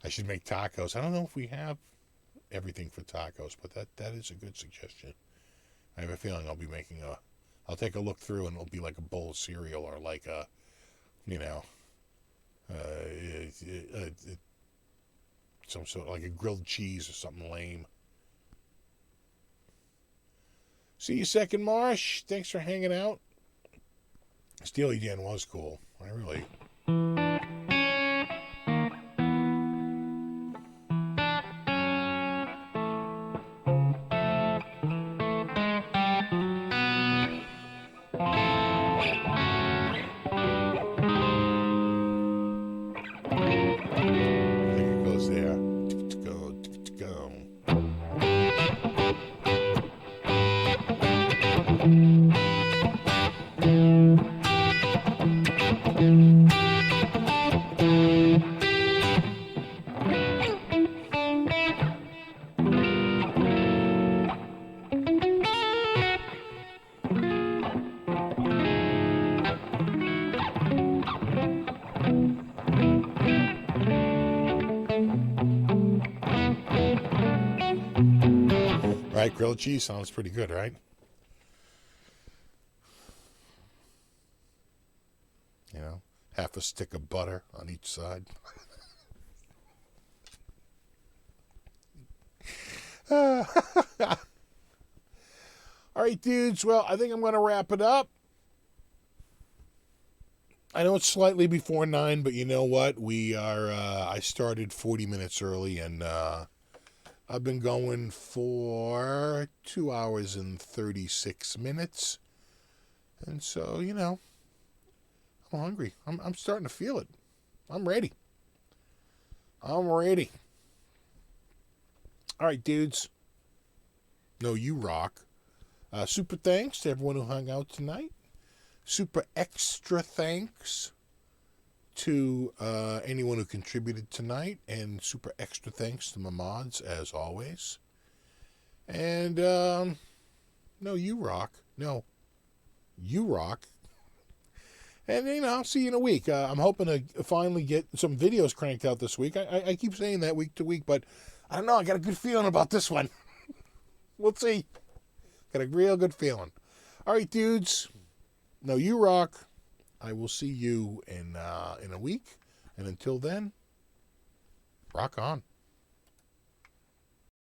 I should make tacos. I don't know if we have everything for tacos, but that is a good suggestion. I have a feeling I'll take a look through and it'll be like a bowl of cereal or like a, some sort of like a grilled cheese or something lame. See you, Second Marsh. Thanks for hanging out. Steely Dan was cool. I really. Right, grilled cheese sounds pretty good, right? Half a stick of butter on each side. All right, dudes. Well, I think I'm going to wrap it up. I know it's slightly before 9, but you know what? We are, I started 40 minutes early, and I've been going for 2 hours and 36 minutes. And so, I'm hungry. I'm starting to feel it. I'm ready. I'm ready. All right, dudes. No, you rock. Super thanks to everyone who hung out tonight. Super extra thanks to anyone who contributed tonight. And super extra thanks to my mods, as always. And, no, you rock. No, you rock. And, I'll see you in a week. I'm hoping to finally get some videos cranked out this week. I keep saying that week to week, but I don't know. I got a good feeling about this one. We'll see. Got a real good feeling. All right, dudes. No, you rock. I will see you in a week. And until then, rock on.